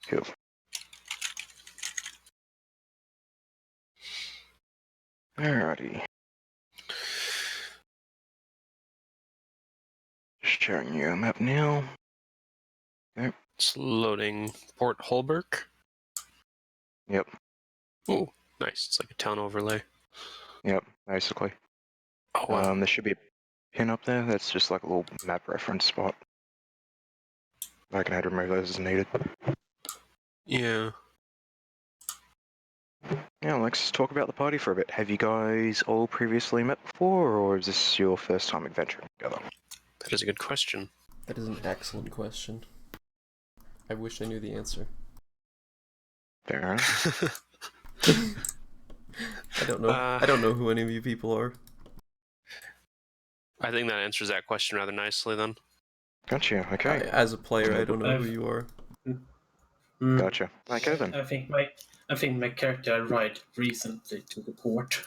Cool. Alrighty. Just showing you a map now. Yep. It's loading Port Holbrook. Yep. Oh, nice. It's like a town overlay. Yep, basically. Oh, wow. There should be a pin up there. That's just like a little map reference spot. I can add remove those as needed. Yeah. Now, let's talk about the party for a bit. Have you guys all previously met before, or is this your first time adventuring together? That is a good question. That is an excellent question. I wish I knew the answer. Fair enough. I don't know. I don't know who any of you people are. I think that answers that question rather nicely then. Gotcha, okay. As a player, I don't know who you are. Gotcha. Okay then. I think my character arrived recently to the port.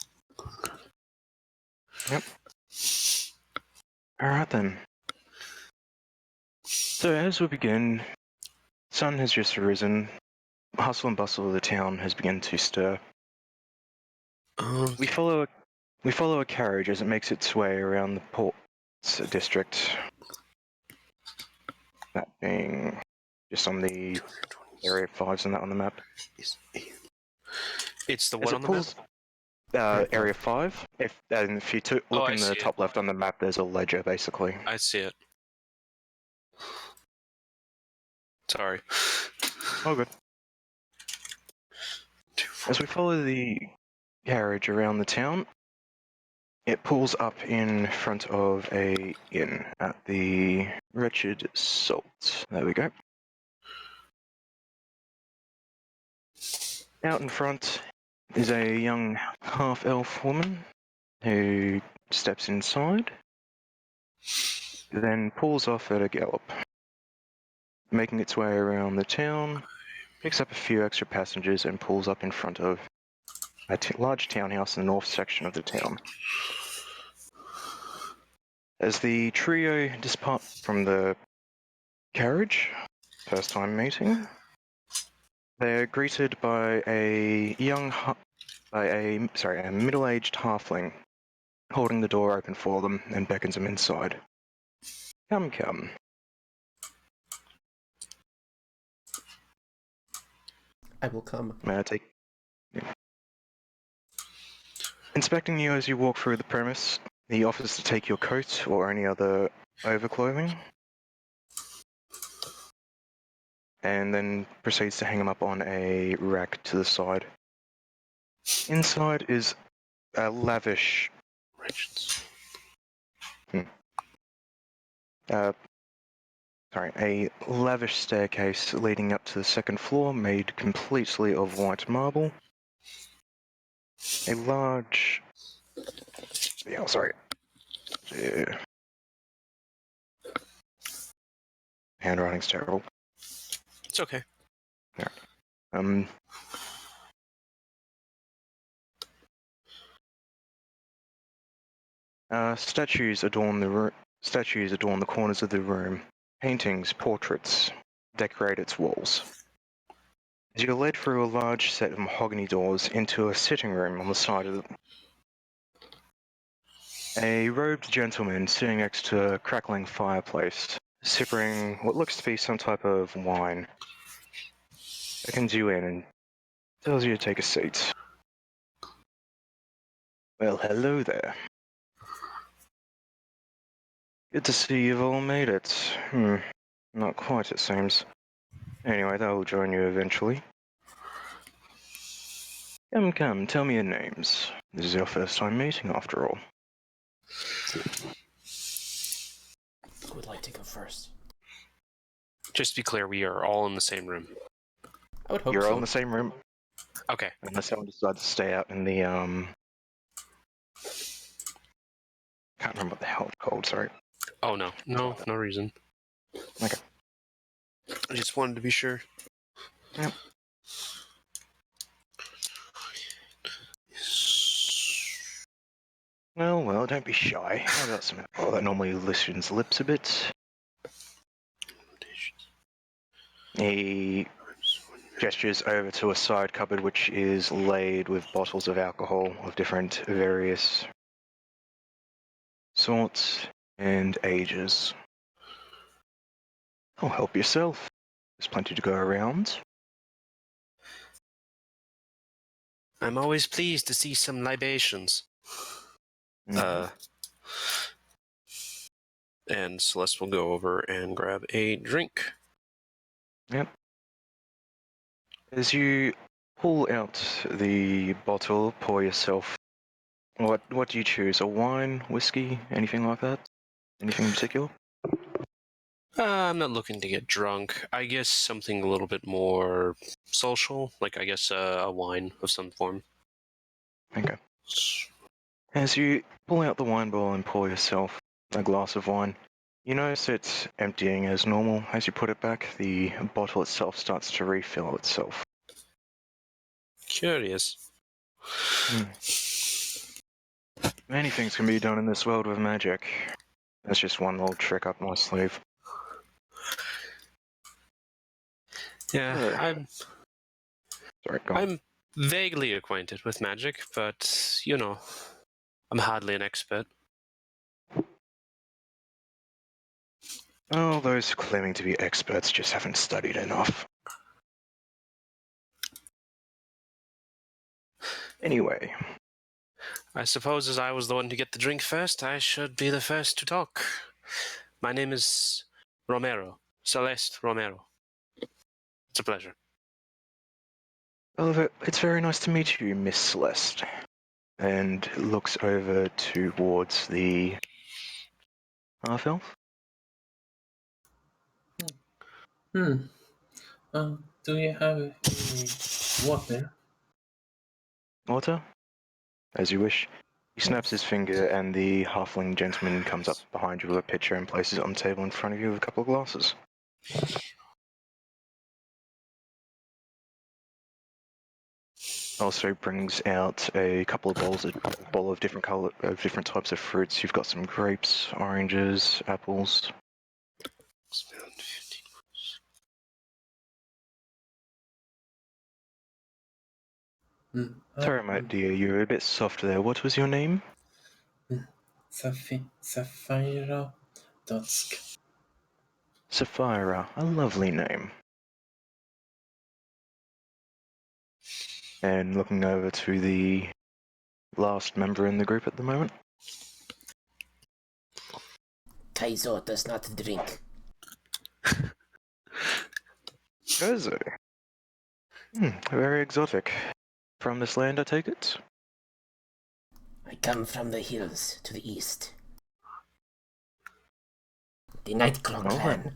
Yep. Alright then. So as we begin, sun has just risen. Hustle and bustle of the town has begun to stir. We follow a carriage as it makes its way around the port's district. That being just on the area 5s and that on the map. It's the As what it on the pulls, map? area 5. If you look I in see the it. top left on the map, there's a ledger basically. I see it. Sorry. Oh, good. As we follow the carriage around the town, it pulls up in front of a inn at the Wretched Salt. There we go. Out in front is a young half-elf woman who steps inside, then pulls off at a gallop, making its way around the town, picks up a few extra passengers and pulls up in front of a large townhouse in the north section of the town. As the trio depart from the carriage, first time meeting, they're greeted by a middle-aged halfling, holding the door open for them and beckons them inside. Come, come. I will come. May I take... Yeah. Inspecting you as you walk through the premise, he offers to take your coat or any other overclothing, and then proceeds to hang them up on a rack to the side. Inside is a lavish... a lavish staircase leading up to the second floor, made completely of white marble. A large... Yeah, sorry. Handwriting's terrible. It's okay. Yeah. Statues adorn the corners of the room. Paintings, portraits decorate its walls. As you're led through a large set of mahogany doors into a sitting room on the side of a robed gentleman sitting next to a crackling fireplace, sipping what looks to be some type of wine, beckons you in and tells you to take a seat. Well, hello there. Good to see you've all made it. Not quite, it seems. Anyway, that will join you eventually. Come, tell me your names. This is your first time meeting, after all. Who would like to go first? Just to be clear, we are all in the same room. I would hope You're so. all in the same room, Okay. unless someone decides to stay out in the, can't remember what the hell it's called, sorry. Oh, no. No reason. Okay. I just wanted to be sure. Yep. Well, don't be shy. How about some alcohol? That normally loosens lips a bit. He gestures over to a side cupboard which is laid with bottles of alcohol of different various sorts and ages. Oh, help yourself. There's plenty to go around. I'm always pleased to see some libations. Mhm. And Celeste will go over and grab a drink. Yep. As you pull out the bottle, pour yourself. What do you choose? A wine, whiskey, anything like that? Anything in particular? I'm not looking to get drunk. I guess something a little bit more social, like I guess a wine of some form. Okay. As you pull out the wine bottle and pour yourself a glass of wine, you notice it's emptying as normal. As you put it back, the bottle itself starts to refill itself. Curious. Many things can be done in this world with magic. That's just one little trick up my sleeve. Yeah, Sorry, go on. I'm vaguely acquainted with magic, but you know, I'm hardly an expert. Oh, those claiming to be experts just haven't studied enough. Anyway, I suppose as I was the one to get the drink first, I should be the first to talk. My name is Romero, Celeste Romero. It's a pleasure. well, it's very nice to meet you, Miss Celeste. And looks over towards the half-elf. Do you have any water? Water? As you wish. He snaps his finger and the halfling gentleman comes up behind you with a pitcher and places it on the table in front of you with a couple of glasses. Also brings out a couple of bowls, a bowl of different different types of fruits. You've got some grapes, oranges, apples. Sorry, my dear, you're a bit soft there. What was your name? Sapphira Dotsk. Sapphira, a lovely name. And looking over to the last member in the group at the moment. Kaizo does not drink. Gozo. Very exotic. From this land, I take it? I come from the hills to the east. The Nightclaw clan.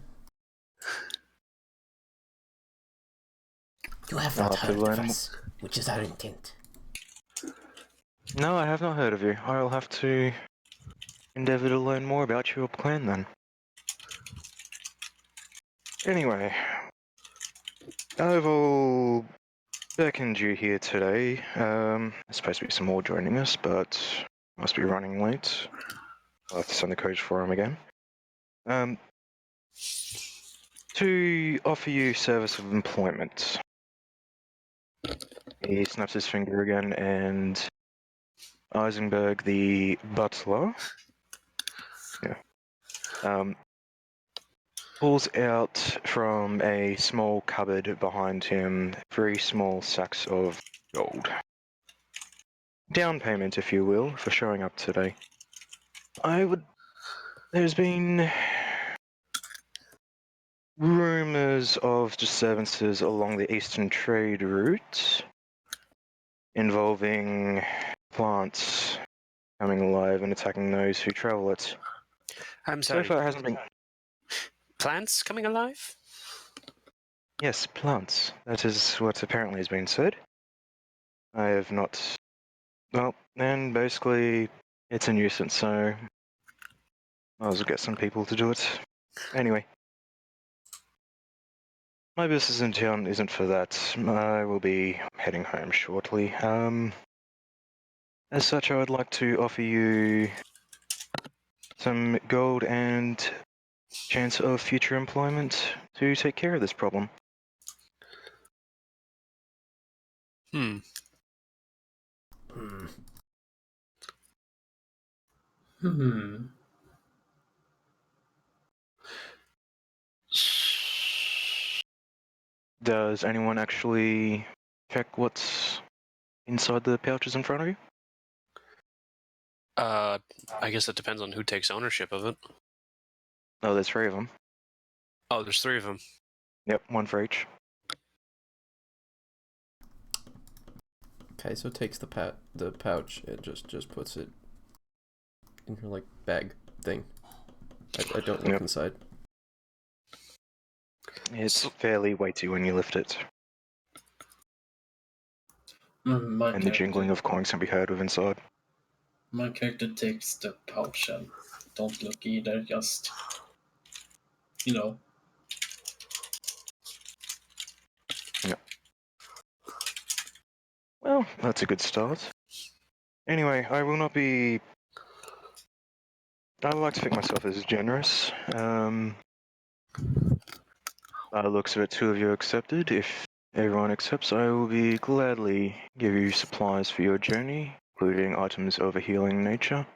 You have not heard of us, which is our intent. No, I have not heard of you. I'll have to endeavour to learn more about your clan then. Anyway, I've all beckoned you here today. There's supposed to be some more joining us, but must be running late. I'll have to send the coach for him again. To offer you service of employment. He snaps his finger again, and Eisenberg, the butler, pulls out from a small cupboard behind him 3 small sacks of gold. Down payment, if you will, for showing up today. There's been rumours of disturbances along the eastern trade route involving plants coming alive and attacking those who travel it. I'm So sorry. far it hasn't been... Plants coming alive? Yes, plants. That is what apparently has been said. I have not... Well, and basically it's a nuisance, so might as well get some people to do it. Anyway. My business in town isn't for that. I will be heading home shortly. As such, I would like to offer you some gold and chance of future employment to take care of this problem. Hmm. Hmm. Hmm. Does anyone actually check what's inside the pouches in front of you? I guess it depends on who takes ownership of it. Oh, there's 3 of them. Oh, there's 3 of them. Yep, 1 for each. Okay, so it takes the pouch and just puts it in her like bag thing. I don't look Yep. inside. It's So- fairly weighty when you lift it, My and the jingling of coins can be heard with inside. My character takes the pouch and don't look either. Just Well, that's a good start. Anyway, I will not be... I like to think myself as generous. By the looks of it, 2 of you accepted. If everyone accepts, I will be gladly give you supplies for your journey, including items of a healing nature.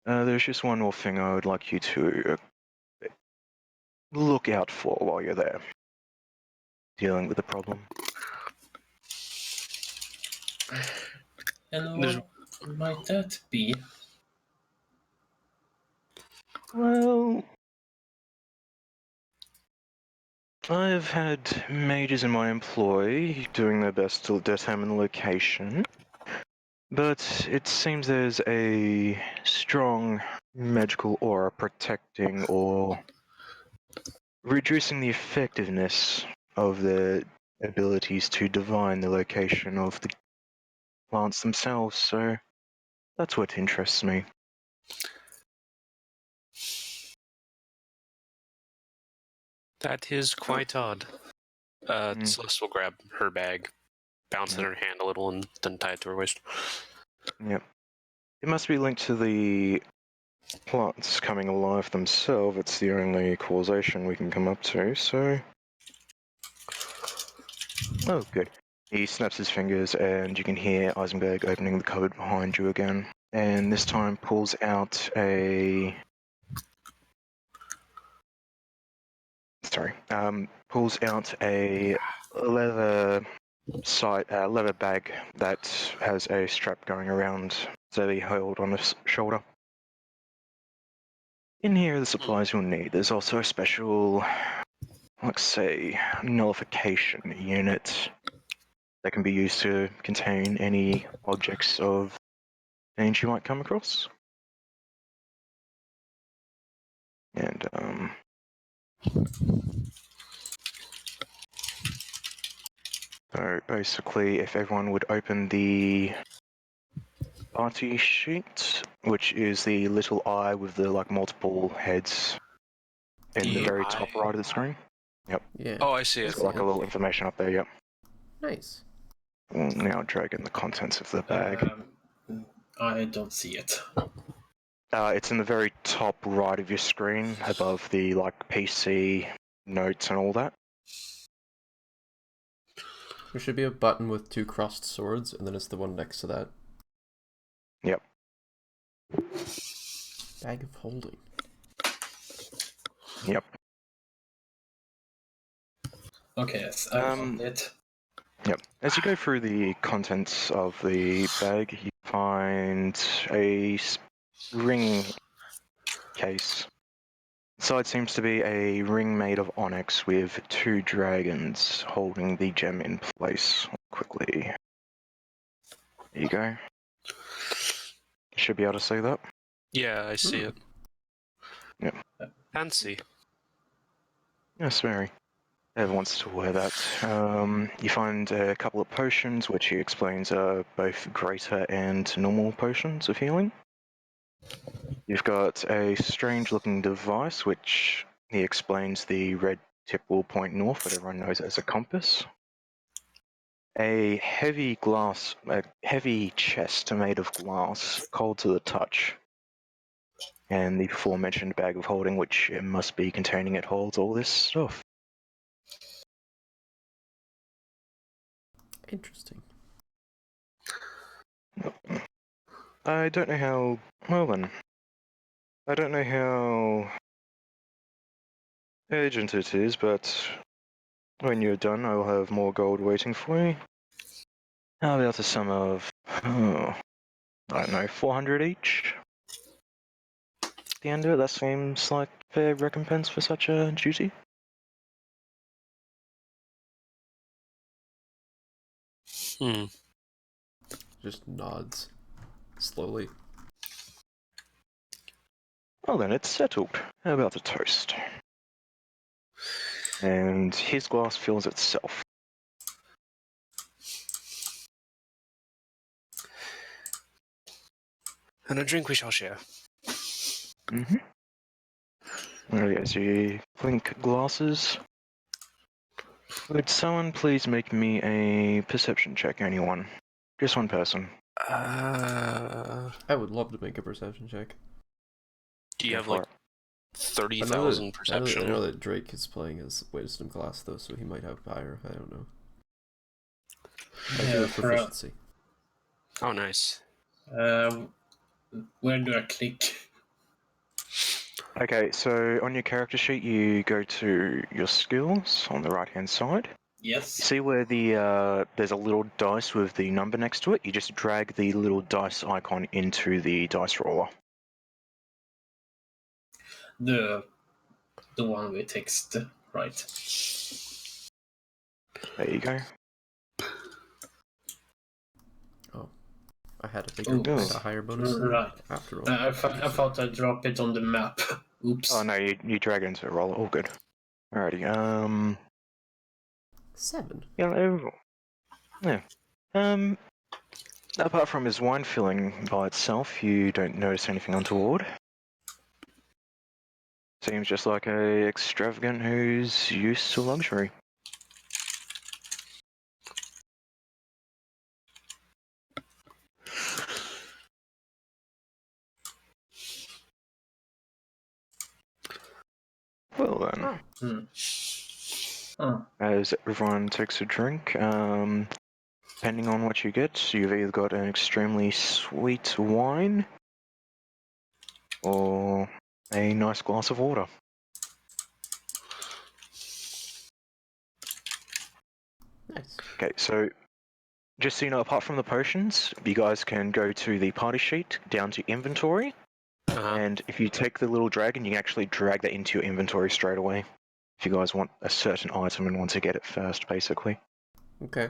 There's just one more thing I would like you to look out for while you're there, dealing with the problem. And There's- what might that be? Well, I've had mages in my employ doing their best to determine the location, but it seems there's a strong magical aura protecting or reducing the effectiveness of the abilities to divine the location of the plants themselves, so that's what interests me. That is quite odd. Celeste will grab her bag, bounce it in her hand a little, and then tie it to her waist. Yep. It must be linked to the plants coming alive themselves. It's the only causation we can come up to, so... Oh, good. He snaps his fingers and you can hear Eisenberg opening the cupboard behind you again. And this time pulls out a... pulls out a leather leather bag that has a strap going around so he held on his shoulder. In here are the supplies you'll need. There's also a special, let's say, nullification unit that can be used to contain any objects of danger you might come across. And, so basically, if everyone would open the party sheet, which is the little eye with the multiple heads in the very top right of the screen. Yeah. Oh, I see It's it. got a little information up there, yep. Nice. We'll now drag in the contents of the bag. I don't see it. It's in the very top right of your screen, above the PC notes and all that. There should be a button with 2 crossed swords, and then it's the one next to that. Yep. Bag of holding. Yep. Okay, yes, I found it. Yep. As you go through the contents of the bag, you find a ring case. Inside seems to be a ring made of onyx with 2 dragons holding the gem in place. Quickly. There you go. You should be able to see that. Yeah, I see it. Yep. Fancy. Yes, very. Everyone wants to wear that. You find a couple of potions, which he explains are both greater and normal potions of healing. You've got a strange-looking device, which he explains the red tip will point north, but everyone knows it as a compass. A heavy chest made of glass, cold to the touch. And the aforementioned bag of holding, which it must be containing it, holds all this stuff. Interesting. I don't know how. Well then. I don't know how urgent it is, but when you're done, I will have more gold waiting for you. How about a sum of, I don't know, 400 each? At the end of it, that seems like fair recompense for such a duty. Hmm. Just nods slowly. Well then, it's settled. How about a toast? And his glass fills itself. And a drink we shall share. Mm-hmm. Okay, so you clink glasses. Would someone please make me a perception check, anyone? Just one person. Uh, I would love to make a perception check. do you Go have for like it. 30,000 I perception? know that Drake is playing his wisdom class though, so he might have higher. I don't know. I do Yeah, have proficiency. Oh, nice. Where do I click? Okay, so on your character sheet, you go to your skills on the right-hand side. You Yes. see where the there's a little dice with the number next to it? You just drag the little dice icon into the dice roller. The one with text, right? There you go. I had a higher bonus than Right. after all. I thought I'd drop it on the map. Oops. Oh no, you drag it into the roller. All good. Alrighty. 7. Yeah. Apart from his wine filling by itself, you don't notice anything untoward. Seems just like a extravagant who's used to luxury. Well then, as everyone takes a drink, depending on what you get, you've either got an extremely sweet wine or a nice glass of water. Nice. Okay, so just so you know, apart from the potions, you guys can go to the party sheet, down to inventory, and if you take the little dragon, you can actually drag that into your inventory straight away. If you guys want a certain item and want to get it first, basically. Okay.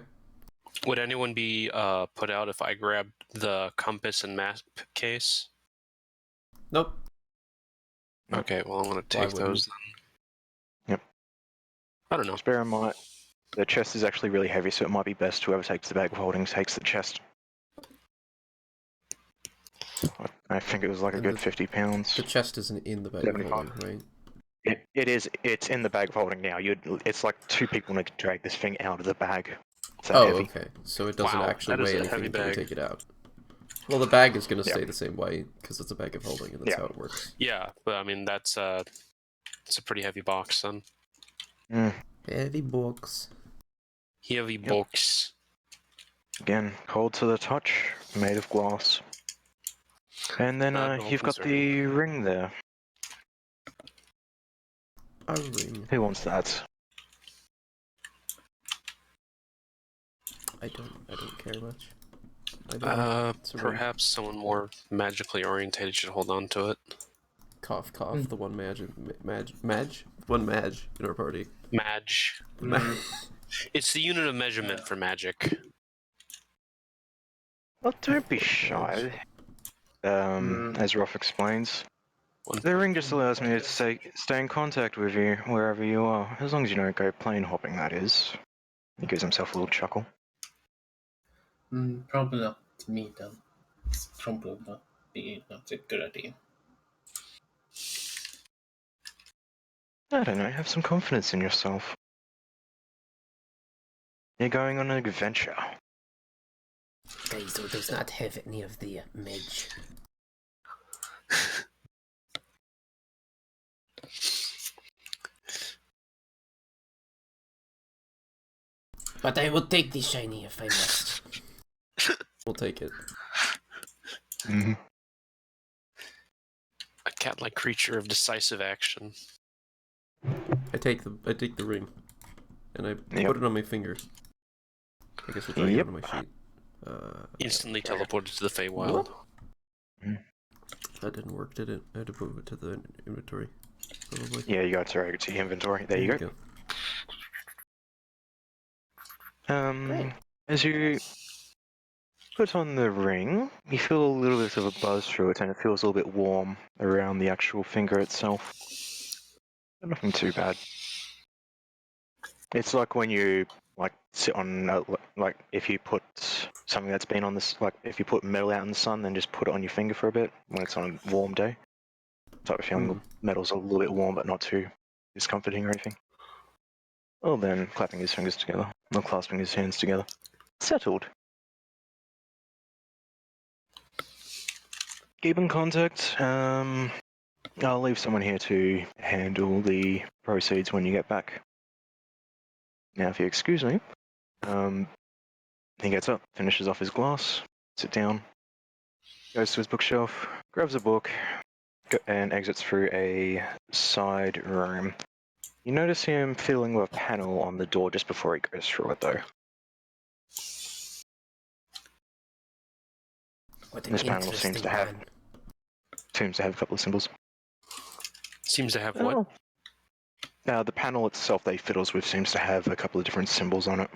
Would anyone be put out if I grabbed the compass and map case? Nope. Okay, well, I'm going to Why take those then. Yep. I don't know. Just bear in mind, the chest is actually really heavy, so it might be best whoever takes the bag of holding takes the chest. I think it was like a And good 50 pounds. The chest isn't in the bag of 75. holding, right? It is. It's in the bag of holding now. It's like 2 people need to drag this thing out of the bag. It's that heavy. Okay. So it doesn't actually that is weigh a anything heavy until we bag. take it out. Well, the bag is going to Yeah. stay the same way because it's a bag of holding, and that's Yeah. how it works. Yeah, but I mean, it's a pretty heavy box then. Heavy books. Heavy box. Again, cold to the touch, made of glass. And then Not you've got concerning. the ring there. A ring. Who wants that? I don't care much. It's a ring. Perhaps someone more magically orientated should hold on to it. Cough, cough. The one one mage in our party. Madge. It's the unit of measurement for magic. Well, don't be shy. As Ruff explains, the ring just allows me to stay in contact with you wherever you are, as long as you don't go plane hopping, that is. He gives himself a little chuckle. Probably not me then. It's probably not a good idea. I don't know, have some confidence in yourself. You're going on an adventure. Kaizo does not have any of the mage. But I would take the shiny if I must. We'll take it. Mm-hmm. A cat-like creature of decisive action. I take the ring, and I Yep. put it on my finger. I guess we'll try it Yep. on my feet. Instantly Okay. teleported to the Feywild. That didn't work, did it? I had to move it to the inventory. Probably. Yeah, you got to drag it to your inventory. There you go. Great. As you put on the ring, you feel a little bit of a buzz through it, and it feels a little bit warm around the actual finger itself. But nothing too bad. It's like when you sit on like if you put something that's been on this, like if you put metal out in the sun, then just put it on your finger for a bit when it's on a warm day. Type of feeling the metal's a little bit warm, but not too discomforting or anything. Well, then clapping his fingers together, or clasping his hands together. Settled. Keep in contact. I'll leave someone here to handle the proceeds when you get back. Now, if you excuse me, he gets up, finishes off his glass, sit down, goes to his bookshelf, grabs a book, and exits through a side room. You notice him fiddling with a panel on the door just before he goes through it, though. What an This panel interesting seems to have man. a couple of symbols. Seems to have what? The panel itself that he fiddles with seems to have a couple of different symbols on it.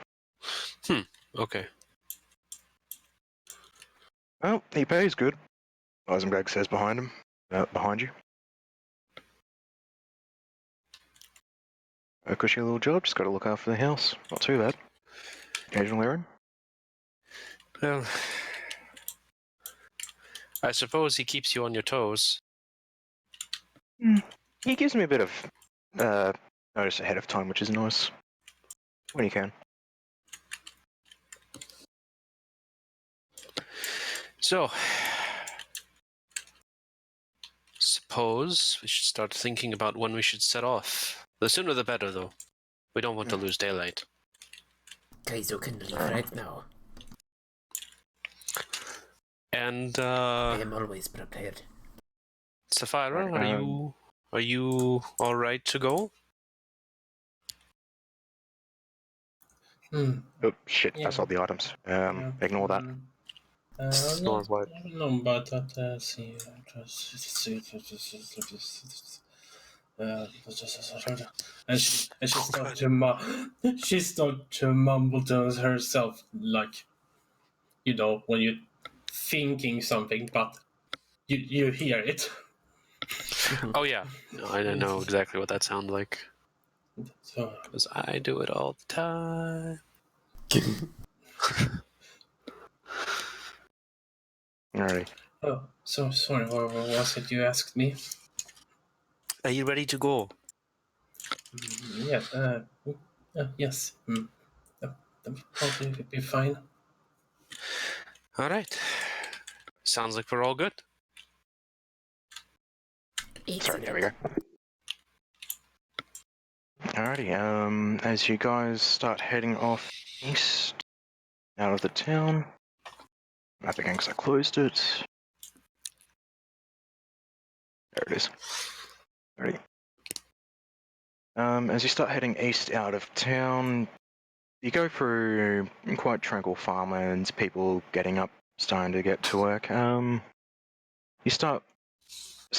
Okay. Well, he pays good. Eisenberg says behind him. Behind you. A cushy little job, just gotta look after the house. Not too bad. Occasional errand. Well, I suppose he keeps you on your toes. He gives me a bit of notice ahead of time, which is nice. When he can. So, suppose we should start thinking about when we should set off. The sooner the better, though. We don't want to lose daylight. Kaizo can leave right now. And I am always prepared. Sapphira, Right, are you all right to go? Oh shit! I Yeah. saw the items. Yeah. Ignore that. Or what? No, but see, and she started she started to mumble to herself, like, when you're thinking something, but you hear it. Oh yeah, I don't know exactly what that sounds like So, because I do it all the time. Alrighty. oh, so sorry. What was it you asked me? Are you ready to go? Yeah. Yes. That will probably be fine. All right. Sounds like we're all good. Sorry, there we Excellent. go. Alrighty, as you guys start heading off east, out of the town, map again because I closed it. There it is. Alrighty. As you start heading east out of town, you go through quite tranquil farmlands, people getting up, starting to get to work. You start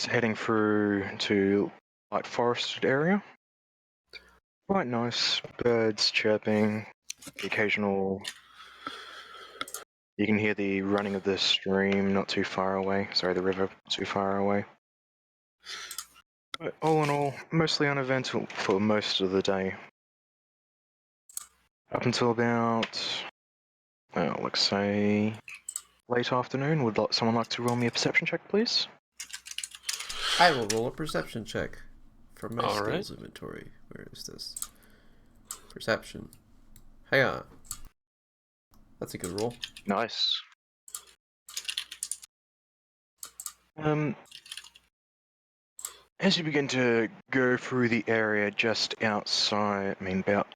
heading through to light forested area. Quite nice, birds chirping, the occasional. You can hear the running of the stream not too far away. Sorry, the river not too far away. But all in all, mostly uneventful for most of the day. Up until about, let's say, late afternoon. Would someone like to roll me a perception check, please? I will roll a perception check from my All skills right. inventory. Where is this? Perception. Hang on. That's a good roll. Nice. As you begin to go through the area just outside, about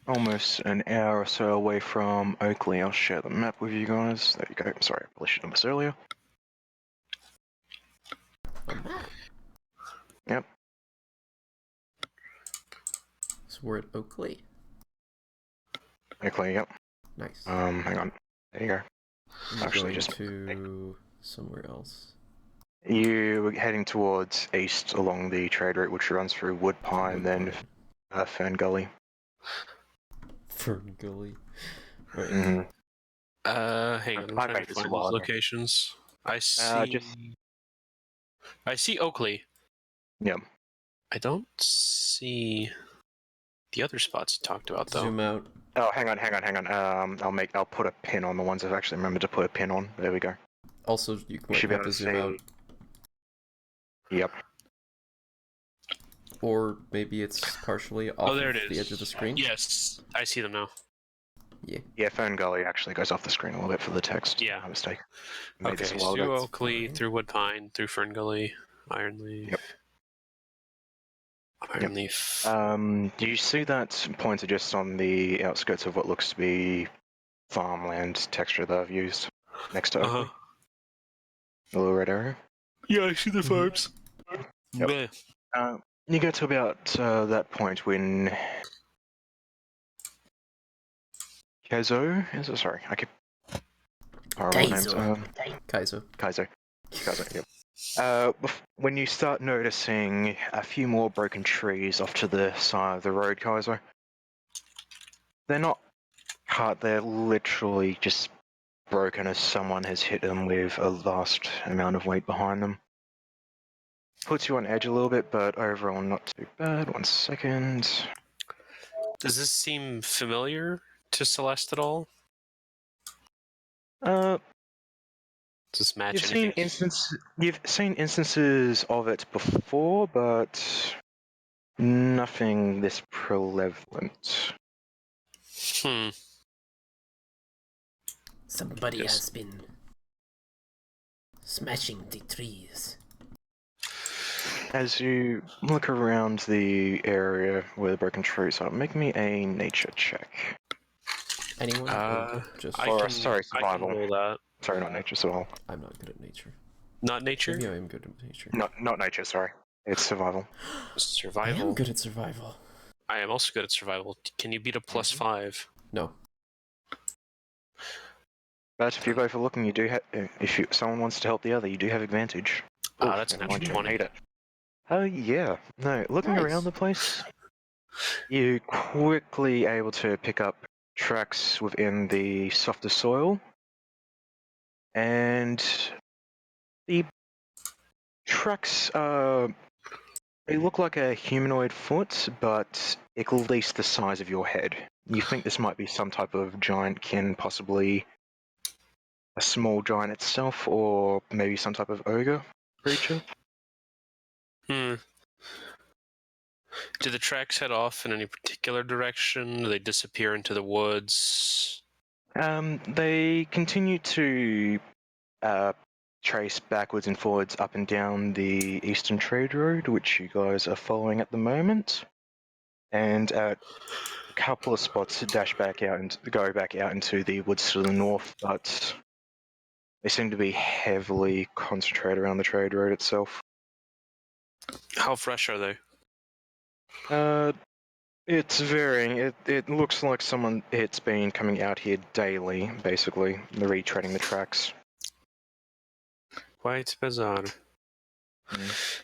almost an hour or so away from Oakley. I'll share the map with you guys. There you go. Sorry, I probably should have done this earlier. A map. Yep. So we're at Oakley. Oakley, yep. Nice. Hang on. There you go. I'm actually going just to somewhere else. You were heading towards east along the trade route, which runs through Woodpine, then Fern Gully. Fern Gully. Right. Mm-hmm. Hang on, I'm I trying made to this a find while those ago. locations. I see. I see Oakley. Yep. I don't see the other spots you talked about, though. Zoom out. Oh, hang on. I'll put a pin on the ones I've actually remembered to put a pin on. There we go. Also, you might should be have able to to zoom see- out. Yep. Or maybe it's partially off there of it the is. edge of the screen. Yes, I see them now. Yeah, Fern Gully actually goes off the screen a little bit for the text. Yeah. My mistake. Made this Okay, a while through ago. Oakley, fine. through Woodpine, through Fern Gully, Ironleaf. Yep. Ironleaf. Do you see that pointer just on the outskirts of what looks to be farmland texture that I've used next to Oakley? The little red area? Yeah, I see the farms. Yep. Yeah. You get to about that point when Kezo is it? Sorry, I keep horrible names. Kaizo. Kaizo. Kaizo, yep. When you start noticing a few more broken trees off to the side of the road, Kaizo, they're not cut, they're literally just broken as someone has hit them with a vast amount of weight behind them. Puts you on edge a little bit, but overall not too bad. 1 second. Does this seem familiar to Celeste at all? Uh, Does this match you've anything? seen instances of it before, but nothing this prevalent. Hmm. Somebody Yes. has been smashing the trees. As you look around the area where the broken trees are, make me a nature check. Anyone? Or just sorry, survival. I can roll that. Sorry, not nature survival. I'm not good at nature. Not nature? Maybe I am good at nature. Not nature, sorry. It's survival. I Survival. am good at survival. I am also good at survival. Can you beat a +5? No. But if you're both looking, you do have. Someone wants to help the other, you do have advantage. That's a never mind, natural you don't 20. need it. Oh yeah. No, looking Nice. around the place, you quickly able to pick up tracks within the softer soil, and the tracks they look like a humanoid foot, but at least the size of your head. You think this might be some type of giant kin, possibly a small giant itself, or maybe some type of ogre creature. Hmm. Do the tracks head off in any particular direction? Do they disappear into the woods? They continue to trace backwards and forwards up and down the Eastern Trade Road, which you guys are following at the moment, and at a couple of spots to dash back out and go back out into the woods to the north, but they seem to be heavily concentrated around the trade road itself. How fresh are they? It's varying. It looks like it's been coming out here daily, basically, retreading the tracks. Quite bizarre. Mm.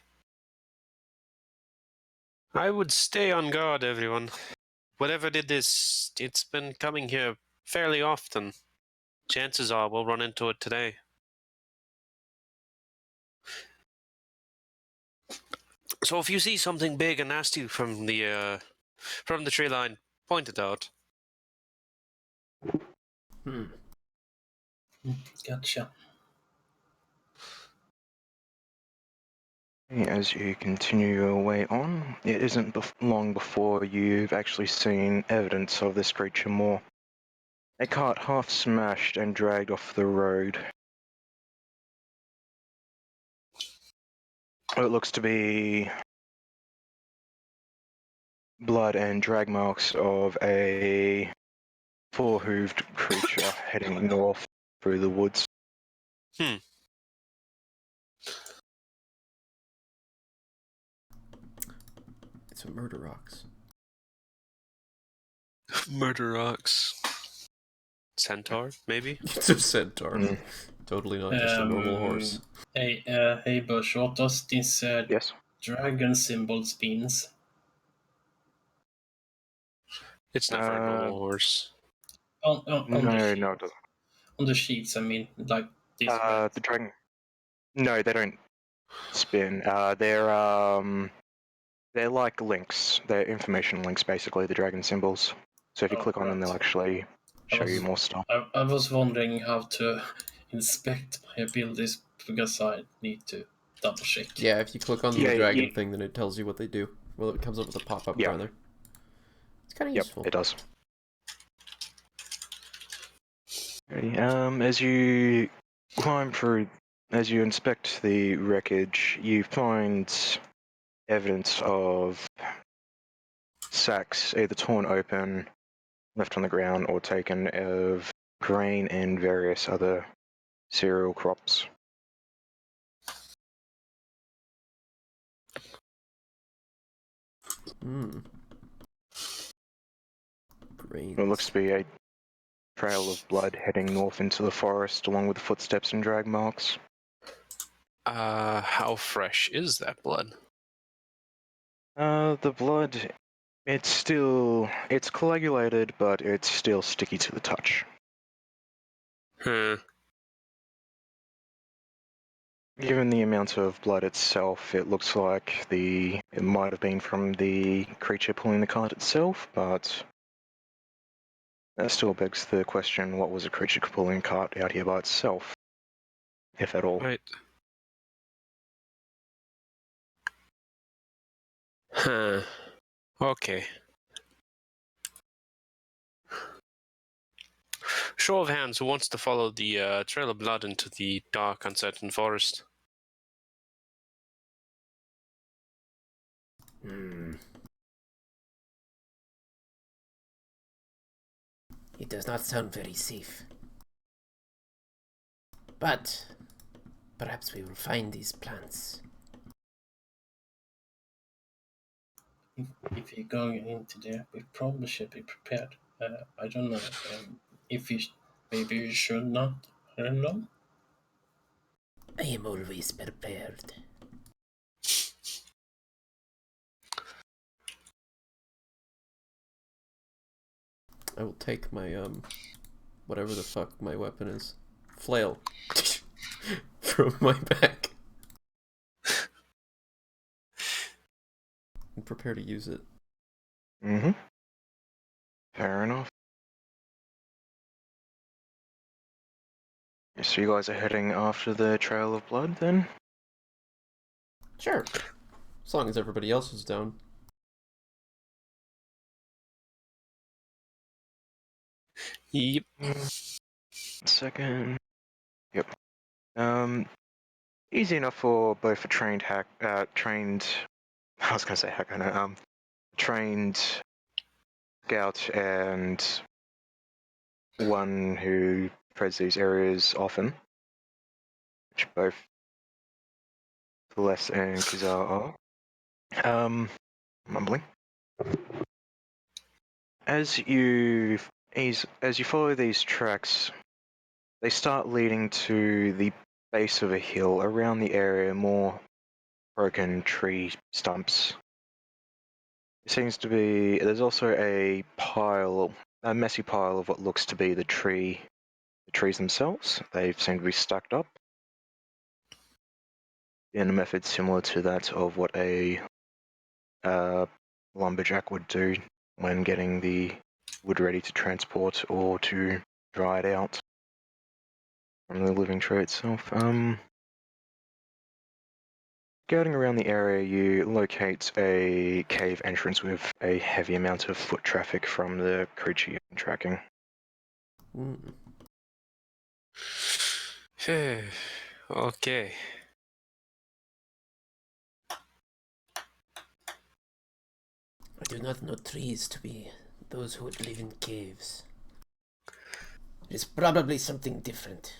I would stay on guard, everyone. Whatever did this, it's been coming here fairly often. Chances are we'll run into it today. So if you see something big and nasty from the tree line, point it out. Gotcha. As you continue your way on, it isn't long before you've actually seen evidence of this creature more. A cart half smashed and dragged off the road. It looks to be blood and drag marks of a four-hooved creature heading north through the woods. It's a murder ox. Murder ox. Centaur, maybe? It's a centaur. Mm. Totally not just a normal horse. Hey Bush, what does this Yes. dragon symbol means? It's never a normal horse. On No, the no, it doesn't. on the sheets, I mean, like this red. The dragon. No, they don't spin. They're like links. They're information links, basically. The dragon symbols. So if you Oh, click on them, right. they'll actually show you more stuff. I was wondering how to inspect my abilities because I need to double check. Yeah, if you click on the Yeah, dragon thing, then it tells you what they do. Well, it comes up with a pop-up, Yeah. rather. It's kind of Yep, useful. it does. Okay, as you climb through, as you inspect the wreckage, you find evidence of sacks either torn open, left on the ground, or taken of grain and various other cereal crops. Hmm. Grains. It looks to be a trail of blood heading north into the forest, along with footsteps and drag marks. How fresh is that blood? The blood, it's coagulated, but it's still sticky to the touch. Given the amount of blood itself, it looks like it might have been from the creature pulling the cart itself, but that still begs the question, what was a creature pulling cart out here by itself, if at all? Right. Huh. Okay. Show of hands, who wants to follow the trail of blood into the dark, uncertain forest? It does not sound very safe. But perhaps we will find these plants. If you're going into there, we probably should be prepared. I don't know if you maybe you should not. I don't know. I am always prepared. I will take my, whatever the fuck my weapon is. Flail. From my back. And prepare to use it. Mm-hmm. Fair enough. So you guys are heading after the trail of blood, then? Sure. As long as everybody else is down. Yep. Second. Yep. Easy enough for both a trained I was gonna say hacker, no, trained scout and one who treads these areas often, which both Celeste and Kizar are. Mumbling. As you follow these tracks, they start leading to the base of a hill. Around the area, more broken tree stumps. It seems to be. There's also a messy pile of what looks to be the trees themselves. They seem to be stacked up in a method similar to that of what a lumberjack would do when getting the wood ready to transport or to dry it out from the living tree itself. Scouting around the area, you locate a cave entrance with a heavy amount of foot traffic from the creature you're tracking. Okay. I do not know trees to be those who would live in caves. It is probably something different.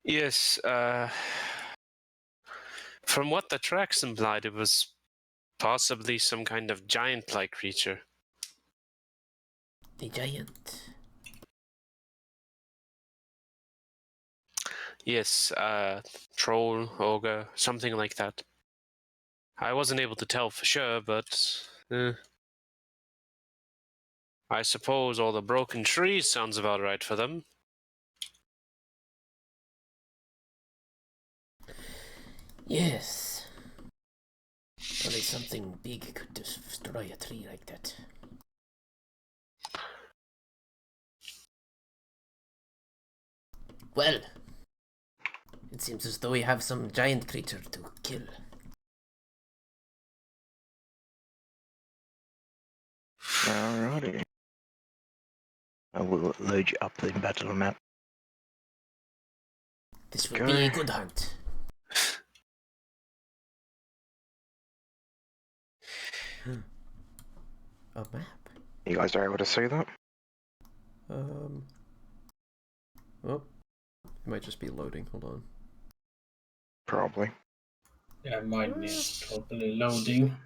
Yes, from what the tracks implied, it was possibly some kind of giant-like creature. The giant. Yes, troll, ogre, something like that. I wasn't able to tell for sure, but I suppose all the broken trees sounds about right for them. Yes. Only something big could destroy a tree like that. Well, it seems as though we have some giant creature to kill. Alrighty. I will load you up the battle map. This will Go. be a good hunt. A map? You guys are able to see that? Oh, it might just be loading. Hold on. Probably. Yeah, mine is totally loading.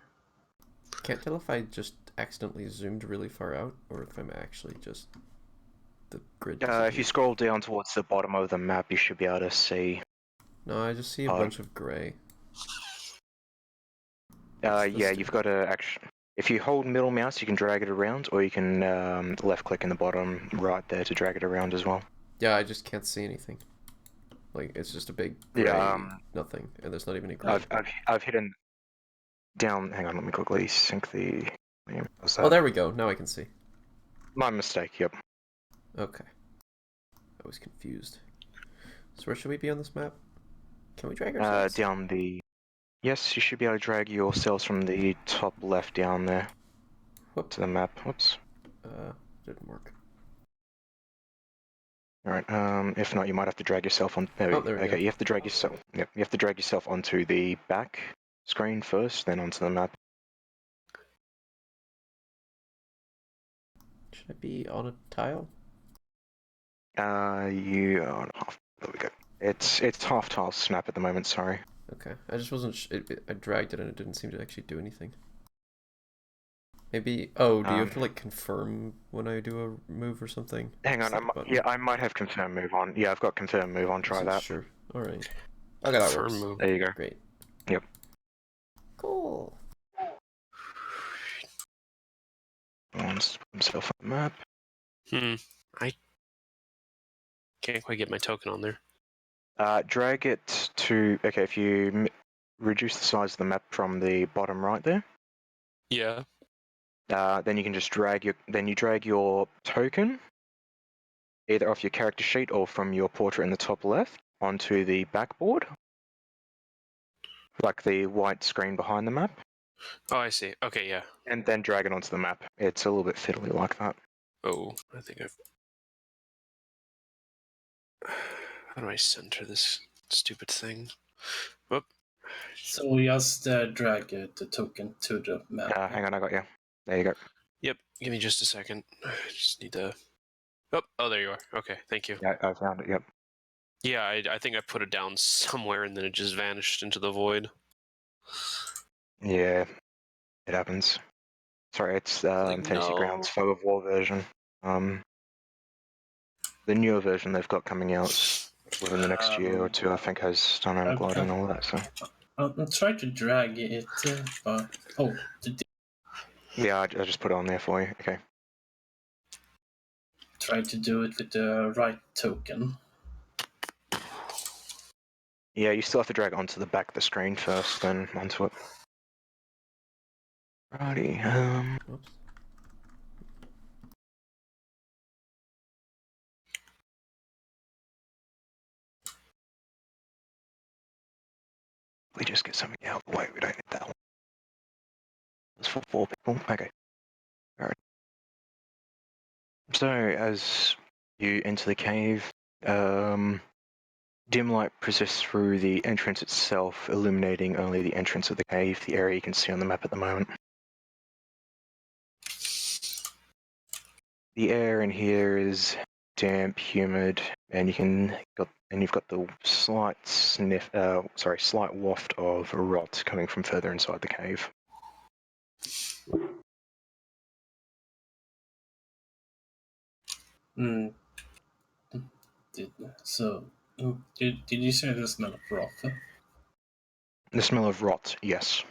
Can't tell if I just accidentally zoomed really far out or if I'm actually just the grid. If you scroll down towards the bottom of the map, you should be able to see. No, I just see a bunch of gray. It's Yeah, this you've got to actually. If you hold middle mouse, you can drag it around, or you can left click in the bottom right there to drag it around as well. Yeah, I just can't see anything. Like it's just a big gray nothing, and there's not even a grid. I've hidden down. Hang on, let me quickly sync the. Oh, there we go. Now I can see. My mistake. Yep. Okay. I was confused. So where should we be on this map? Can we drag ourselves? Down the. Yes, you should be able to drag yourselves from the top left down there. Whoop. To the map. Whoops. Didn't work. Alright, if not, you might have to drag yourself on. There we okay, go. you have to drag yourself. Yep, you have to drag yourself onto the back screen first, then onto the map. Should I be on a tile? You are on half. There we go. It's half tile snap at the moment. Sorry. Okay, I just wasn't. I dragged it and it didn't seem to actually do anything. Maybe. Oh, do you have to like confirm when I do a move or something? Hang on. I might have confirm move on. Yeah, I've got confirm move on. Try that. Sure. All right. Okay, that works. Move. There you go. Great. Yep. Cool. Wants himself on the map. I can't quite get my token on there. Drag it to. Okay, if you reduce the size of the map from the bottom right there. Yeah. Then you can just drag your token either off your character sheet or from your portrait in the top left onto the backboard, like the white screen behind the map, Oh, I see. Okay, yeah. and then drag it onto the map. It's a little bit fiddly like that. Oh, I think I've... How do I center this stupid thing? Whoop. So just drag the token to the map. Hang on, I got you. There you go. Yep, give me just a second. I just need to... Oh, there you are. Okay, thank you. Yeah, I found it. Yep. Yeah, I think I put it down somewhere and then it just vanished into the void. Yeah, it happens. Sorry, it's Fantasy Grounds Fog of War version. The newer version they've got coming out within the next year or two, I think, has dynamic lighting and all that. So. I'll try to drag it, but Yeah, I just put it on there for you. Okay. try to do it with the right token. Yeah, you still have to drag it onto the back of the screen first, then onto it. Righty, Whoops. we just get something out of the way. We don't need that one. It's for 4 people. Okay. Alright. So, as you enter the cave, dim light persists through the entrance itself, illuminating only the entrance of the cave, the area you can see on the map at the moment. The air in here is damp, humid, and you've got the slight waft of rot coming from further inside the cave. Mm. Did you say the smell of rot? The smell of rot, yes.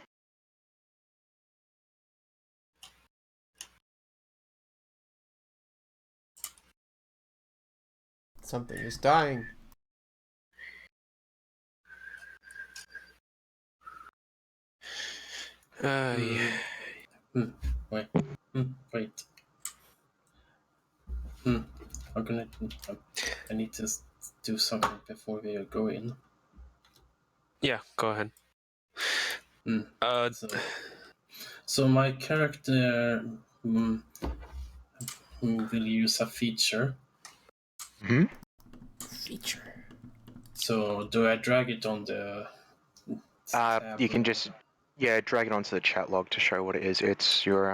Something is dying. Yeah. Wait. Wait. I'm gonna. I need to do something before we go in. Yeah, go ahead. So my character will use a feature. Hmm? Feature. So do I drag it on the tab? You can just drag it onto the chat log to show what it is. It's your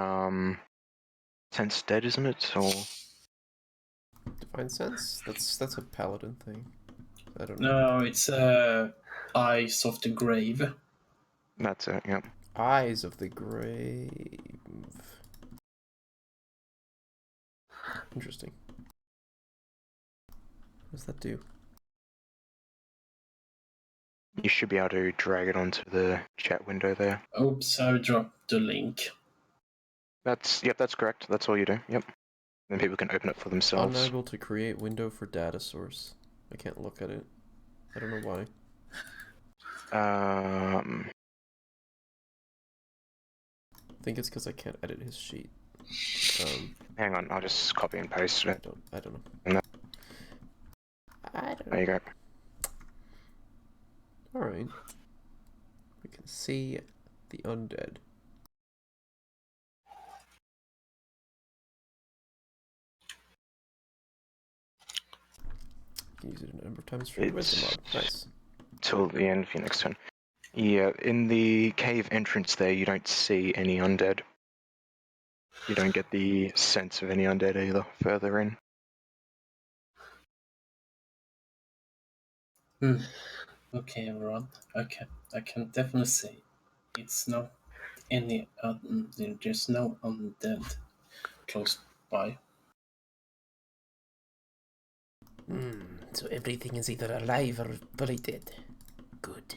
sense dead, isn't it? Or Divine sense? That's a paladin thing. I don't know. No, it's Eyes of the Grave. that's it. Yep. Eyes of the Grave. Interesting. What does that do? You should be able to drag it onto the chat window there. Oops, I dropped the link. That's correct. That's all you do. Yep. Then people can open it for themselves. Unable to create window for data source. I can't look at it. I don't know why. I think it's because I can't edit his sheet. Hang on, I'll just copy and paste I it. don't know. No. I don't know. There you go. Alright. We can see the undead. You can use it a number of times for the wisdom mod. Nice. Till the end of your next turn. Yeah, in the cave entrance there, you don't see any undead. You don't get the sense of any undead either further in. Okay, everyone. I can definitely say it's not any. There's no undead close by. So everything is either alive or fully dead. Good.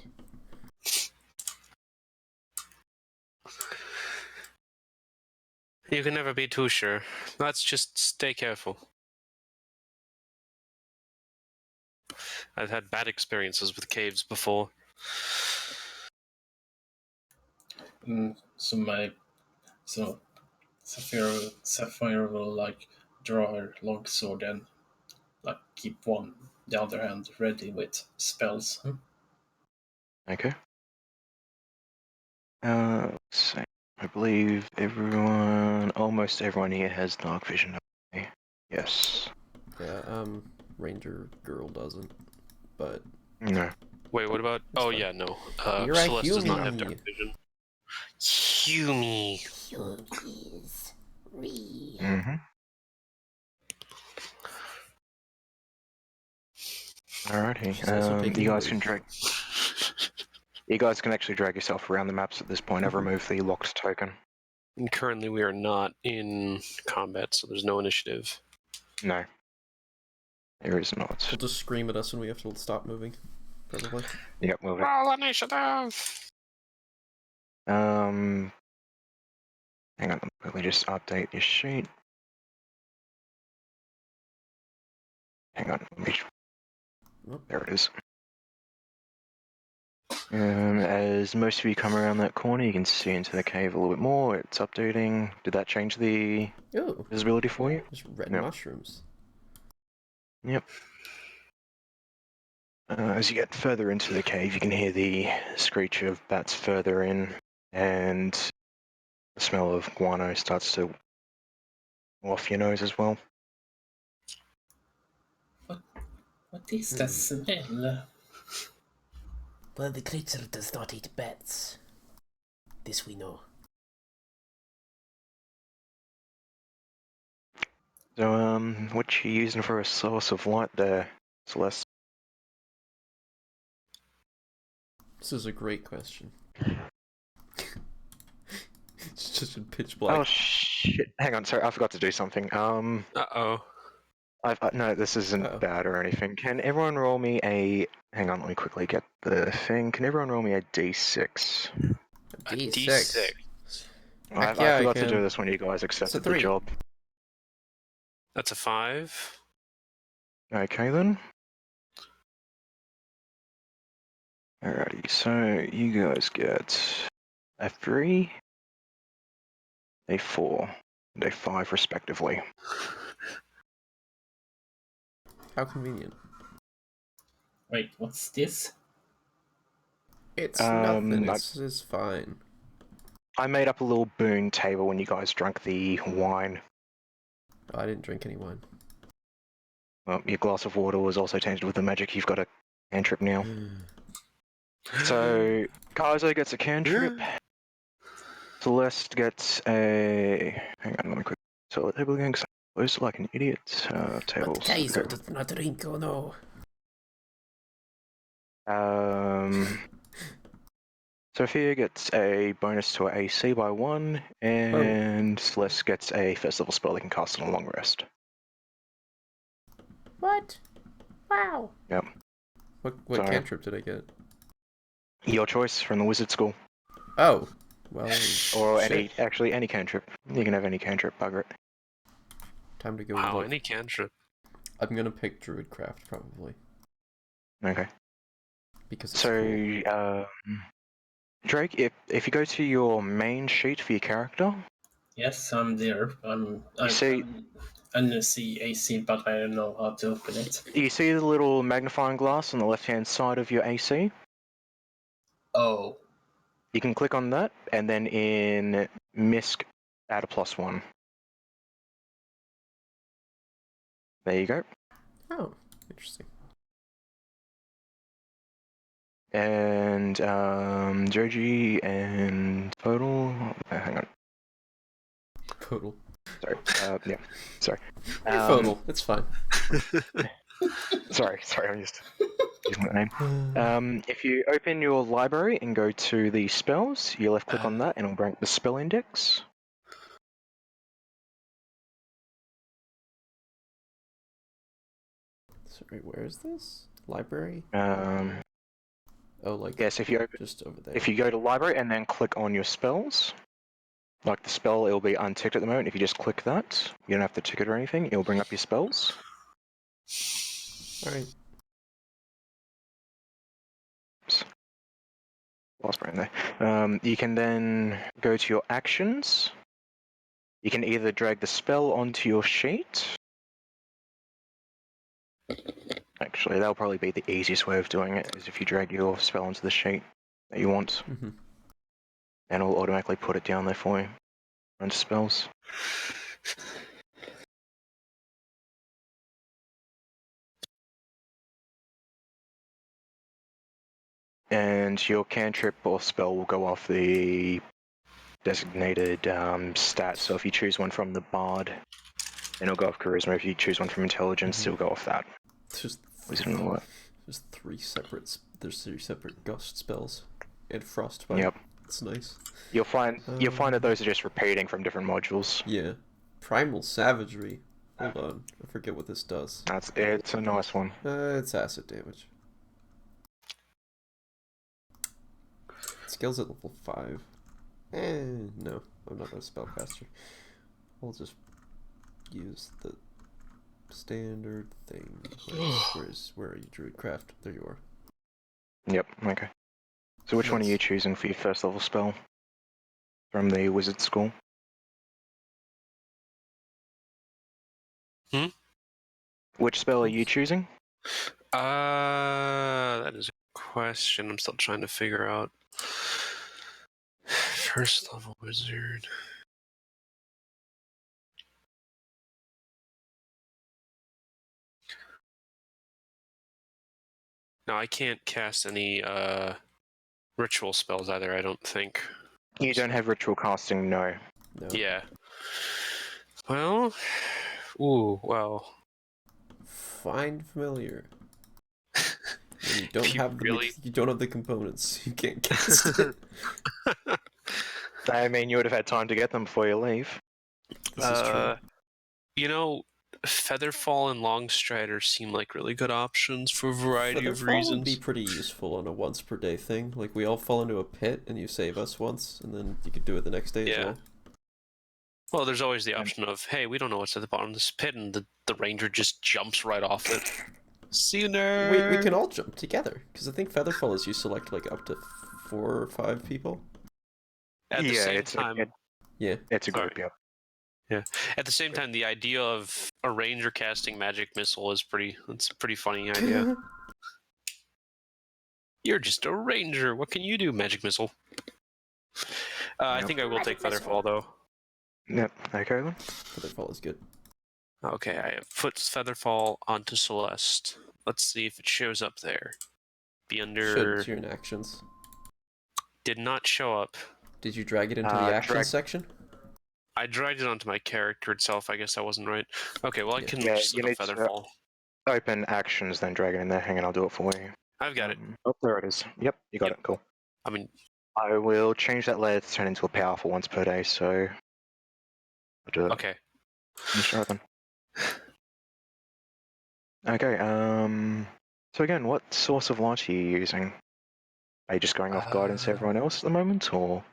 You can never be too sure. Let's just stay careful. I've had bad experiences with caves before. So Sapphire will like draw her long sword and like keep the other hand ready with spells. Okay. Let's see. I believe almost everyone here has dark vision. Okay. Yes. Yeah, Ranger Girl doesn't. But No. Wait, what about... That's oh, fine. yeah, no. You're a Celeste does not have Humie. dark vision. Humie. Humies. Mm-hmm. Alrighty. She's also taking You guys the can drag. You guys can actually drag yourself around the maps at this point. I've removed the locked token. And currently we are not in combat, so there's no initiative. No. There is not. She'll just scream at us and we have to stop moving. Probably. Yep, well, Roll initiative! hang on, let me just update this sheet. Hang on, there it is. As most of you come around that corner, you can see into the cave a little bit more. It's updating. Did that change the Ooh, visibility for you? there's red Yep. mushrooms. Yep. As you get further into the cave, you can hear the screech of bats further in, and the smell of guano starts to off your nose as well. What is that smell? Well, the creature does not eat bats. This we know. So, what you using for a source of light there, Celeste? This is a great question. It's just in pitch Oh black. shit! Hang on, sorry, I forgot to do something. Uh-oh. No, this isn't Uh-oh. bad or anything. Can everyone roll me a? Hang on, let me quickly get the thing. Can everyone roll me a d6? A D6. D6. Heck I yeah, I forgot to do can. this when you guys accepted the 3. job. That's a 5. Okay then. Alrighty, so you guys get a 3, a 4, and a 5 respectively. How convenient. Wait, what's this? It's nothing. I- It's fine. I made up a little boon table when you guys drank the wine. Oh, I didn't drink any wine. Well, your glass of water was also tainted with the magic. You've got a cantrip now. So, Kaiser gets a cantrip. Celeste gets a... Hang on, let me quick... So, the table again, 'cause I'm close like an idiot. Tables. But Kaiser Okay. does not drink, oh no. Sophia gets a bonus to her AC by 1, and Celeste gets a first level spell they can cast on a long rest. What? Wow. Yep. What Sorry. cantrip did I get? Your choice from the wizard school. Oh. Well, Or shit. any cantrip. You can have any cantrip, bugger it. Time to go Wow, look. any cantrip. I'm gonna pick Druidcraft, probably. Okay. Because it's So, cool. Drake, if you go to your main sheet for your character, Yes, I'm there. see- I'm in the AC, but I don't know how to open it. you see the little magnifying glass on the left-hand side of your AC? Oh, You can click on that, and then in MISC, add a +1. There you go. Oh, interesting. And Joji and Total. Hang on. Total. Sorry. Yeah. Sorry. You're Total. It's fine. Sorry. I'm just using that name. If you open your library and go to the spells, you left click on that, and it'll bring up the spell index. Sorry, where is this? Library? Yes. Oh, like If you open, just over there. if you go to library and then click on your spells, like the spell, it'll be unticked at the moment. If you just click that, you don't have to tick it or anything. It'll bring up your spells. All right. Lost brain there. You can then go to your actions. You can either drag the spell onto your sheet. Actually, that'll probably be the easiest way of doing it, is if you drag your spell onto the sheet that you want. Mm-hmm. And it'll automatically put it down there for you. Under spells. And your cantrip or spell will go off the designated stats. So if you choose one from the bard, then it'll go off charisma. If you choose one from intelligence, it'll go off that. There's Wizard and what? There's three separate gust spells and frostbite. Yep. It's nice. You'll find that those are just repeating from different modules. Yeah. Primal Savagery. Hold on. I forget what this does. It's a nice one. It's acid damage. Skills at level 5. No. I'm not a spellcaster. I'll just use the standard thing. Where are you, Druidcraft? There you are. Yep, okay. So which one are Nice. you choosing for your first level spell? From the wizard school? Which spell are you choosing? That is a question I'm still trying to figure out. First level wizard. No, I can't cast any ritual spells either, I don't think. You don't have ritual casting, no. No. Yeah. Well, Ooh, well. Find familiar. When you don't You have the really- you don't have the components, you can't cast it. I mean, you would have had time to get them before you leave. This is true. You know, Featherfall and Longstrider seem like really good options for a variety of Featherfall reasons. would be pretty useful on a once per day thing. Like we all fall into a pit and you save us once, and then you could do it the next day as Yeah. well. Well, there's always the option of, hey, we don't know what's at the bottom of this pit, and the ranger just jumps right off it. See you, nerd! We can all jump together because I think Featherfall is you select like up to 4 or 5 people. At the Yeah, same it's time, Yeah. it's a group, Sorry. yeah. at the same time, the idea of a ranger casting magic missile is it's a pretty funny idea. You're just a ranger. What can you do, magic missile? I Yep. think I will take Magic missile. Featherfall though. Yep, okay then. Featherfall is good. Okay, I have put Featherfall onto Celeste. Let's see if it shows up there. Be under. Should you're in actions. Did not show up. Did you drag it into the actions drag- section? I dragged it onto my character itself. I guess I wasn't right. Okay, well I Yeah. can Yeah, just you look up need to- Featherfall. Open actions, then drag it in there. Hang on, I'll do it for you. I've got it. Oh, there it is. Yep, you got Yep. it. Cool. I mean, I will change that layer to turn into a powerful once per day, so I'll do it. okay. Sure then. Okay, so again, what source of light are you using? Are you just going off guidance to everyone else at the moment, or?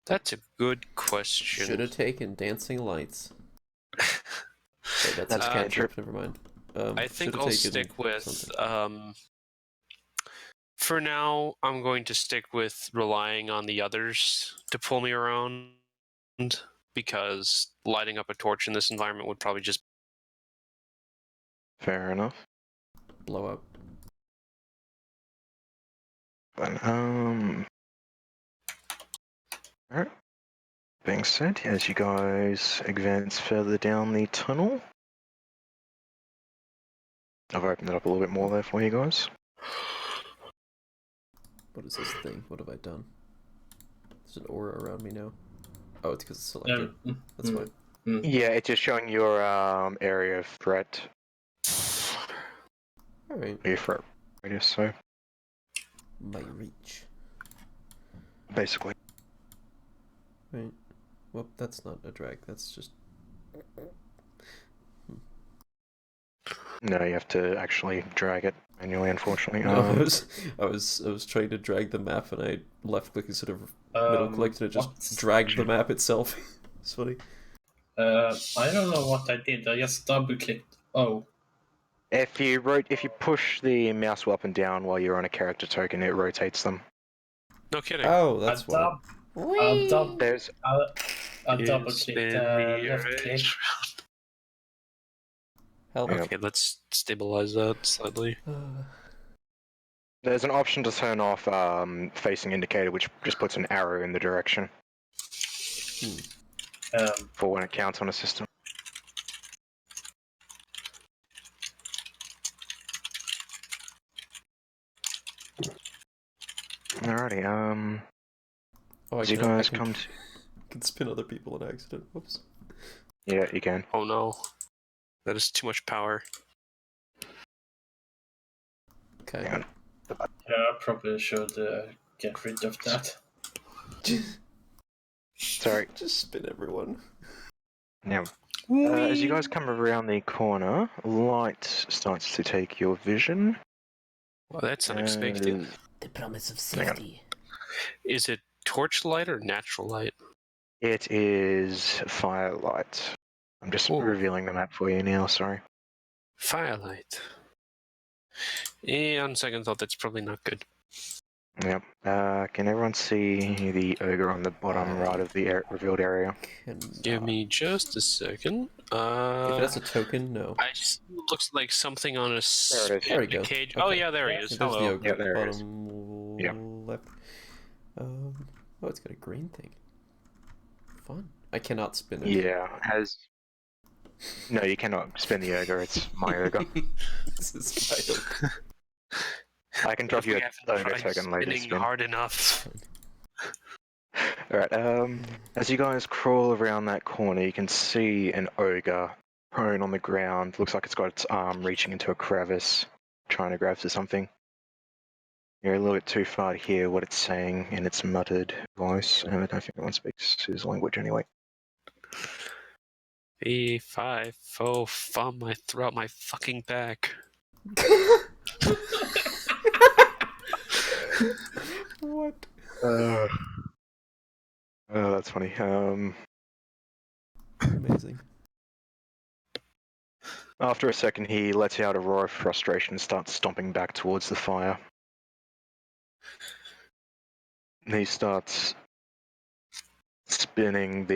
That's a good question. Should have taken dancing lights. Wait, that's That's a cantrip. cantrip. Never mind. I think should have I'll taken stick with. something. For now, I'm going to stick with relying on the others to pull me around, because lighting up a torch in this environment would probably just. Fair enough. Blow up. But, alright. Being said, as you guys advance further down the tunnel, I've opened it up a little bit more there for you guys. What is this thing? What have I done? There's an aura around me now. Oh, it's because it's selected. That's fine. Yeah, it's just showing your area of threat, Alright. your threat radius, so My reach. basically. Right. Well, that's not a drag. That's just. No, you have to actually drag it manually, unfortunately. No, I was trying to drag the map and I left click instead of middle clicked and it just dragged the map itself. It's funny. I don't know what I did. I just double clicked. Oh. If you push the mouse up and down while you're on a character token, it rotates them. No kidding. Oh, that's why. There's I double It's clicked been the left click. Help. Yeah. Okay, let's stabilize that slightly. There's an option to turn off facing indicator, which just puts an arrow in the direction for when it counts on a system. Alrighty, Oh, as you guys come to... can spin other people in accident. Whoops. Yeah, you can. Oh no. That is too much power. Okay. Hang on. Yeah, I probably should get rid of that. Sorry. Just spin everyone. Now, as you guys come around the corner, light starts to take your vision. Well, that's unexpected. The promise of Hang on. safety. Is it torchlight or natural light? It is firelight. I'm just Ooh. revealing the map for you now, sorry. Firelight. On second thought, that's probably not good. Yep. Can everyone see the ogre on the bottom right of the revealed area? Give me just a second. If that's a token, no. Looks like something on a There it is. There we go. cage. Okay. Oh yeah, there he is. Yeah, there's the Hello. ogre Yeah, at the there it is. bottom Yeah. left. Oh, it's got a green thing. Fun. I cannot spin it. Yeah, No, you cannot spin the ogre, it's my ogre. This is my ogre. I can drop If we you an haven't ogre tried token later. spinning hard enough. Alright, as you guys crawl around that corner, you can see an ogre prone on the ground. Looks like it's got its arm reaching into a crevice, trying to grab to something. You're a little bit too far to hear what it's saying in its muttered voice, and I don't think anyone speaks his language anyway. E5, I throw out my fucking back. What? Oh, that's funny. Amazing. After a second, he lets out a roar of frustration and starts stomping back towards the fire. He starts spinning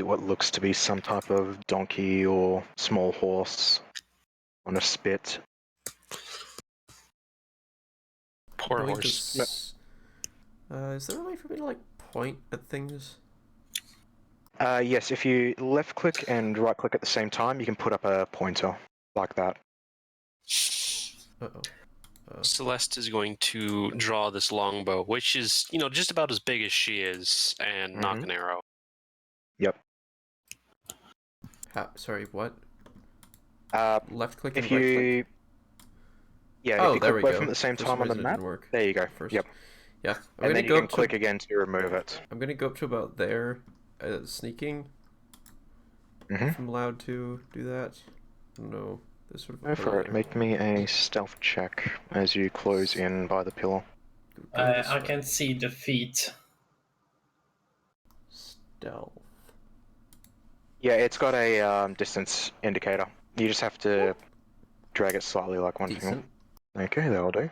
what looks to be some type of donkey or small horse on a spit. Poor Going horse. to is there a way for me to like point at things? Yes, if you left click and right click at the same time, you can put up a pointer like that. Uh-oh. Celeste is going to draw this longbow, which is, just about as big as she is, and knock an arrow. Yep. Sorry, what? Left click and If right you, click? yeah, Oh, if you there click we both go. of them at the same For time some on the reason it map, didn't work there you go. first. Yep. Yeah, And then you can click again to remove it. I'm gonna go up to about there, sneaking. If I'm allowed to do that. No, there's sort of a Go for pillar it. there. Make me a stealth check as you close in by the pillar. Go this I way. can see the feet. Stealth. Yeah, it's got a distance indicator. You just have to drag it slightly like one Decent. finger. Okay, that'll do.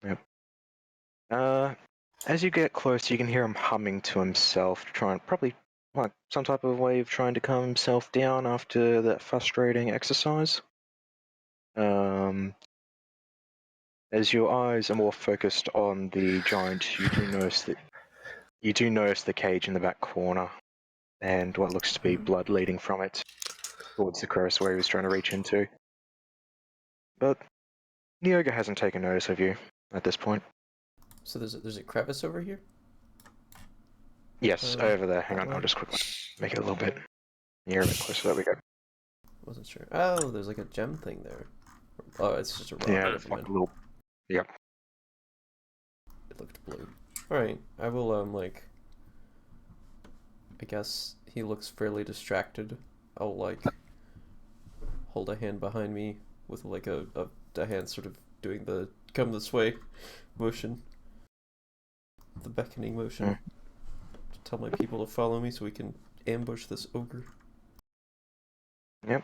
Yep. As you get close, you can hear him humming to himself, trying probably like some type of way of trying to calm himself down after that frustrating exercise. As your eyes are more focused on the giant, you do notice the cage in the back corner, and what looks to be blood leading from it towards the crevice where he was trying to reach into. But Nyoga hasn't taken notice of you at this point. So there's a crevice over here? Yes, over there. Hang on, way? I'll just quickly make it a little bit near, a bit closer. There we go. Wasn't sure. Oh, there's like a gem thing there. Oh, it's just a rock. Yeah, Never it's like mind. a little. Yep. It looked blue. Alright, I will, I guess he looks fairly distracted. I'll, like, hold a hand behind me with, like, a hand sort of doing the come this way motion. The beckoning motion. To tell my people to follow me so we can ambush this ogre. Yep.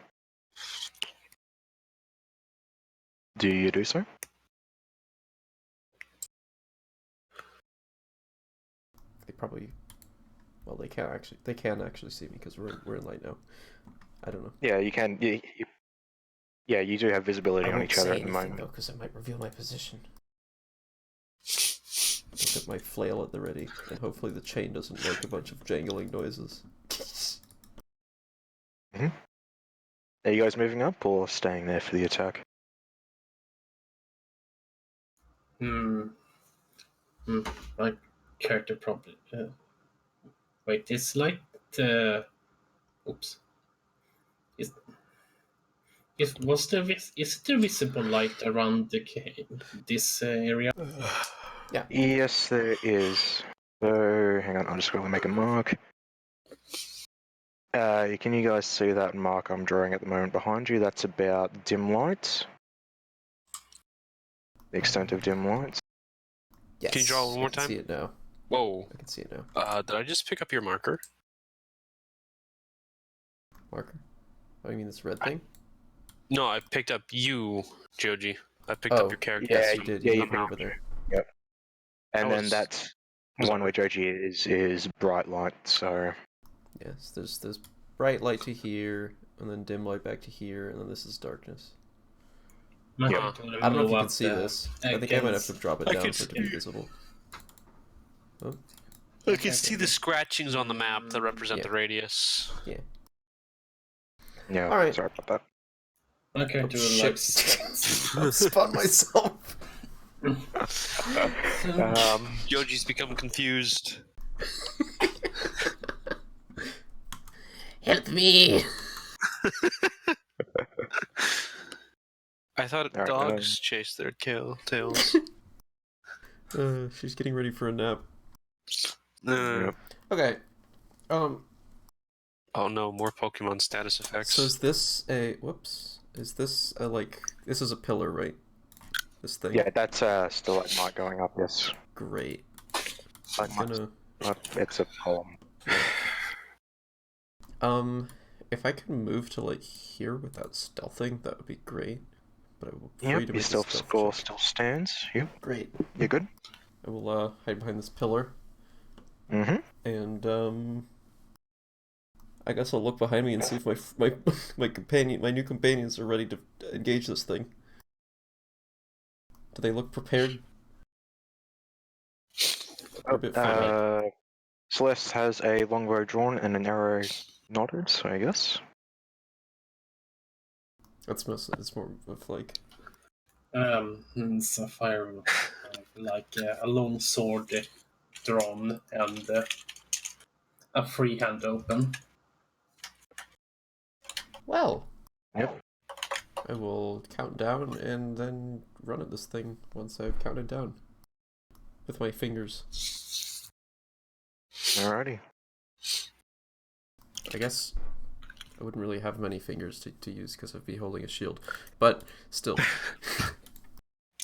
Do you do so? They probably... Well, they can actually see me because we're in light now. I don't know. Yeah, you can. Yeah, you do have visibility on each other at the moment. though, because I might reveal my position. I'll get my flail at the ready, and hopefully the chain doesn't make a bunch of jangling noises. Are you guys moving up or staying there for the attack? My character probably. Wait, it's like the. Oops. Is there visible light around this area? Yeah. Yes, there is. So, hang on, I'm just going to make a mark. Can you guys see that mark I'm drawing at the moment behind you? That's about dim light. The extent of dim light. Yes. Can you draw one more I can time? see it now. Whoa. I can see it now. Did I just pick up your marker? Marker? Oh, you mean this red thing? No, I picked up you, Joji. I picked Oh, up your character. yes, you did. Yeah, You you put it over there. Yep. And That then was- that's was one all where Joji is bright light, so... Yes, there's bright light to here, and then dim light back to here, and then this is darkness. My Yeah. character will I don't know if move you can up see the- this. I think I might have to drop it I down can for it to see be it. visible. Oh, I can see the scratchings on the map that represent Yeah. the radius. yeah. Yeah, Alright. sorry about that. My Oh, character will shit. I spun myself. Joji's become confused. Help me! I thought Alright, dogs chase their tails. She's getting ready for a nap. Yep. Okay. Oh no, more Pokemon status effects. So is this a whoops? Is this a this is a pillar, right? This thing. Yeah, that's stalagmite going up. Yes. Great. I'm Stalagmite's gonna. it's a column. If I could move to like here without stealthing, that would be great. But I'm afraid Yep. to Your make a stealth stealth score check. still stands. Yep. Great. You're good. I will hide behind this pillar, Mm-hmm. and I guess I'll look behind me and see if my new companions are ready to engage this thing. Do they look prepared? Or a bit far back? Celeste has a longbow drawn and an arrow knotted, so I guess. It's more of like. Sapphire will have like a long sword drawn and a free hand open. Well. Yep. I will count down and then run at this thing once I've counted down. With my fingers. Alrighty. I guess I wouldn't really have many fingers to use because I'd be holding a shield. But still.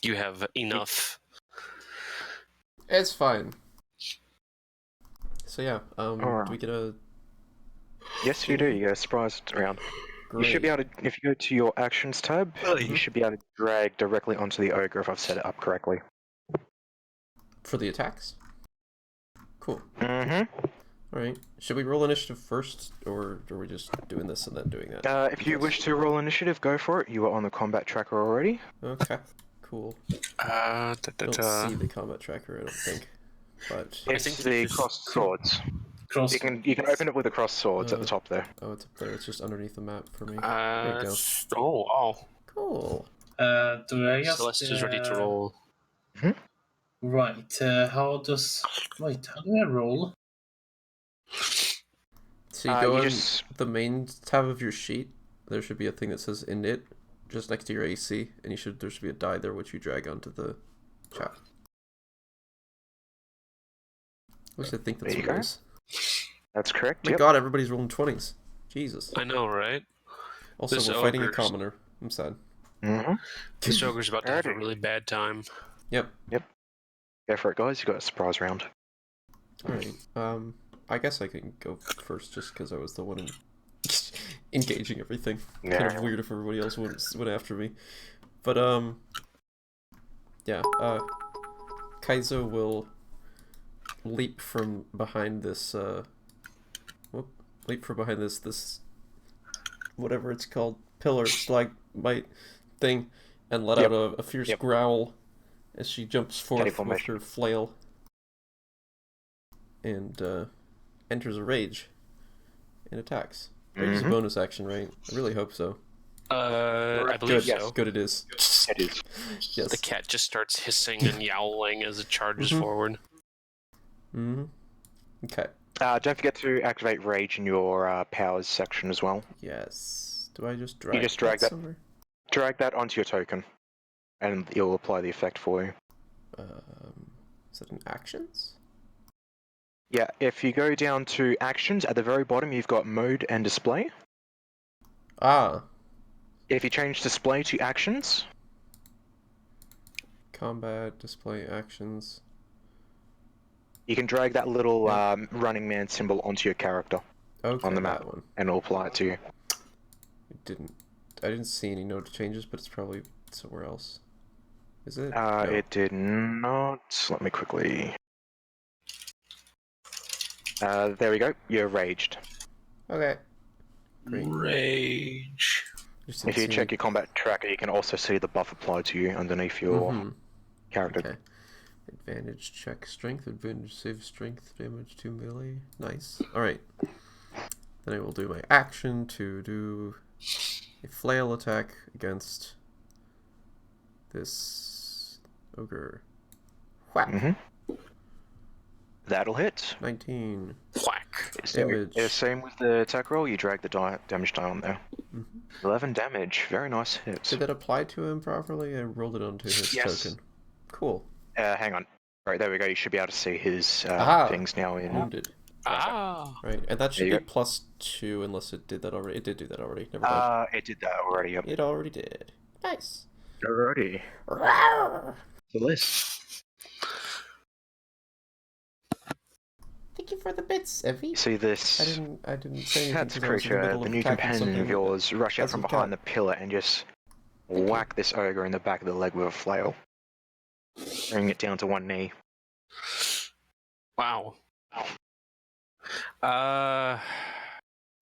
You have enough. It's fine. So yeah, Alright. do we get a... Yes, you do. You get a surprise round. Great. You should be able to, if you go to your actions tab, you should be able to drag directly onto the ogre if I've set it up correctly. For the attacks? Cool. Mm-hmm. Alright. Should we roll initiative first, or are we just doing this and then doing that? If you wish to roll initiative, go for it. You are on the combat tracker already. Okay. Cool. Don't see the combat tracker, I don't think. But It's the crossed swords. You can open it with the crossed swords at the top there. oh, it's up there. It's just underneath the map for me. There you go. Oh, wow. Cool. Do I just... Celeste is ready to roll. Right, how do I roll? So you go on the main tab of your sheet. There should be a thing that says init just next to your AC, and there should be a die there which you drag onto the chat. At least I think that's There what you it go. is. That's correct. My God, everybody's rolling 20s. Jesus. I know, right? Also, This we're fighting a ogre's- commoner. I'm sad. Mm-hmm. This ogre's about to have a Alrighty. really bad time. Yep. Go for it, guys. You got a surprise round. Alright. I guess I can go first just because I was the one engaging everything. Kind of weird if everybody else went after me. But, yeah. Kaizo will leap from behind this, leap from behind this, whatever it's called, pillar, stalagmite thing, and let out a fierce growl as she jumps forth with her flail and enters a rage and attacks. Rage is a bonus action, right? I really hope so. I believe Good. so. Good it is. It is. Yes. The cat just starts hissing and yowling as it charges forward. Okay. Don't forget to activate rage in your powers section as well. Yes. Do I just drag drag that. somewhere? Drag that onto your token, and it'll apply the effect for you. Is it in actions? Yeah, if you go down to actions, at the very bottom you've got mode and display. Ah. If you change display to actions... Combat, display, actions. You can drag that little running man symbol onto your character on the map, that one. and it'll apply it to you. I didn't see any node changes, but it's probably somewhere else. Is it? No. No. It did not. Let me quickly... there we go. You're raged. Okay. Great. Rage. If you check your combat tracker, you can also see the buff applied to you underneath your character. Okay. Advantage check strength, advantage save strength, damage to melee. Nice. Alright. Then I will do my action to do a flail attack against this ogre. Whack. That'll hit. 19. Whack. So, Damage. same with the attack roll, you drag the damage die on there. Mhm. 11 damage, very nice hit. Did that apply to him properly? I rolled it onto his Yes. token. Cool. Hang on. Right, there we go, you should be able to see his Aha! things now in... Wounded. Ah. Right, and that should There be you +2 unless it did that already. It did do that already. Never mind. It did that already, yep. It already did. Nice. Alrighty. Rawr! The list. Thank you for the bits, Evie. You see this... I didn't say anything Cat's because I was in the creature, middle the of new attacking companion something. of yours, rush out as from a behind cat. the pillar and just Thank you. whack this ogre in the back of the leg with a flail, bringing it down to one knee. Wow.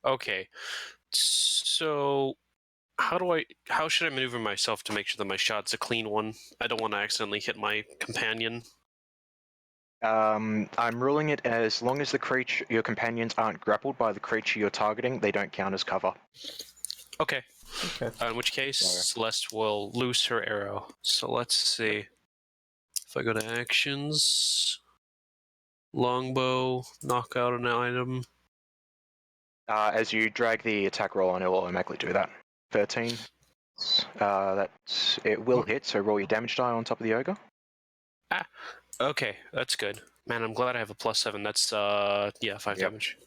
Okay. So, how should I maneuver myself to make sure that my shot's a clean one? I don't want to accidentally hit my companion. I'm ruling it as long as your companions aren't grappled by the creature you're targeting, they don't count as cover. Okay. Okay. In which case, Yeah. Celeste will loose her arrow. So let's see. If I go to actions, longbow, knock out an item. As you drag the attack roll on, it will automatically do that. 13. It will hit, so roll your damage die on top of the ogre. Okay, that's good. Man, I'm glad I have a +7. That's 5 Yep. damage.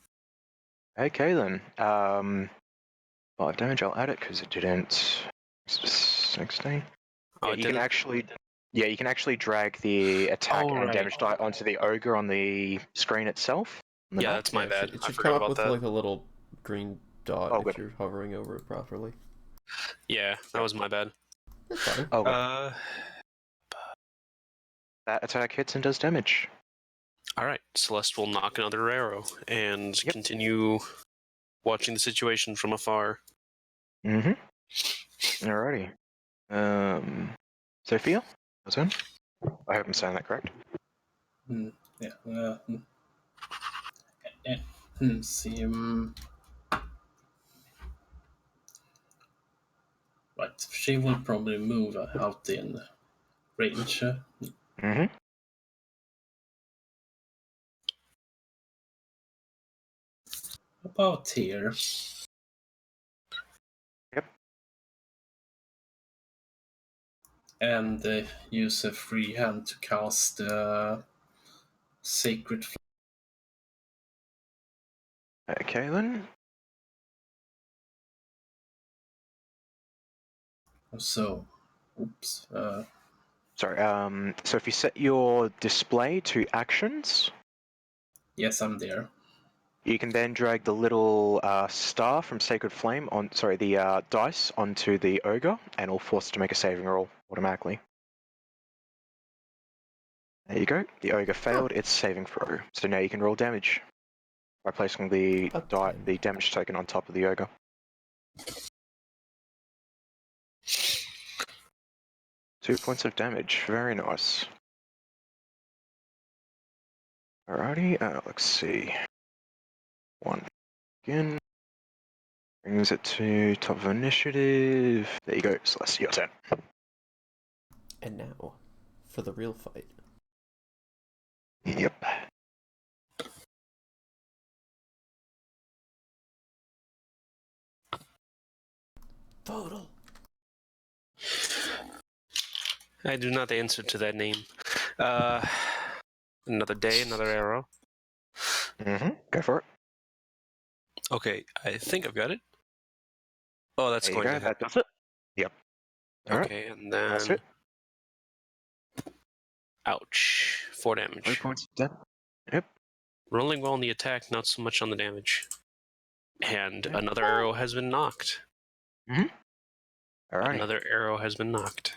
Okay then. 5 damage, I'll add it because it didn't. 16. Oh, Yeah, it you can didn't? you can actually drag the attack Oh, and right. damage die onto the ogre on the screen itself. on the Yeah, map. that's my Yeah, bad. It I should forgot come up about with that. like a little green dot Oh, if good. you're hovering over it properly. Yeah, that was my bad. That's fine. Oh, good. That attack hits and does damage. Alright, Celeste will knock another arrow and Yep. continue watching the situation from afar. Mm-hmm. Alrighty. Sophia? That's in? I hope I'm saying that correct. Yeah. See. Right. She will probably move out in range. Mm-hmm. About here. Yep. And use a free hand to cast Sacred Flame. Okay then. So, oops. Sorry, so if you set your display to actions, Yes, I'm there. you can then drag the little star from Sacred Flame the dice onto the ogre, and it'll force it to make a saving roll automatically. There you go. The ogre failed its saving throw. So now you can roll damage by placing the Okay. damage token on top of the ogre. Two points of damage. Very nice. Alrighty, let's see. One again. Brings it to top of initiative. There you go, Celeste, your turn. And now, for the real fight. Yep. Total. I do not answer to that name. Another day, another arrow. Mm-hmm. Go for it. Okay, I think I've got it. Oh, that's There you going go, to hit. that does it. Yep. Alright, Okay, and that's then... it. Ouch. 4 3 damage. points of damage. Yep. Rolling well on the attack, not so much on the damage. And Yeah. another arrow has been knocked. Mm-hmm. Alrighty. Another arrow has been knocked.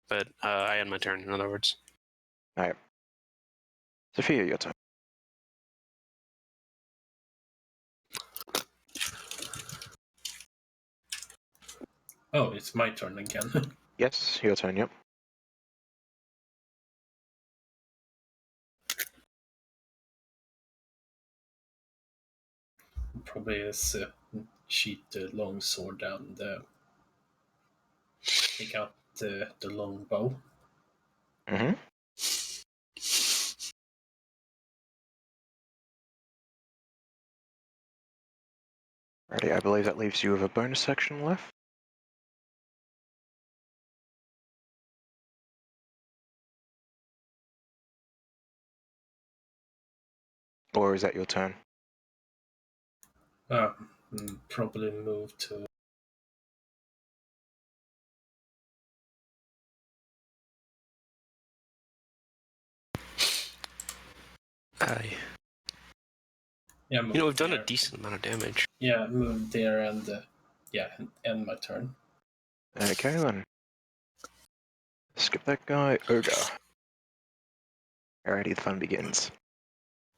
But I end my turn, in other words. Alright. Sophia, your turn. Oh, it's my turn again. Yes, your turn, yep. Probably is sheath the long sword and take out the long bow. Mm-hmm. Righty, I believe that leaves you with a bonus section left. Or is that your turn? Probably move to. Aye. Yeah, move You know, we've done a there. decent amount of damage. Yeah, move there and end my turn. Okay then. Skip that guy. Ogre. Alrighty, the fun begins.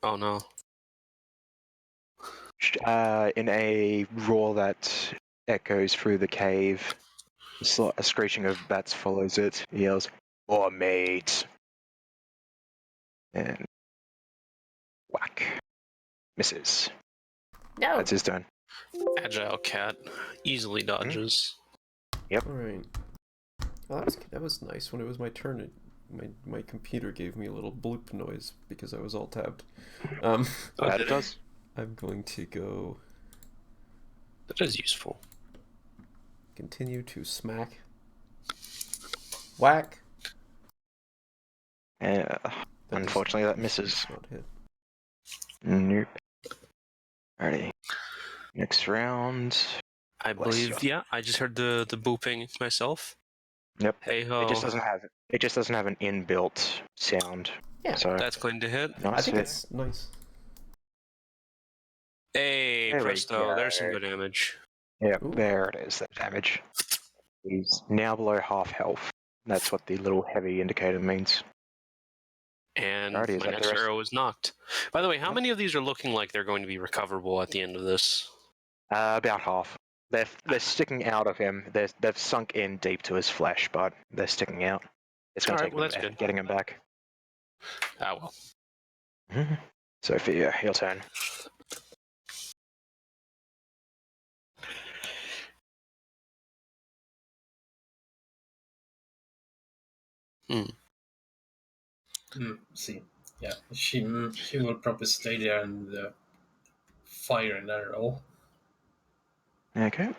Oh no. In a roar that echoes through the cave, a screeching of bats follows it. He yells, "Oh, mate!" And whack. Misses. No. That's his turn. Agile cat. Easily dodges. Alright. Well, that was nice. When it was my turn, my computer gave me a little bloop noise because I was alt tabbed. Oh, That did it it? does. I'm going to go That is useful. continue to smack. Whack. Unfortunately, that misses. Does not hit. Nope. Alrighty. Next round. I Bless believe, you. yeah, I just heard the booping myself. Yep. Hey ho. It just doesn't have an inbuilt sound. Yeah. So That's going to hit. nice I think hit. it's nice. Hey, There we presto, go. there's some good damage. Yep, Ooh. there it is, that damage. He's now below half health. That's what the little heavy indicator means. And Alrighty, is my that the next rest? arrow is knocked. By the way, how Yep. many of these are looking like they're going to be recoverable at the end of this? About half. They're sticking out of him. They've sunk in deep to his flesh, but they're sticking out. It's going to Alright, take well, them that's good. getting him back. Ah, well. Sophia, your turn. See, yeah, she will probably stay there and fire an arrow. Okay.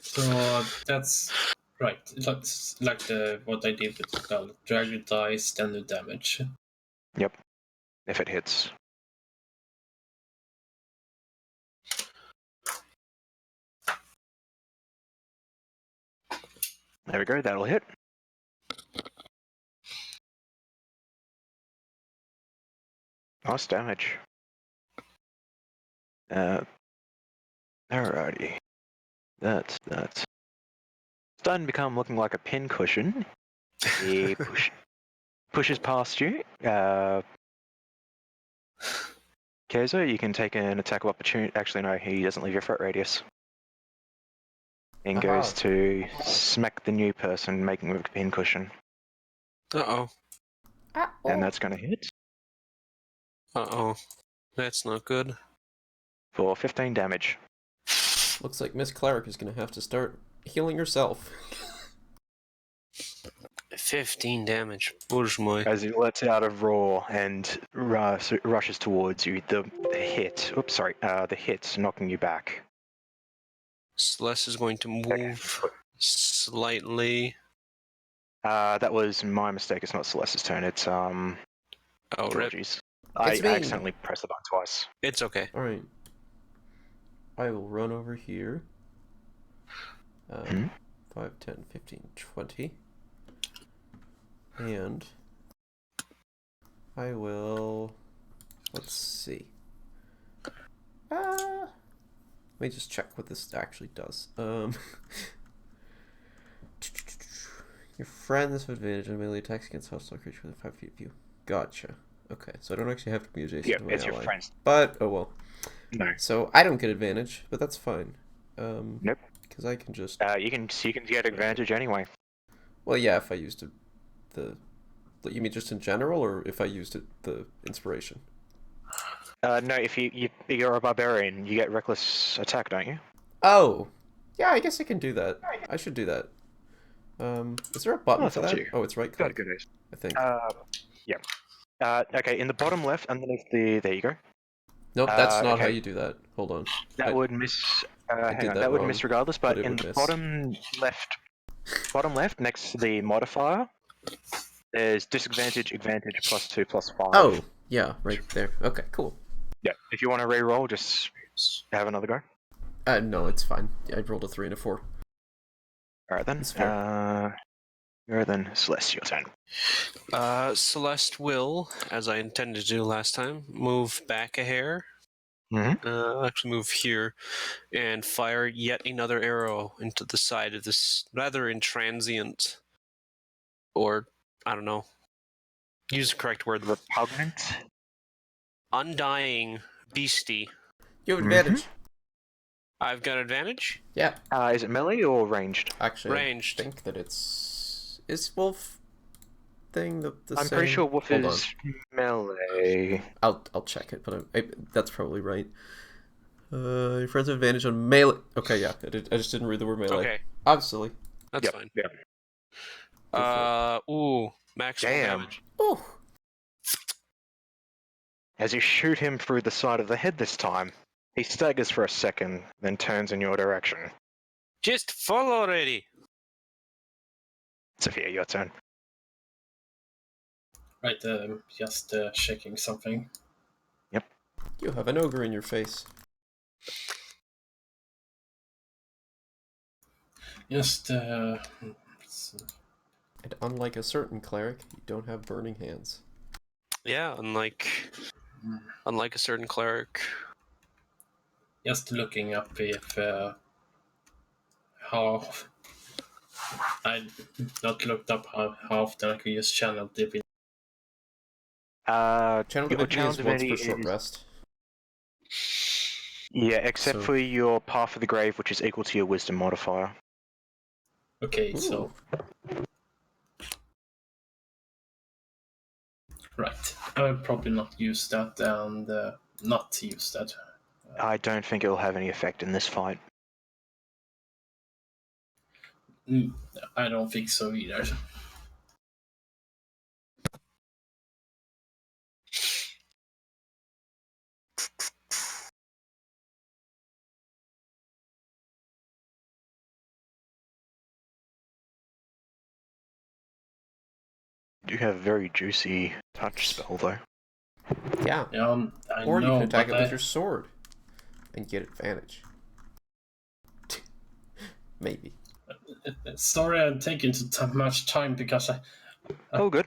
So that's right. That's like what I did with the spell. Drag your dice, then do damage. Yep. If it hits. There we go, that'll hit. Nice damage. Alrighty. That's starting to become looking like a pin cushion. He pushes past you. Kezo, you can take an attack of opportunity. Actually, no, he doesn't leave your threat radius. And Aha. goes to smack the new person, making with a pin cushion. Uh-oh. And that's going to hit Uh-oh. That's not good. for 15 damage. Looks like Miss Cleric is going to have to start healing herself. 15 damage. Bourgeois. As he lets out a roar and rushes towards you, the hit's knocking you back. Celeste is going to move slightly. That was my mistake. It's not Celeste's turn. It's Oh, rip. Georgie's. I It's me. accidentally pressed the button twice. It's okay. Alright. I will run over here. 5, 10, 15, 20. And I will... Let's see. Let me just check what this actually does. Your friends have advantage on melee attacks against hostile creatures within 5 feet of you. Gotcha. Okay, so I don't actually have to be adjacent to my it's ally. your friends. But, oh well. No. So I don't get advantage, but that's fine. Nope. Because I can just... You can get advantage anyway. Well, yeah, if I used you mean just in general, or if I used the inspiration? No, if you're a barbarian, you get reckless attack, don't you? Oh! Yeah, I guess I can do that. I should do that. Is there a button it's for up to that? you. Oh, it's right click, Good news. I think. Yeah. Okay, in the bottom left, underneath there you go. Nope, that's not how okay. you do that. Hold on. That would miss. I Hang did on, that that would wrong, miss regardless. but But it in would the miss. bottom left, next to the modifier, there's disadvantage, advantage, +2, +5. Oh, yeah, right there. Okay, cool. Yeah. If you want to re-roll, just have another go. No, it's fine. I rolled a 3 and a 4. All right then. That's fair. Then Celeste, your turn. Celeste will, as I intended to do last time, move back a hair. Actually move here and fire yet another arrow into the side of this rather intransient, or I don't know, use the correct word, Repugnant. undying beastie. You have advantage. I've got advantage? Yeah. Is it melee or ranged? Actually, Ranged. I think that it's... Is wolf thing the I'm same? pretty sure wolf Hold is melee. I'll check it, but that's probably right. Your friends have advantage on melee. Okay, yeah, I just didn't read the word melee. Okay, I'm silly. that's Yep, fine. yep. Maximal Damn. damage. Oh, As you shoot him through the side of the head this time, he staggers for a second, then turns in your direction. Just fall already. Sophia, your turn. Right, just checking something. you have an ogre in your face. Just And unlike a certain cleric, you don't have burning hands. Yeah, unlike a certain cleric. just looking up if how I not looked up how often I could use channel divinity. Channel Your divinity channel is once divinity per short is... rest. Yeah, except So- for your Path of the Grave, which is equal to your Wisdom modifier. Okay, Ooh. so right, I will probably not use that and not use that. I don't think it will have any effect in this fight. I don't think so either. You have a very juicy touch spell, though. Yeah. Yeah, I Or you know, can attack it but with your sword and get advantage. Maybe. sorry I'm taking too much time because Oh, good.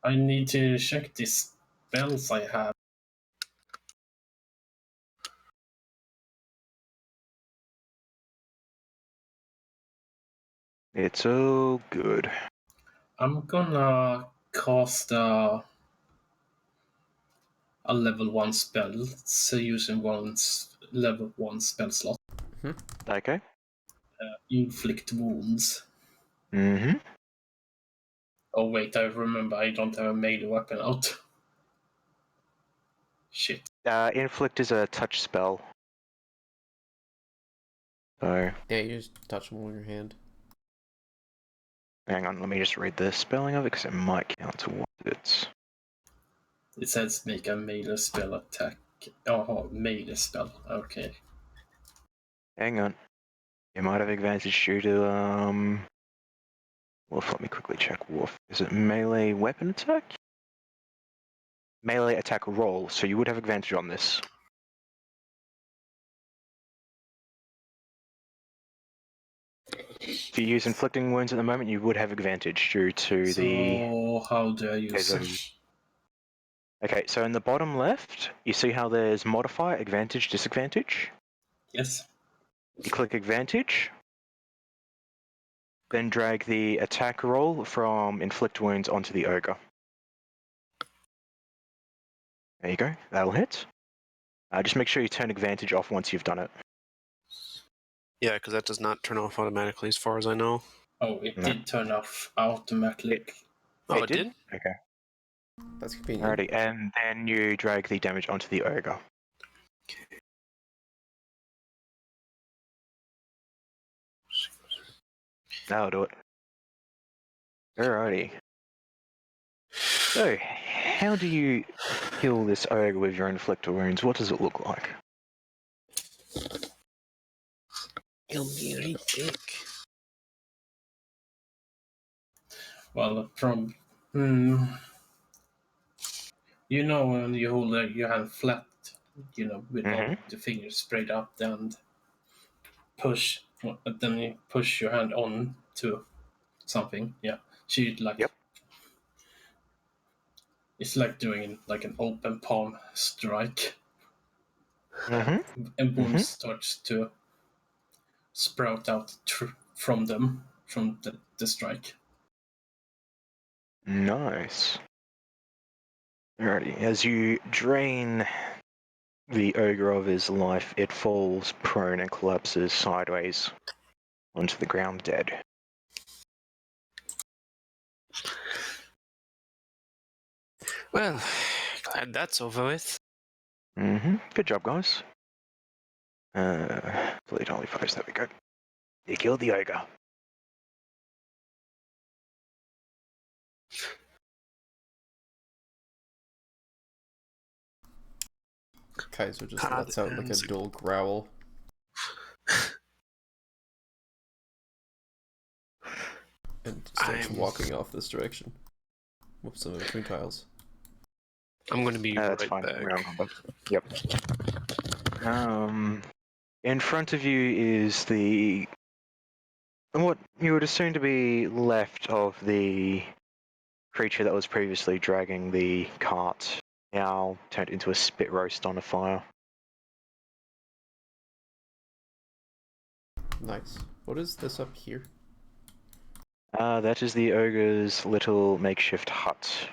I need to check these spells I have. It's all good. I'm gonna cast a level 1 spell, so using level 1 spell slot. Okay. Inflict wounds. Mm-hmm. Oh wait, I remember I don't have a melee weapon out. Shit. Inflict is a touch spell. So, Yeah, you just touch them with your hand. hang on, let me just read the spelling of it, because it might count to what it's... It says make a melee spell attack. Oh, melee spell. Okay. Hang on. You might have advantage due to, Wolf, let me quickly check Wolf. Is it melee weapon attack? Melee attack roll, so you would have advantage on this. If you use inflicting wounds at the moment, you would have advantage due to the... So how do I use Okay, it? Okay, so in the bottom left, you see how there's modifier, advantage, disadvantage? Yes. You click advantage, then drag the attack roll from inflict wounds onto the ogre. There you go, that'll hit. Just make sure you turn advantage off once you've done it. Yeah, because that does not turn off automatically, as far as I know. Oh, it No. did turn off automatically. Oh, it did? Okay. That's convenient. Alrighty, and then you drag the damage onto the ogre. That'll do it. Alrighty. So, how do you heal this ogre with your inflictor wounds, what does it look like? He'll be right back. Well, from you know when you hold your hand flat, with all the fingers spread out and push, then you push your hand on to something. Yeah, she like. Yep. It's like doing like an open palm strike, Mm-hmm. and wounds starts to sprout out from them from the strike. Nice. Alrighty, as you drain the ogre of his life, it falls prone and collapses sideways onto the ground dead. Well, glad that's over with. Good job, guys. Delete only photos, there we go. You killed the ogre. Kaiser just Ah, lets out like a dull growl. And starts walking off this direction. Whoops, I'm in between tiles. I'm gonna be That's right fine. back. Round combo. Yep. In front of you is what you would assume to be left of the creature that was previously dragging the cart, now turned into a spit roast on a fire. Nice. What is this up here? That is the ogre's little makeshift hut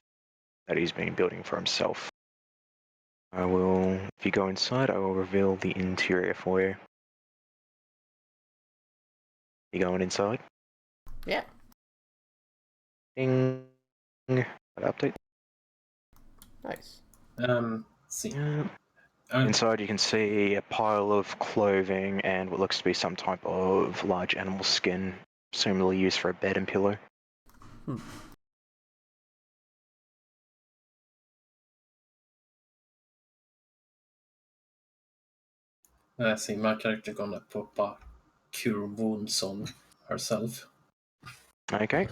that he's been building for himself. If you go inside, I will reveal the interior for you. You going inside? Yeah. Ding. Update. Nice. See. Inside you can see a pile of clothing and what looks to be some type of large animal skin, presumably used for a bed and pillow. I see my character gonna put a cure wounds on herself. Okay.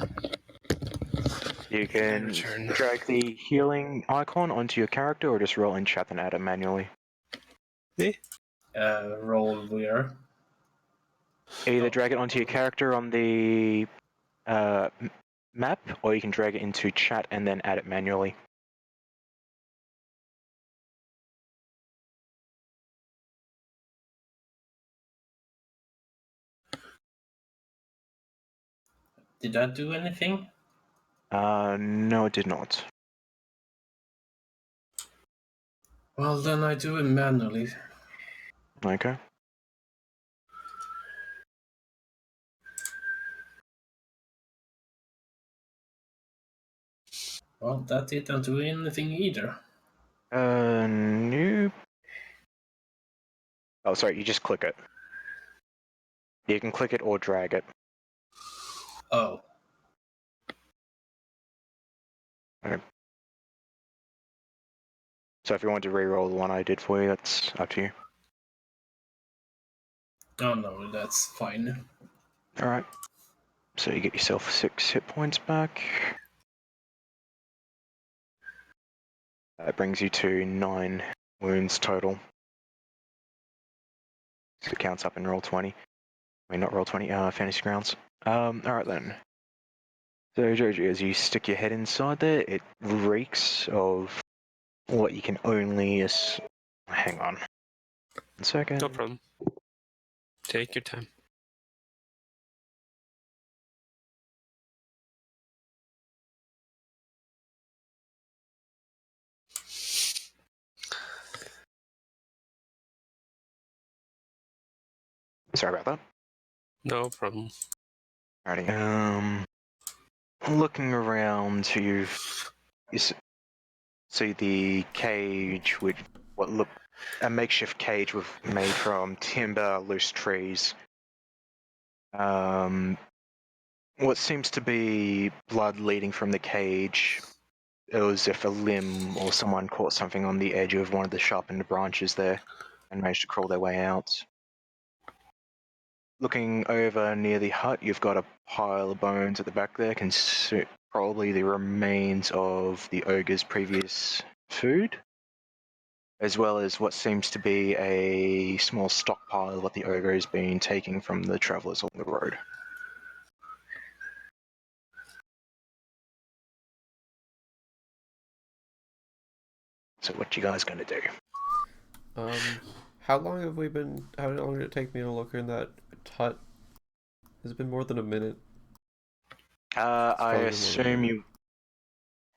You can return. drag the healing icon onto your character or just roll in chat and add it manually. Roll where? Either drag it onto your character on the map, or you can drag it into chat and then add it manually. Did that do anything? No, it did not. Well, then I do it manually. Okay. Well, that didn't do anything either. Nope. Oh, sorry, you just click it. You can click it or drag it. Oh. Okay. So if you want to re-roll the one I did for you, that's up to you. Oh no, that's fine. Alright. So you get yourself 6 hit points back. That brings you to 9 wounds total. So it counts up in roll 20. I mean, not roll 20, fantasy grounds. Alright then. So Joji, as you stick your head inside there, it reeks of what you can only hang on. 1 second. No problem. Take your time. Sorry about that. No problem. Alrighty. Looking around, you see the cage with what look a makeshift cage made from timber, loose trees. What seems to be blood leading from the cage as if a limb or someone caught something on the edge of one of the sharpened branches there and managed to crawl their way out. Looking over near the hut, you've got a pile of bones at the back there, probably the remains of the ogre's previous food, as well as what seems to be a small stockpile of what the ogre has been taking from the travellers on the road. So what you guys gonna do? How long have we been? How long did it take me to look in that hut? Has it been more than a minute? I probably more than assume that. you.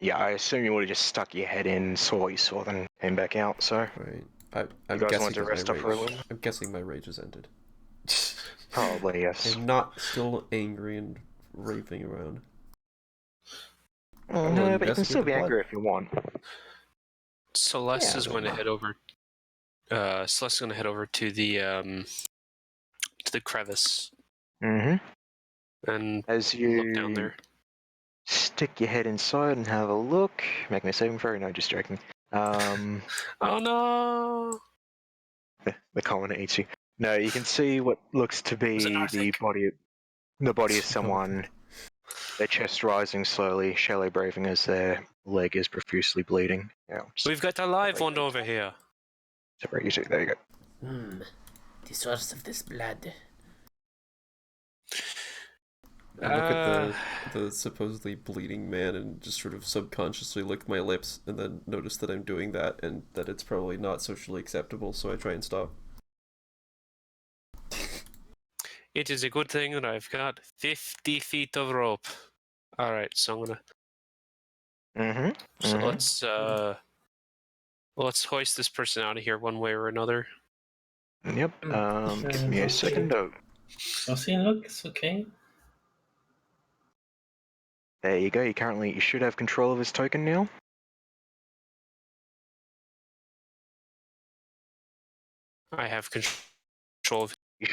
Yeah, I assume you would have just stuck your head in, saw what you saw, then came back out. So Right. I'm you guys guessing want to that rest my up for a rage. little? I'm guessing my rage has ended. Probably yes. I'm not still angry and raving around. I will No, but you can investigate still the be blood. angry if you want. Celeste Yeah, is going to head over. Celeste is going to head over to the crevice Mm-hmm. and As look down you there. stick your head inside and have a look, make me a saving throw. No, just joking. Oh no! The colony eats you. No, you can see what looks to Was it be the Arctic? body of someone. Their chest rising slowly, shallow breathing as their leg is profusely bleeding. Yeah, We've got a live separate one you. over here. Separate you two. There you go. The source of this blood. I look at the supposedly bleeding man and just sort of subconsciously lick my lips and then notice that I'm doing that and that it's probably not socially acceptable, so I try and stop. It is a good thing that I've got 50 feet of rope. All right, so I'm gonna. Mm-hmm. So Mm-hmm. let's hoist this person out of here one way or another. Yep. Give me a second. Oh, Does he look okay? there you go. You should have control of his token now. I have control of. You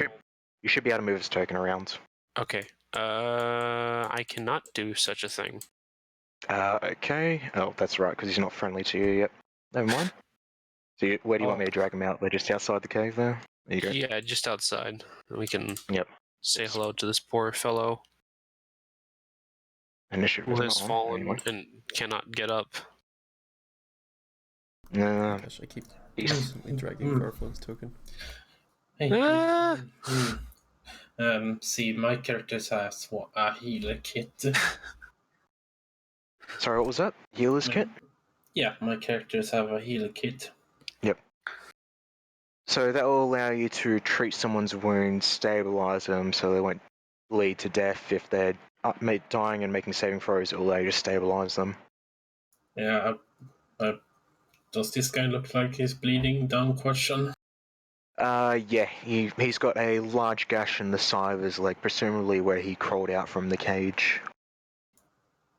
should be able to move his token around. Okay. I cannot do such a thing. Okay. Oh, that's right, because he's not friendly to you yet. Never mind. So where do you want me to drag him out? They're just outside the cave there? There you go. Yeah, just outside. We can Yep. say hello to this poor fellow Initiative who is has not on. fallen Anyway. and cannot get up. Gosh, I keep He's... constantly dragging Garflin's token. Hey. Ah! See, my character has what, a healer kit. Sorry, what was that? Healer's kit? Yeah, my characters have a healer kit. Yep. So that will allow you to treat someone's wounds, stabilize them so they won't bleed to death. If they're dying and making saving throws, it will allow you to stabilize them. Yeah, does this guy look like he's bleeding down? Question. Yeah, he's got a large gash in the side of his leg, presumably where he crawled out from the cage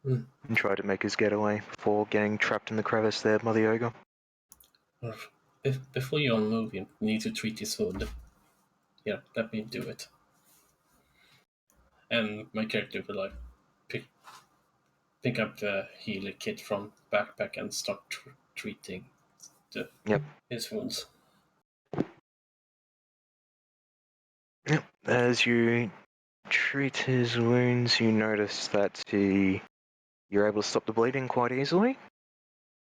and tried to make his getaway before getting trapped in the crevice there by the ogre. Before you all move, you need to treat his wound. Yeah, let me do it. And my character will like pick up the healer kit from backpack and start treating his wounds. Yep. As you treat his wounds, you notice that you're able to stop the bleeding quite easily,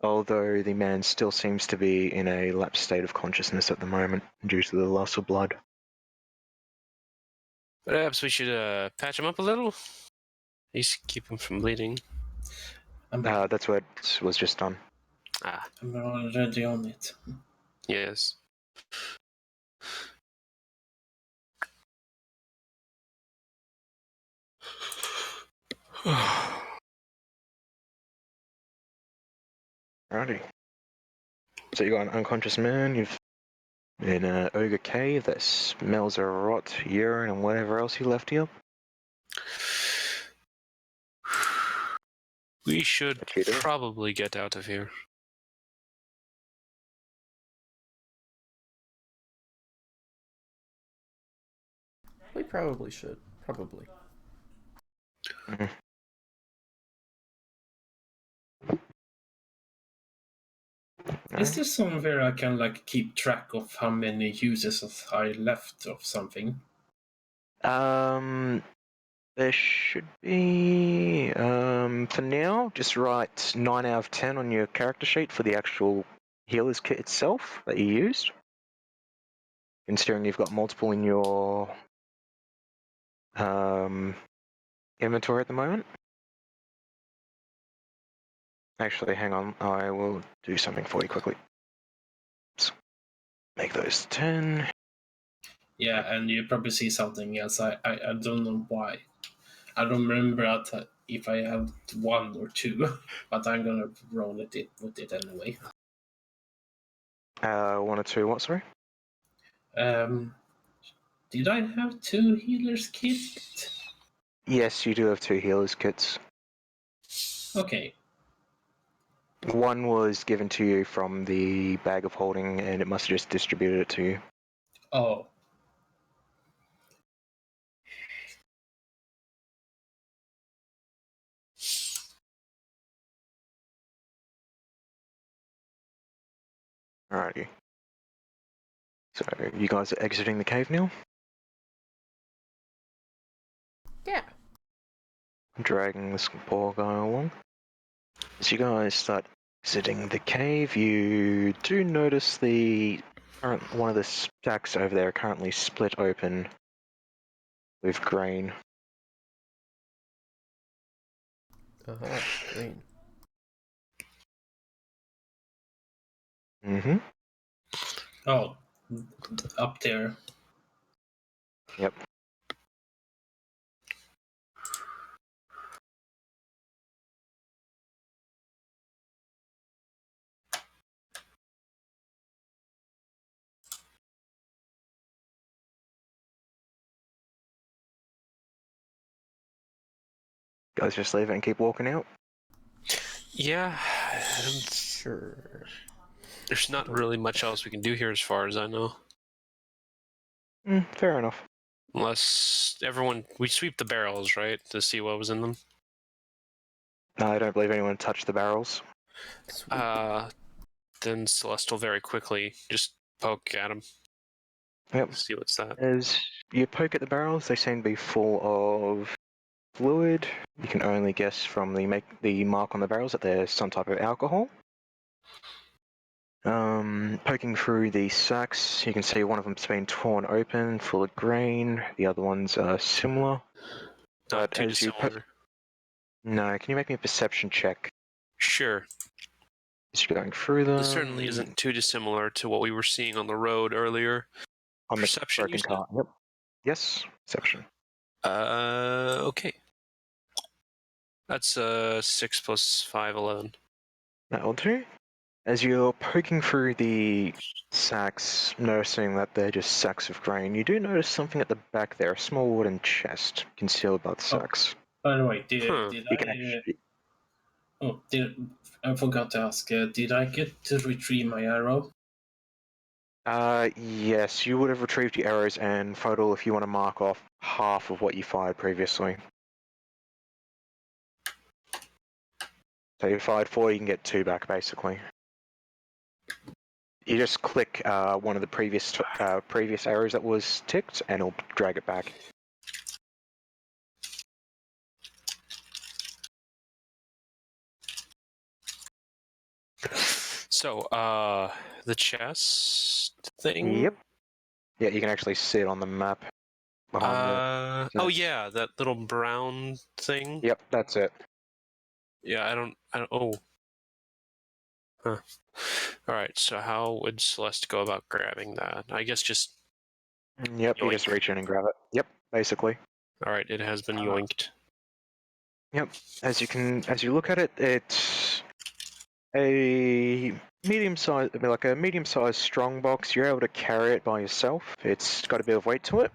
although the man still seems to be in a lapsed state of consciousness at the moment due to the loss of blood. Perhaps we should patch him up a little. At least keep him from bleeding. That's what was just done. I'm already on it. Yes. Alrighty. So you got an unconscious man, you've in an ogre cave that smells of rot, urine, and whatever else he left here. We should What you do? probably get out of here. We probably should. Probably. Mhm. Is there somewhere I can like keep track of how many uses I left of something? There should be. For now, just write 9 out of 10 on your character sheet for the actual healer's kit itself that you used. Considering you've got multiple in your inventory at the moment. Actually, hang on. I will do something for you quickly. Let's make those 10. Yeah, and you probably see something else. I don't know why. I don't remember if I have 1 or 2, but I'm gonna roll it with it anyway. 1 or 2, what, sorry? Did I have 2 healers kit? Yes, you do have 2 healer's kits. Okay. 1 was given to you from the bag of holding, and it must have just distributed it to you. Oh. Alrighty. So, you guys are exiting the cave now? Yeah. I'm dragging this poor guy along. As you guys start exiting the cave, you do notice one of the stacks over there currently split open with grain. Green. Mm-hmm. Oh. Up there. Yep. Guys just leave it and keep walking out? Yeah. Sure. There's not really much else we can do here as far as I know. Fair enough. Unless we sweep the barrels, right? To see what was in them. No, I don't believe anyone touched the barrels. Sweet. Then Celeste will very quickly just poke at him. Yep. See what's that. As you poke at the barrels, they seem to be full of fluid. You can only guess from the mark on the barrels that there's some type of alcohol. Poking through the sacks, you can see one of them's been torn open, full of grain. The other ones are similar. Not But too as you dissimilar. No, can you make me a perception check Sure. as you're going through them? This certainly isn't too dissimilar to what we were seeing on the road earlier. On Perception, the broken you said? car. Yep. Yes, perception. Okay. That's 6 plus 5, 11. That'll do. As you're poking through the sacks, noticing that they're just sacks of grain, you do notice something at the back there, a small wooden chest concealed by the sacks. By the way, did You can actually... I forgot to ask. Did I get to retrieve my arrow? Yes, you would have retrieved your arrows and photo if you want to mark off half of what you fired previously. So you fired 4, you can get 2 back, basically. You just click one of the previous arrows that was ticked, and it'll drag it back. So, the chest thing? Yep. Yeah, you can actually see it on the map behind Oh yeah, that little brown thing. Yep, that's it. Yeah, I don't. Oh. Huh. All right. So how would Celeste go about grabbing that? I guess just. Yep, you Yoink. just reach in and grab it. Yep, basically. All right. It has been yoinked. Yep. As you look at it, it's a medium-sized strong box. You're able to carry it by yourself. It's got a bit of weight to it.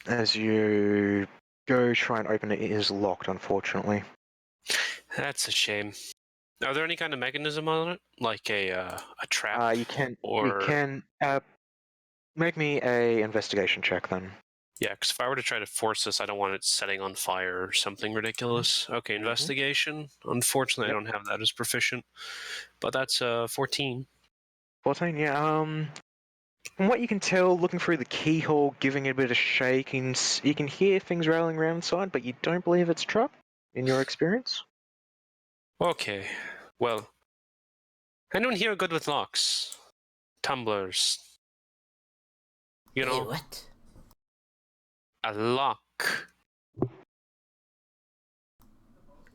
As you go try and open it, it is locked, unfortunately. That's a shame. Are there any kind of mechanism on it, like a trap? You can or... make me a investigation check then. Yeah, because if I were to try to force this, I don't want it setting on fire or something ridiculous. Okay, investigation. Unfortunately, I don't have that as proficient, but that's 14. 14, yeah. From what you can tell, looking through the keyhole, giving it a bit of shake, and you can hear things rattling around inside, but you don't believe it's trapped, in your experience. Okay, well, anyone here good with locks? Tumblers. You Hey, know, what? a lock. I'm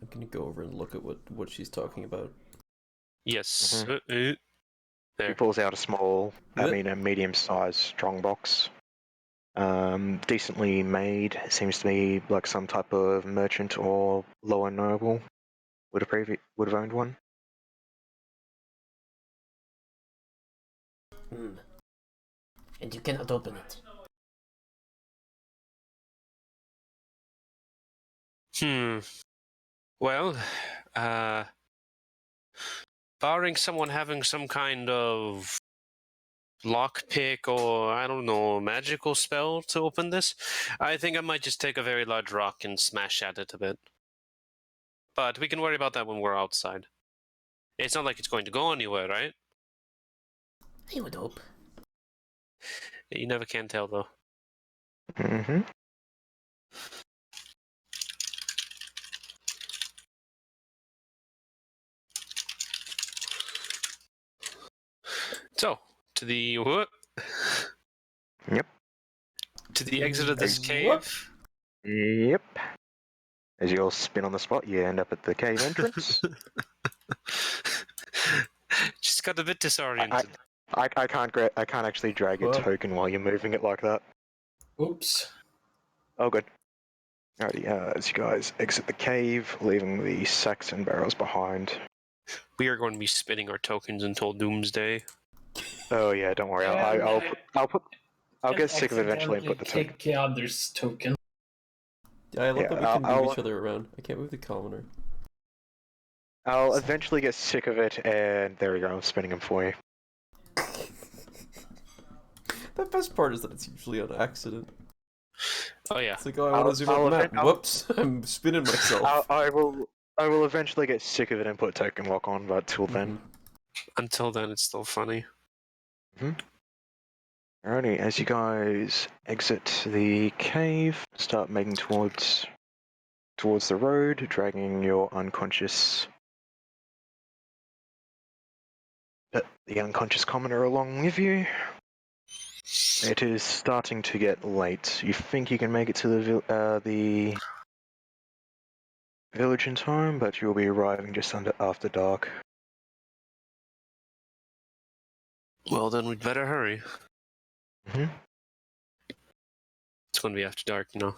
gonna go over and look at what she's talking about. Yes. He There. pulls out a medium-sized strongbox. Decently made. Seems to be like some type of merchant or lower noble would have owned one. And you cannot open it. Well, barring someone having some kind of lockpick or, I don't know, magical spell to open this, I think I might just take a very large rock and smash at it a bit. But we can worry about that when we're outside. It's not like it's going to go anywhere, right? I would hope. You never can tell, though. Mm-hmm. So, to the... What? Yep. To the exit of this What? cave. Yep. As you all spin on the spot, you end up at the cave entrance. Just got a bit disoriented. I can't actually drag your Well. token while you're moving it like that. Oops. Oh, good. Alrighty, as you guys exit the cave, leaving the sacks and barrels behind. We are going to be spinning our tokens until doomsday. Oh yeah, don't worry. I'll get sick of it eventually and put the token. Take the other's token. Yeah, I love that we Yeah, can move each other around. I can't move the commoner. I'll eventually get sick of it, and there we go. I'm spinning them for you. The best part is that it's usually on accident. Oh yeah. It's like, oh, I want to zoom out the map. Whoops, I'm spinning myself. I will eventually get sick of it and put token lock on, but till then. Until then, it's still funny. Alrighty, as you guys exit the cave, start making towards the road, dragging your unconscious the unconscious commoner along with you. It is starting to get late. You think you can make it to the village in time, but you'll be arriving just after dark. Well, then we'd better hurry. Mm-hmm. It's going to be after dark, you know.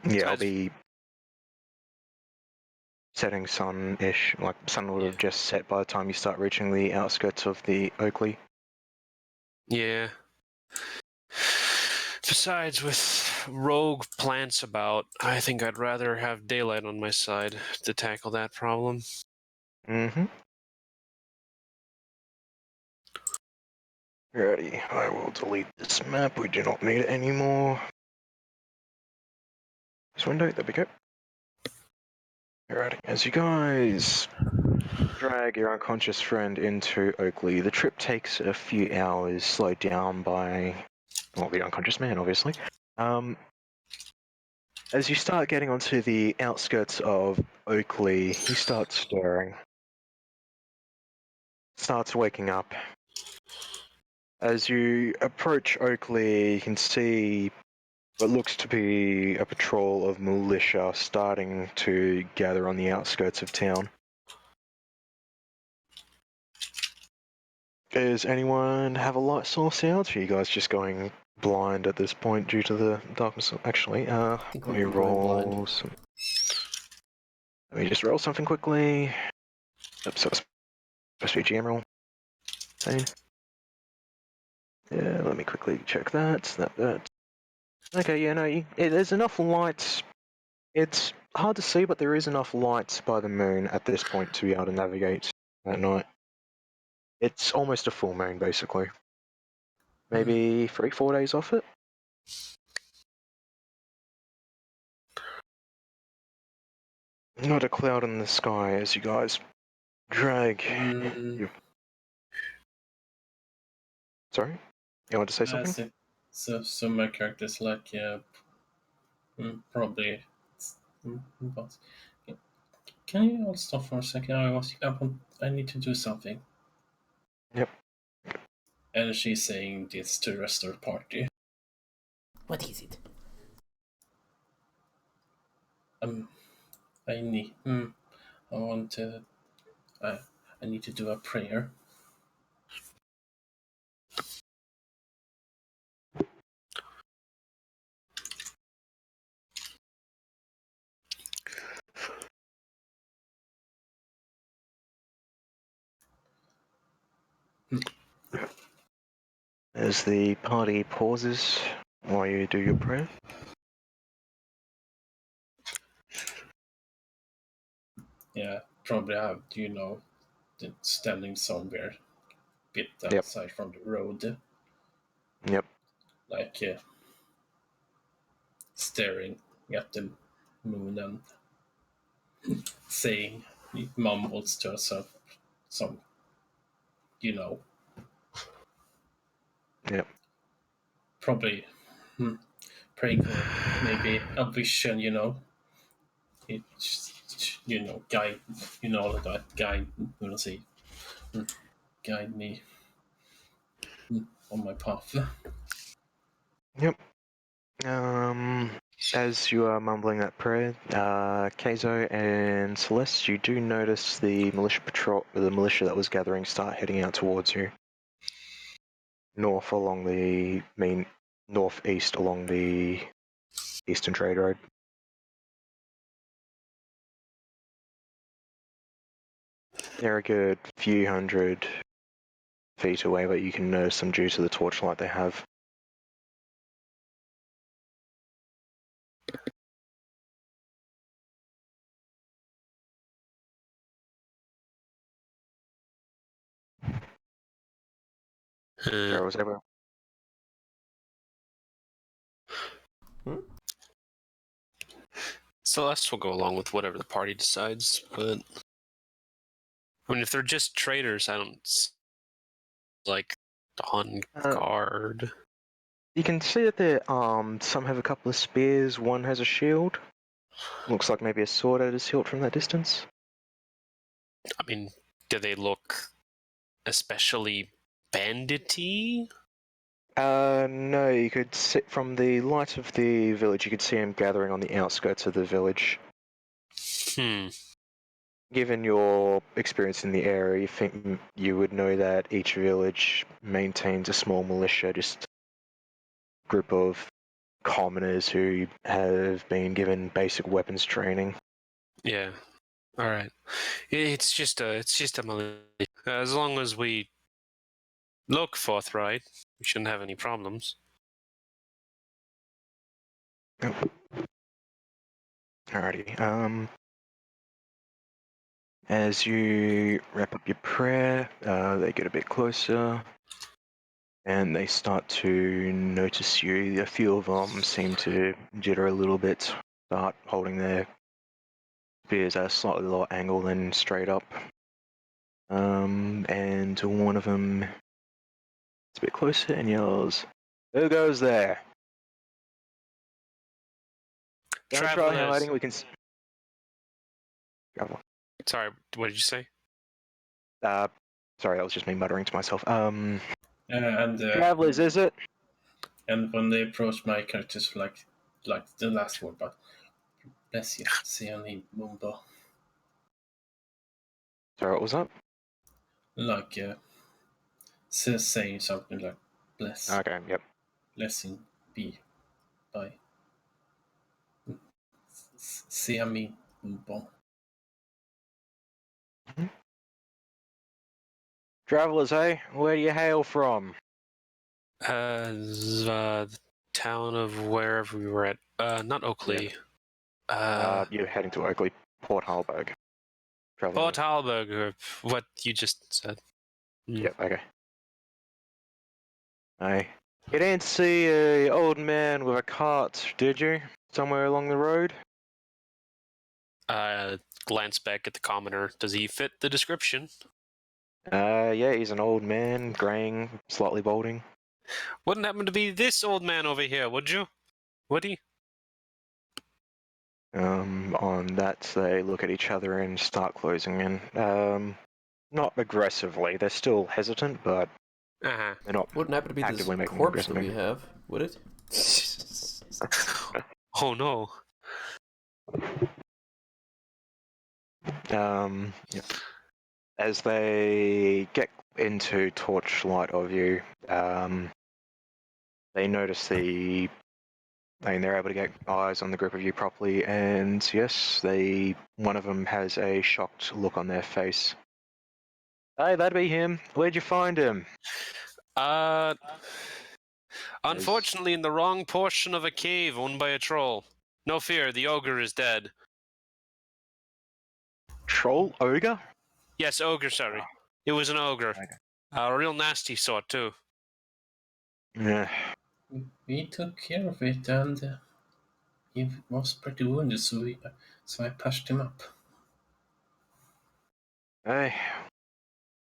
Yeah, I'll be setting sun-ish. Like, sun would have just set by the time you start reaching the outskirts of the Oakley. Yeah. Besides, with rogue plants about, I think I'd rather have daylight on my side to tackle that problem. Mm-hmm. Alrighty, I will delete this map. We do not need it anymore. This window, there we go. Alrighty, as you guys drag your unconscious friend into Oakley, the trip takes a few hours, slowed down by, well, the unconscious man, obviously. As you start getting onto the outskirts of Oakley, he starts stirring. Starts waking up. As you approach Oakley, you can see what looks to be a patrol of militia starting to gather on the outskirts of town. Does anyone have a light source out? Or are you guys just going blind at this point due to the darkness? Actually, let think me we're going roll blind. some. Let me just roll something quickly. Oops, that's supposed to be a GM roll. Same. Yeah, let me quickly check that. Okay, yeah, no, there's enough light. It's hard to see, but there is enough light by the moon at this point to be able to navigate at night. It's almost a full moon, basically. Maybe 3-4 days off it. Not a cloud in the sky as you guys drag. Mm, Sorry? You want to say something? so my character's like, probably. But can you all stop for a second? I need to do something. Yep. And she's saying this to the rest of the party. What is it? I need. I want to. I need to do a prayer. As the party pauses while you do your prayer. Yeah, probably have, standing somewhere bit outside from the road. Yep. Like, staring at the moon and saying, mumbles to herself some, Yep. probably praying for maybe a vision, It's, guide, all of that, guide, say, guide me on my path. Yep. As you are mumbling that prayer, Keizo and Celeste, you do notice the militia that was gathering start heading out towards you. Northeast along the Eastern Trade Road. They're a good few hundred feet away, but you can notice them due to the torchlight they have. There was everyone. Celeste will go along with whatever the party decides, but I mean, if they're just traders, I don't like on guard. You can see that they're armed. Some have a couple of spears. One has a shield. Looks like maybe a sword at his hilt from that distance. I mean, do they look especially bandity? No, you could see from the light of the village, you could see him gathering on the outskirts of the village. Given your experience in the area, you think you would know that each village maintains a small militia, just a group of commoners who have been given basic weapons training. Yeah. All right. It's just a militia. As long as we look forthright, we shouldn't have any problems. Alrighty. As you wrap up your prayer, they get a bit closer, and they start to notice you. A few of them seem to jitter a little bit, start holding their spears at a slightly lower angle than straight up. And one of them is a bit closer and yells, "Who goes there? Don't try hiding, we can..." Travel. Sorry, what did you say? Sorry, that was just me muttering to myself. And Travelers, is it? And when they approach my characters, like the last word, but bless you, Siani Mumbo. Sorry, what was that? Like, saying something like, bless. Okay, yep. Blessing be by Siami Mumbo. Travelers, eh? Where do you hail from? The town of wherever we were at. Not Oakley. You're heading to Oakley, Port Halberg. Port Halberg, what you just said. Yep, okay. Hey. You didn't see a old man with a cart, did you? Somewhere along the road? glance back at the commoner. Does he fit the description? Yeah, he's an old man, graying, slightly balding. Wouldn't happen to be this old man over here, would you? Would he? On that, they look at each other and start closing in. Not aggressively. They're still hesitant, but Uh-huh. they're not Wouldn't happen to be this actively making an corpse aggressive that we move. have, would it? Oh no. Yeah. As they get into torchlight of you, they notice they're able to get eyes on the group of you properly, and yes, one of them has a shocked look on their face. Hey, that'd be him. Where'd you find him? Unfortunately in the wrong portion of a cave owned by a troll. No fear, the ogre is dead. Troll? Ogre? Yes, ogre, sorry. It was an ogre. Okay. A real nasty sort, too. Yeah. We took care of it, and he was pretty wounded, so I patched him up. Hey.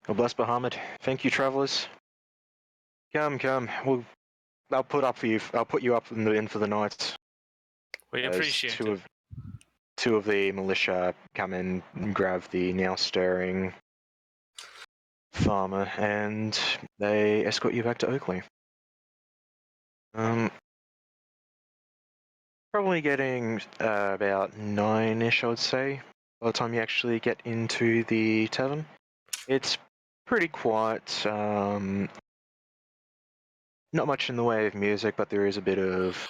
Well, bless Bahamut. Thank you, travelers. Come. I'll put you up in the inn for the night. We As appreciate it. two of the militia come in and grab the now stirring farmer, and they escort you back to Oakley. Probably getting about 9-ish, I would say, by the time you actually get into the tavern. It's pretty quiet. Not much in the way of music, but there is a bit of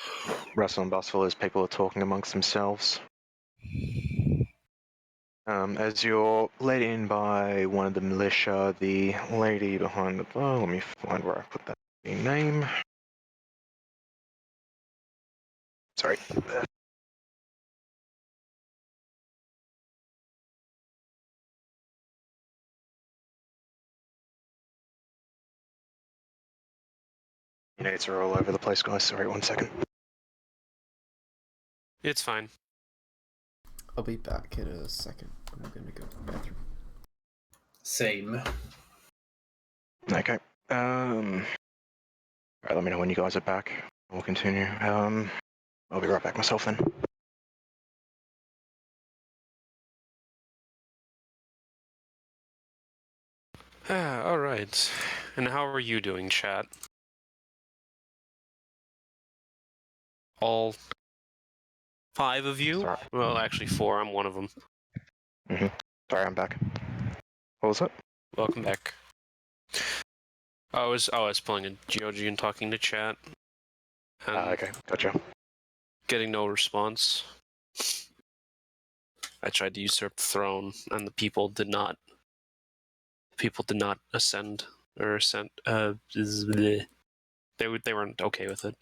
rustle and bustle as people are talking amongst themselves. As you're led in by one of the militia, the lady behind the bar, let me find where I put that name. Sorry. Notes are all over the place, guys. Sorry, 1 second. It's fine. I'll be back in a second. I'm gonna go to the bathroom. Same. Okay. Alright, let me know when you guys are back. We'll continue. I'll be right back myself then. Alright. And how are you doing, chat? All 5 of you? Sorry. Well, actually 4. I'm one of them. Sorry, I'm back. What was it? Welcome back. I was playing a GOG and talking to chat. And Okay, gotcha. getting no response. I tried to usurp the throne, and the people did not. Ascend or ascend. They weren't okay with it.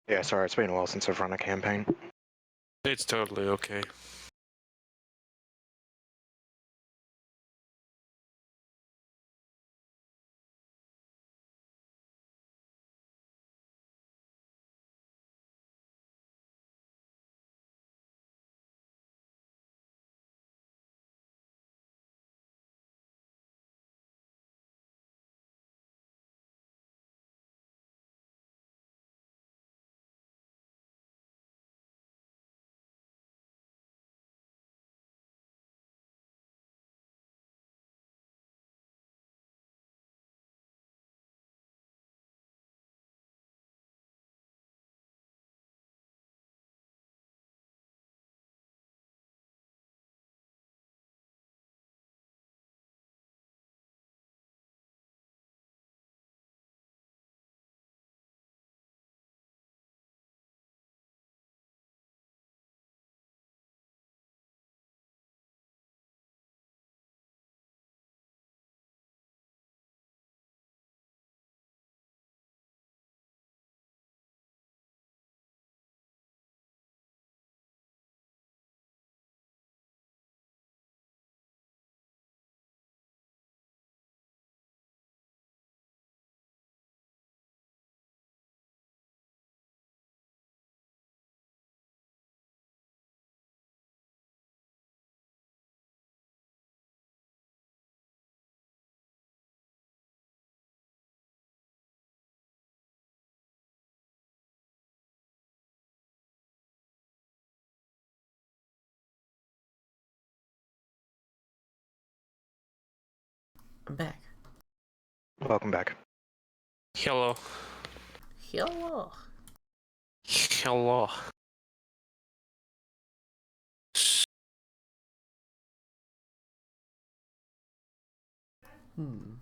Yeah, sorry, it's been a while since I've run a campaign. It's totally okay. I'm back. Welcome back. Hello. Hello. Hello. Hmm.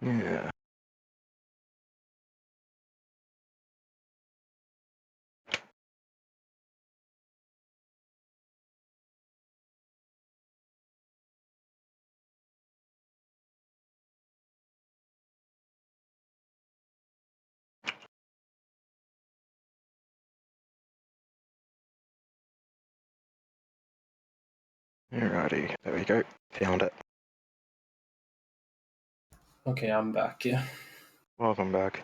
Yeah. Alrighty, there we go. Found it. Okay, I'm back. Yeah. Welcome back.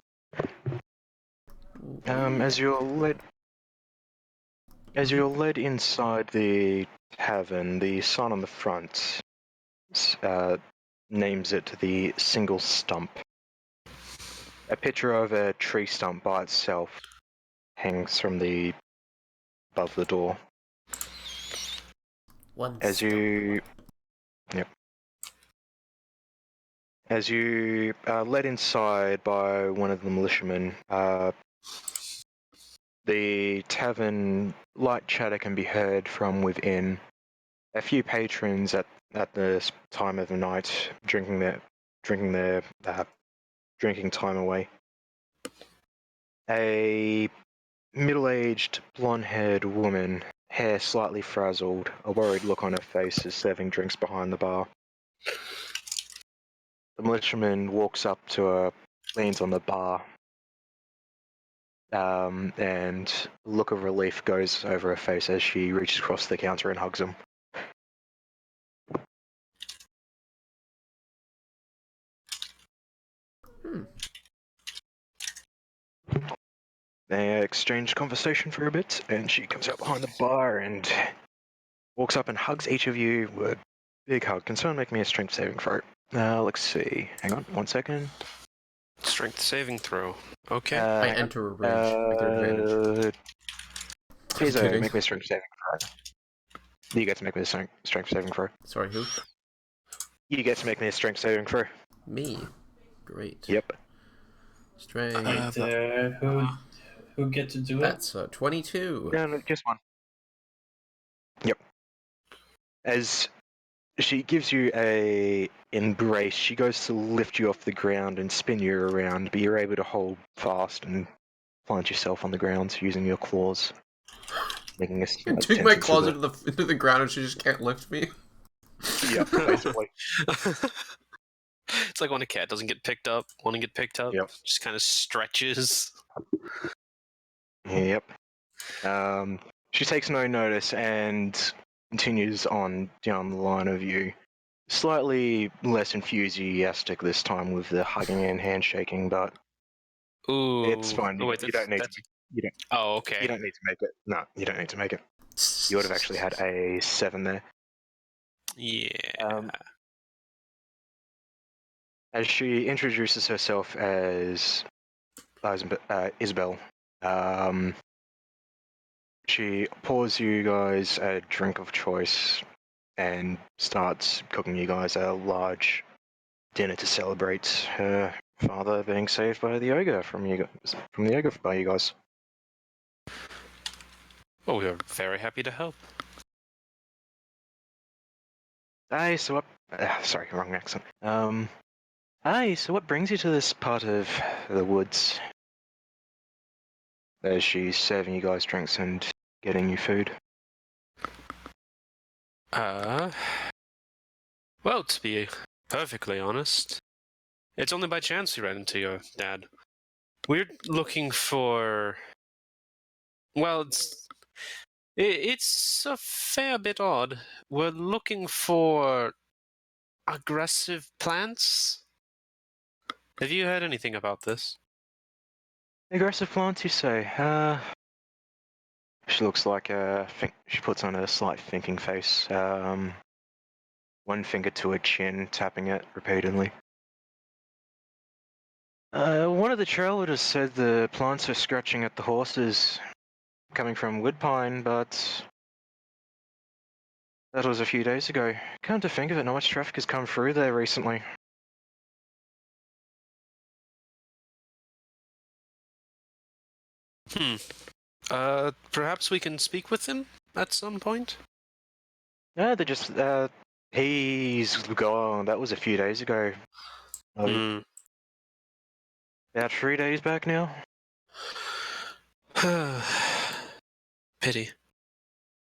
As you're led inside the tavern, the sign on the front names it the single stump. A picture of a tree stump by itself hangs from the above the door. One As stump. you As you are led inside by one of the militiamen, the tavern light chatter can be heard from within. A few patrons at this time of the night drinking their drinking time away. A middle-aged, blonde-haired woman, hair slightly frazzled, a worried look on her face, is serving drinks behind the bar. The militiaman walks up to her, leans on the bar, and a look of relief goes over her face as she reaches across the counter and hugs him. They exchange conversation for a bit, and she comes out behind the bar and walks up and hugs each of you with a big hug. Can someone make me a strength saving throw? Let's see. Hang on, 1 second. Strength saving throw. Okay. I Hang on. enter a range with your advantage. Just Tizo, kidding. make me a strength saving throw. You get to make me a strength saving throw. Sorry, who? You get to make me a strength saving throw. Me. Great. Yep. Strength. Wait, who get to do it? That's 22. No, just one. Yep. As she gives you a embrace, she goes to lift you off the ground and spin you around, but you're able to hold fast and plant yourself on the ground using your claws, making a You're slight digging my dent into claws the... into the ground and she just can't lift me. Yeah, basically. It's like when a cat doesn't get picked up, want to get picked up, Yep. just kind of stretches. Yep. She takes no notice and continues on down the line of you. Slightly less enthusiastic this time with the hugging and handshaking, but Ooh. it's fine. Oh, wait, You don't need that's... to. You don't. Oh, okay. You don't need to make it. No, you don't need to make it. You would have actually had a 7 there. Yeah. As she introduces herself as Isabel, she pours you guys a drink of choice and starts cooking you guys a large dinner to celebrate her father being saved by the ogre from the ogre by you guys. Well, we are very happy to help. Aye, so what? Sorry, wrong accent. Aye, so what brings you to this part of the woods? As she's serving you guys drinks and getting you food. Well, to be perfectly honest, it's only by chance we ran into your dad. We're looking for. Well, it's a fair bit odd. We're looking for aggressive plants. Have you heard anything about this? Aggressive plants, you say? She looks like she puts on a slight thinking face. One finger to her chin, tapping it repeatedly. One of the trail leaders said the plants are scratching at the horses coming from Woodpine, but that was a few days ago. Come to think of it, not much traffic has come through there recently. Perhaps we can speak with him at some point? No, they're just, he's gone. That was a few days ago. Hmm. About 3 days back now. Pity.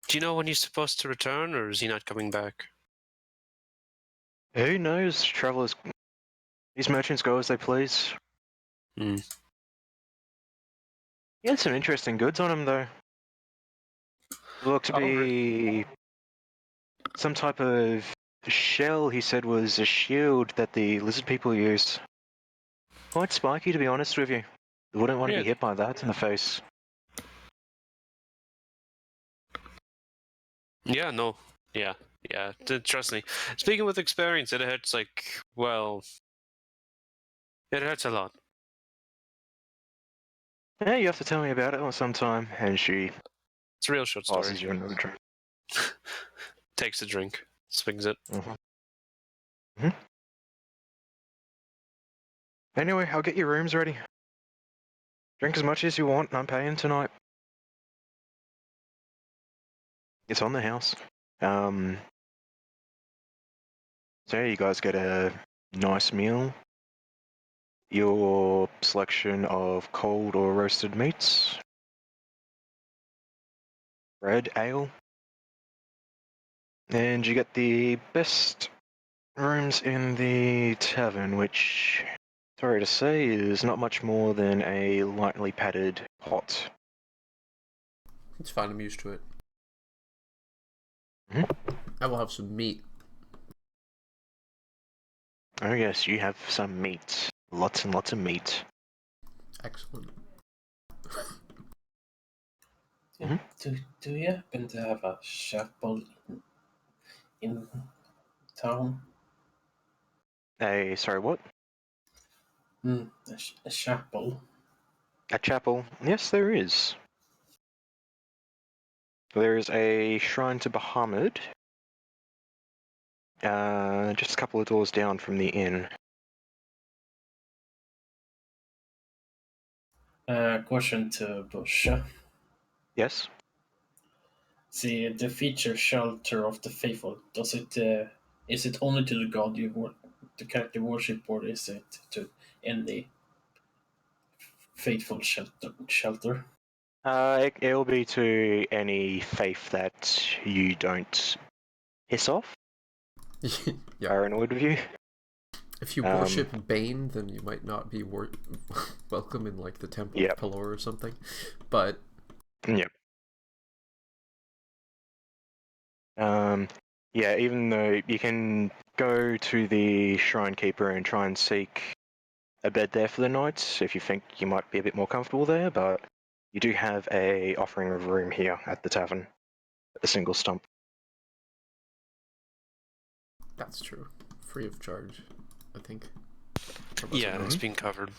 Do you know when he's supposed to return, or is he not coming back? Who knows? Travelers, these merchants go as they please. Hmm. He had some interesting goods on him, though. Looked to be some type of shell he said was a shield that the lizard people use. Quite spiky, to be honest with you. You wouldn't want to be Really? hit by that in the face. Yeah, no. Yeah. Trust me. Speaking with experience, it hurts well, it hurts a lot. Yeah, you have to tell me about it sometime. And she It's a real short story. passes you another drink. Takes a drink, swings it. Anyway, I'll get your rooms ready. Drink as much as you want, I'm paying tonight. It's on the house. So yeah, you guys get a nice meal. Your selection of cold or roasted meats. Bread, ale. And you get the best rooms in the tavern, which, sorry to say, is not much more than a lightly padded hot. It's fine, I'm used to it. I will have some meat. Oh yes, you have some meat. Lots and lots of meat. Excellent. Do you happen to have a chapel in town? Sorry, what? A chapel. A chapel? Yes, there is. There is a shrine to Bahamut. Just a couple of doors down from the inn. Question to Bush. Yes? The feature shelter of the faithful. Is it only to the god the character worship, or is it to any faithful shelter? It'll be to any faith that you don't piss off. Yeah. Paranoid of you. If you worship Bane, then you might not be welcome in like the Temple Yep. of Pelor or something. But Yep. Yeah, even though you can go to the Shrine Keeper and try and seek a bed there for the night if you think you might be a bit more comfortable there, but you do have a offering of room here at the tavern, at the single stump. that's true. Free of charge, I think. Yeah, it's being covered.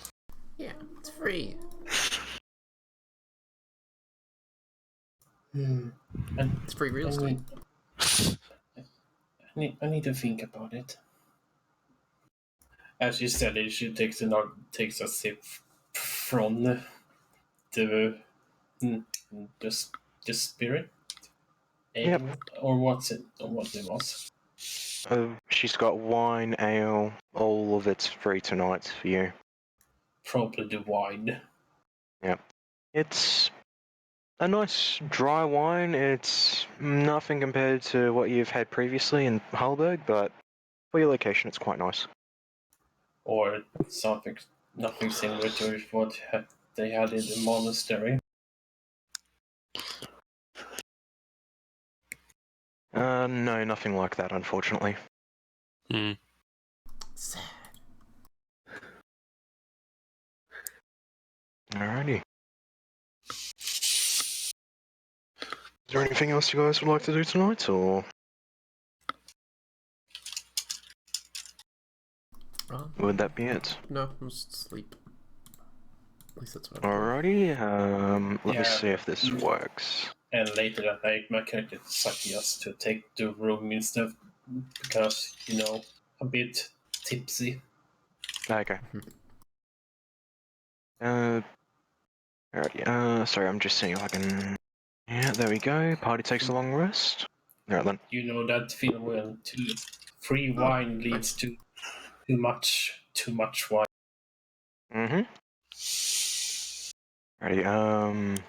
Yeah, it's free. It's free real estate. I need to think about it. As you said, she takes a sip from the the spirit. Yep. Or what's it? Or what it was? She's got wine, ale, all of it's free tonight for you. Probably the wine. Yep. It's a nice dry wine. It's nothing compared to what you've had previously in Halberg, but for your location, it's quite nice. Or something Nothing similar to what they had in the monastery. No, nothing like that, unfortunately. Hmm. Sad. Alrighty. Is there anything else you guys would like to do tonight, or would that be it? No, just sleep. At least that's what I'm doing. Alrighty, let me Yeah. see if this works. And later that night, my character suggests to take the room instead because, a bit tipsy. Okay. Alrighty, sorry, I'm just seeing if I can... Yeah, there we go. Party takes a long rest. Alright then. You know that feeling when free wine leads to too much wine. Mm-hmm. Alrighty,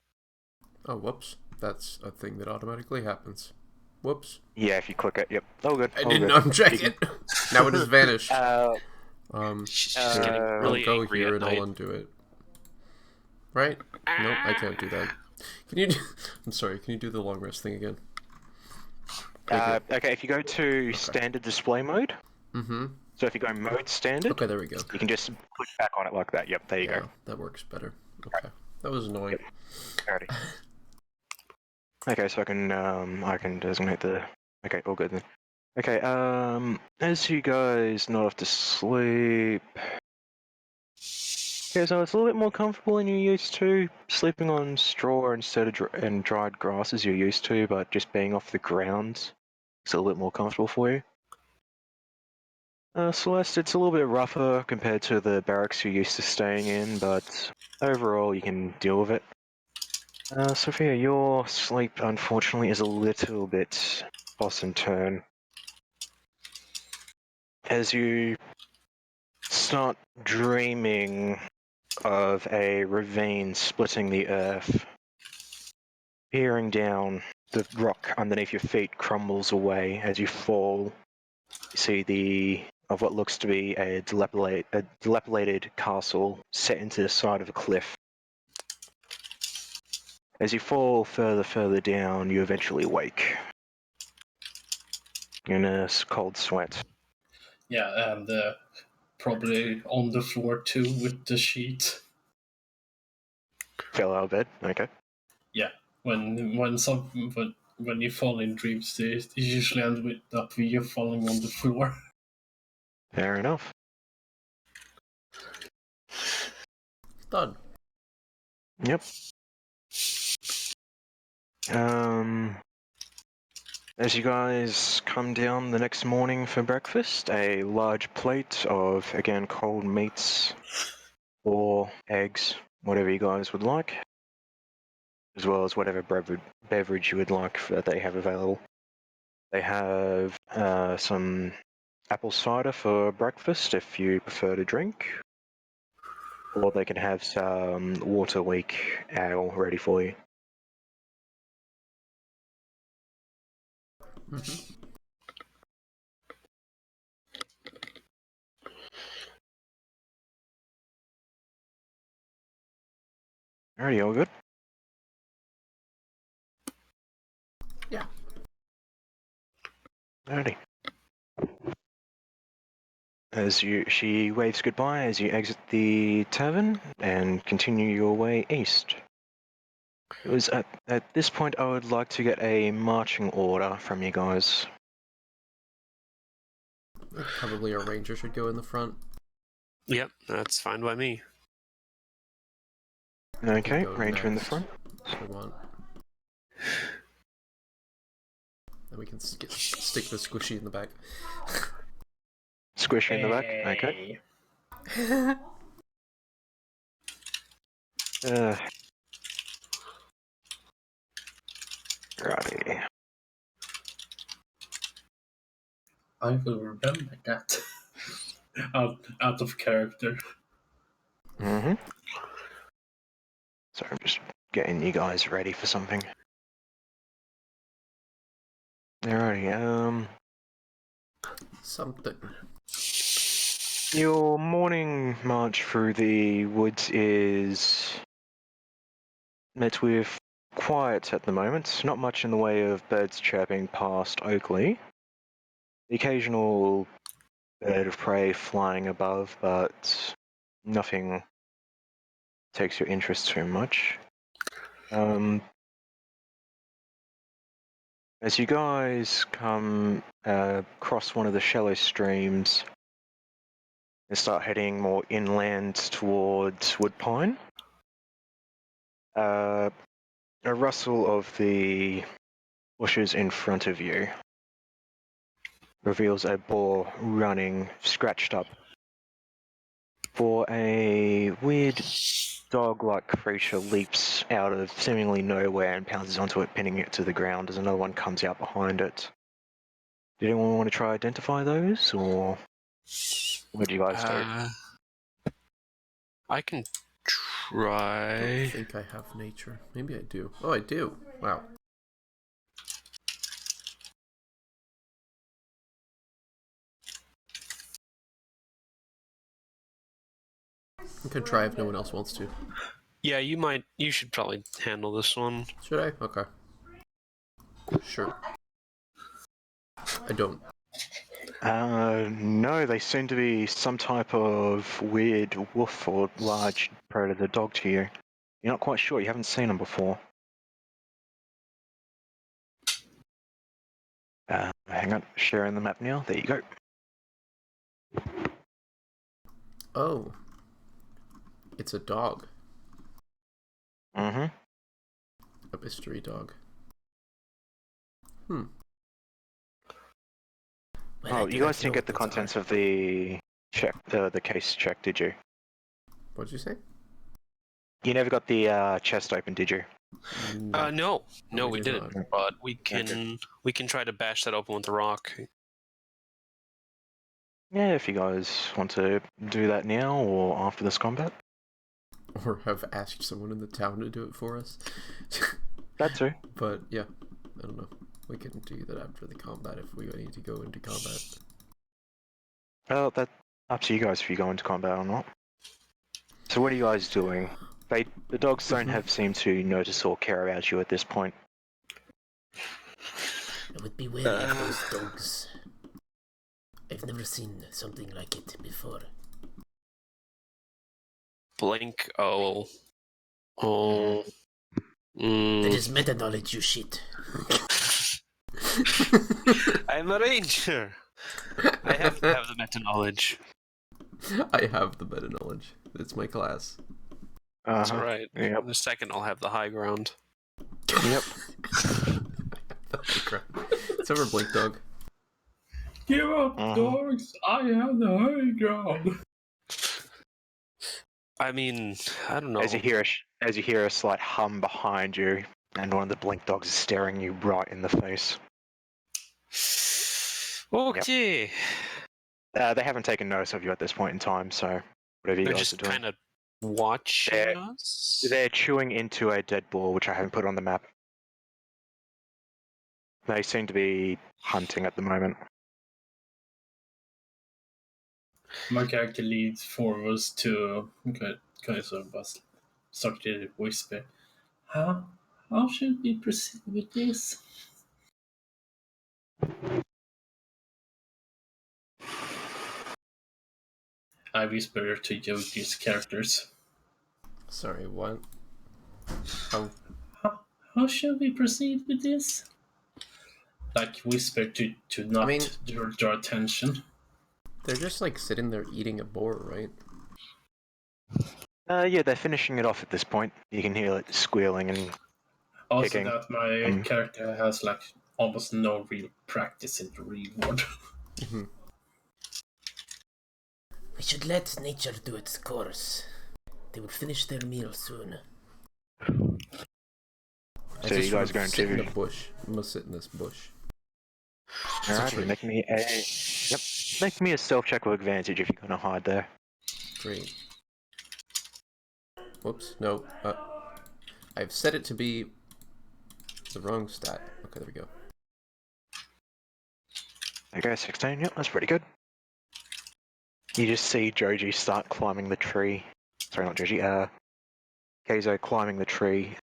Oh, whoops. That's a thing that automatically happens. Whoops. yeah, if you click it, yep. All good, I all didn't good. uncheck You it. Now it has vanished. She's Here, getting Uh, really I'll go angry here at and I'll night. undo it. Right? Nope, I can't do that. Can you do... I'm sorry, can you do the long rest thing again? Thank you. okay, if you go to standard display mode, Mm-hmm. so if you go mode standard, Okay, there we go. you can just click back on it like that. Yep, there you Yeah, go. that works better. Okay. That was annoying. Alrighty. Okay, so I can designate the... Okay, all good then. Okay, as you guys nod off to sleep... Okay, so it's a little bit more comfortable than you're used to, sleeping on straw instead of and dried grass as you're used to, but just being off the ground is a little bit more comfortable for you. Celeste, it's a little bit rougher compared to the barracks you're used to staying in, but overall you can deal with it. Sophia, your sleep unfortunately is a little bit toss and turn. As you start dreaming of a ravine splitting the earth, peering down, the rock underneath your feet crumbles away as you fall. You see of what looks to be a dilapidated castle set into the side of a cliff. As you fall further down, you eventually wake. In a cold sweat. Yeah, and probably on the floor too with the sheet. Fell out of bed. Okay. Yeah, when you fall in dreams, they usually end up with you falling on the floor. Fair enough. Done. Yep. As you guys come down the next morning for breakfast, a large plate of, again, cold meats or eggs, whatever you guys would like, as well as whatever beverage you would like that they have available. They have some apple cider for breakfast if you prefer to drink, or they can have some water weak ale ready for you. Mm-hmm. Alrighty, all good? Yeah. Alrighty. She waves goodbye as you exit the tavern and continue your way east. It was at this point I would like to get a marching order from you guys. I think probably a ranger should go in the front. Yep, that's fine by me. Okay, Go ranger in the next, front. if we want. Then we can stick the squishy in the back. Squish in the back. Okay. Righty. I will remember that. out of character. Mm-hmm. So I'm just getting you guys ready for something. Alrighty, Something. Your morning march through the woods is met with quiet at the moment. Not much in the way of birds chirping past Oakley. The occasional bird of prey flying above, but nothing takes your interest too much. As you guys come across one of the shallow streams and start heading more inland towards Woodpine, a rustle of the bushes in front of you reveals a boar running, scratched up, for a weird dog-like creature leaps out of seemingly nowhere and pounces onto it, pinning it to the ground as another one comes out behind it. Did anyone want to try identify those, or what do you guys do? I can I try. don't think I have nature. Maybe I do. Oh, I do. Wow. I could try if no one else wants to. Yeah, you should probably handle this one. Should I? Okay. Sure. I don't. No, they seem to be some type of weird wolf or large predator dog to you. You're not quite sure, you haven't seen them before. Hang on, sharing the map now, there you go. Oh. It's a dog. Mm-hmm. A mystery dog. Well, Oh, I do you not guys didn't know get the what those contents are. of the check, the case check, did you? What'd you say? You never got the chest open, did you? No, we we did didn't. not. But we can try to bash that open with a rock. Yeah, if you guys want to do that now or after this combat. Or have asked someone in the town to do it for us. That too. But yeah, I don't know. We can do that after the combat if we need to go into combat. Well, that's up to you guys if you go into combat or not. So what are you guys doing? The dogs don't seem to notice or care about you at this point. I would be wary of those dogs. I've never seen something like it before. Blink. Oh. That is meta knowledge, you shit. I'm a ranger. I have to have the meta knowledge. I have the meta knowledge. It's my class. That's right. Yep. In a second, I'll have the high ground. Yep. It's over, Blink Dog. Give up, dogs! I have the high ground. I mean, I don't know. As you hear a slight hum behind you, and one of the blink dogs is staring you right in the face. Okay. They haven't taken notice of you at this point in time, so whatever you They're guys just are doing. kind of watching us. They're chewing into a dead boar, which I haven't put on the map. They seem to be hunting at the moment. My character leads forwards to Kaiser but start to whisper. How should we proceed with this? I whisper to Yogi's characters. Sorry, what? How should we proceed with this? Like whisper to not draw attention. They're just like sitting there eating a boar, right? Yeah, they're finishing it off at this point. You can hear it squealing and Also, kicking. that my character has like almost no real practice in the real world. We should let nature do its course. They will finish their meal soon. So you guys are going sit in to the bush. I'm gonna sit in this bush. Alright, make me a stealth check with advantage if you're gonna hide there. Great. Whoops, no. I've set it to be the wrong stat. Okay, there we go. Okay, 16, yep, that's pretty good. You just see Joji start climbing the tree. Sorry, not Joji, Keizo climbing the tree,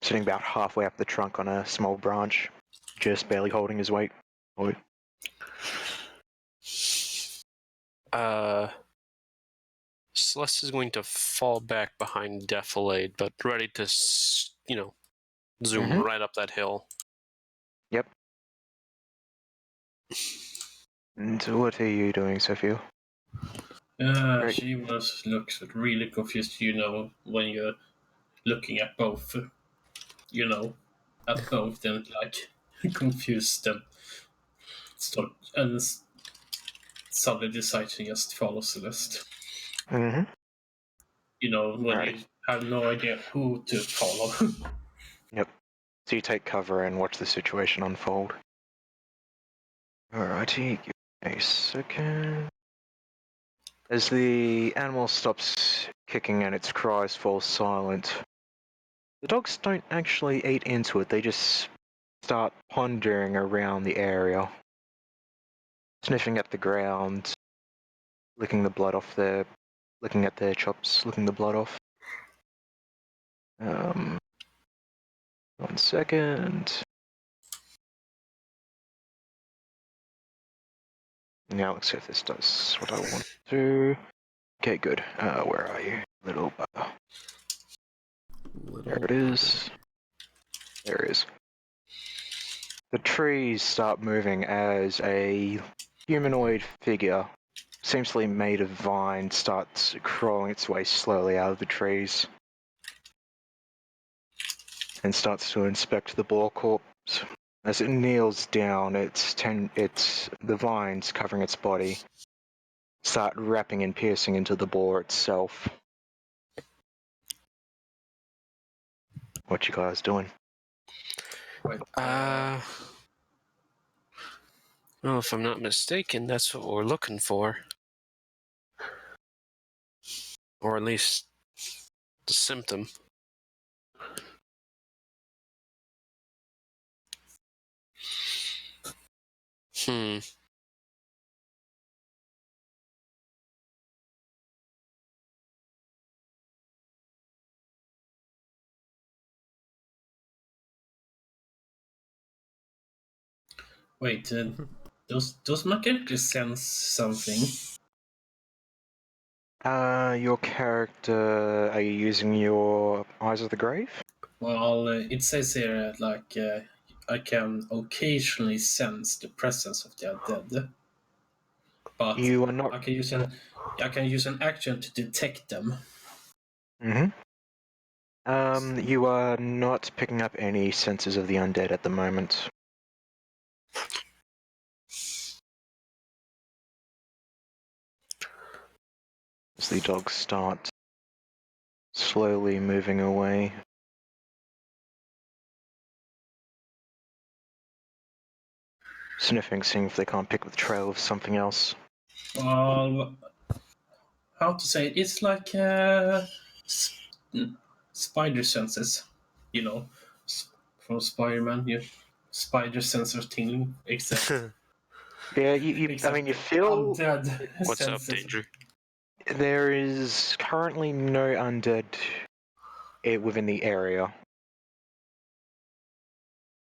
sitting about halfway up the trunk on a small branch, just barely holding his weight. Celeste is going to fall back behind Defilade, but ready to, zoom right up that hill. Yep. And what are you doing, Sophia? Right. She looks really confused, when you're looking at both, and like confused and start and suddenly decide to just follow Celeste. Mm-hmm. When Alrighty. you have no idea who to follow. Yep. So you take cover and watch the situation unfold. Alrighty, give me a second. As the animal stops kicking and its cries fall silent, the dogs don't actually eat into it, they just start pondering around the area, sniffing at the ground, licking at their chops, licking the blood off. 1 second. Now let's see if this does what I want to. Okay, good. Where are you, little bugger? There it is. There it is. The trees start moving as a humanoid figure, seemingly made of vine, starts crawling its way slowly out of the trees and starts to inspect the boar corpse. As it kneels down, the vines covering its body start wrapping and piercing into the boar itself. What you guys doing? Well, if I'm not mistaken, that's what we're looking for. Or at least the symptom. Wait, does my character sense something? Your character, are you using your Eyes of the Grave? Well, it says here I can occasionally sense the presence of the undead, but You are not. I can use an action to detect them. You are not picking up any senses of the undead at the moment. As the dogs start slowly moving away. Sniffing, seeing if they can't pick up the trail of something else. Well, how to say it? It's like spider senses, from Spider-Man. Spider sensor tingling, except Yeah, you feel undead What's senses. up, Danger? there is currently no undead within the area.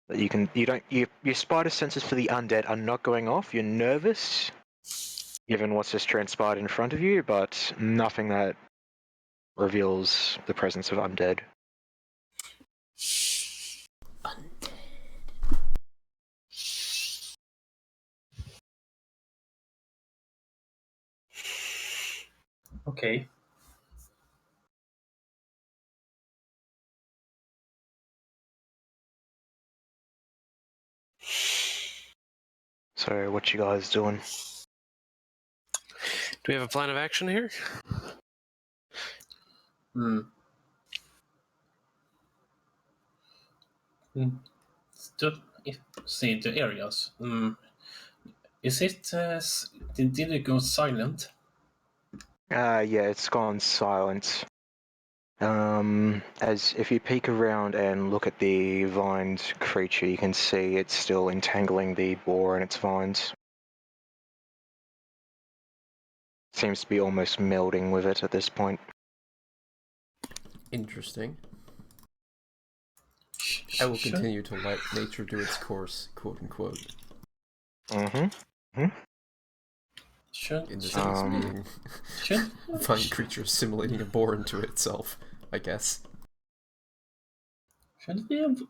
That your spider senses for the undead are not going off. You're nervous, given what's just transpired in front of you, but nothing that reveals the presence of undead. Okay. So, what you guys doing? Do we have a plan of action here? See the areas. Is it? Did it go silent? Yeah, it's gone silent. As if you peek around and look at the vined creature, you can see it's still entangling the boar in its vines. seems to be almost melding with it at this point. Interesting. I will continue to let nature do its course, quote unquote. Should, In this should, case, being should, a fine creature assimilating a boar into itself, I guess.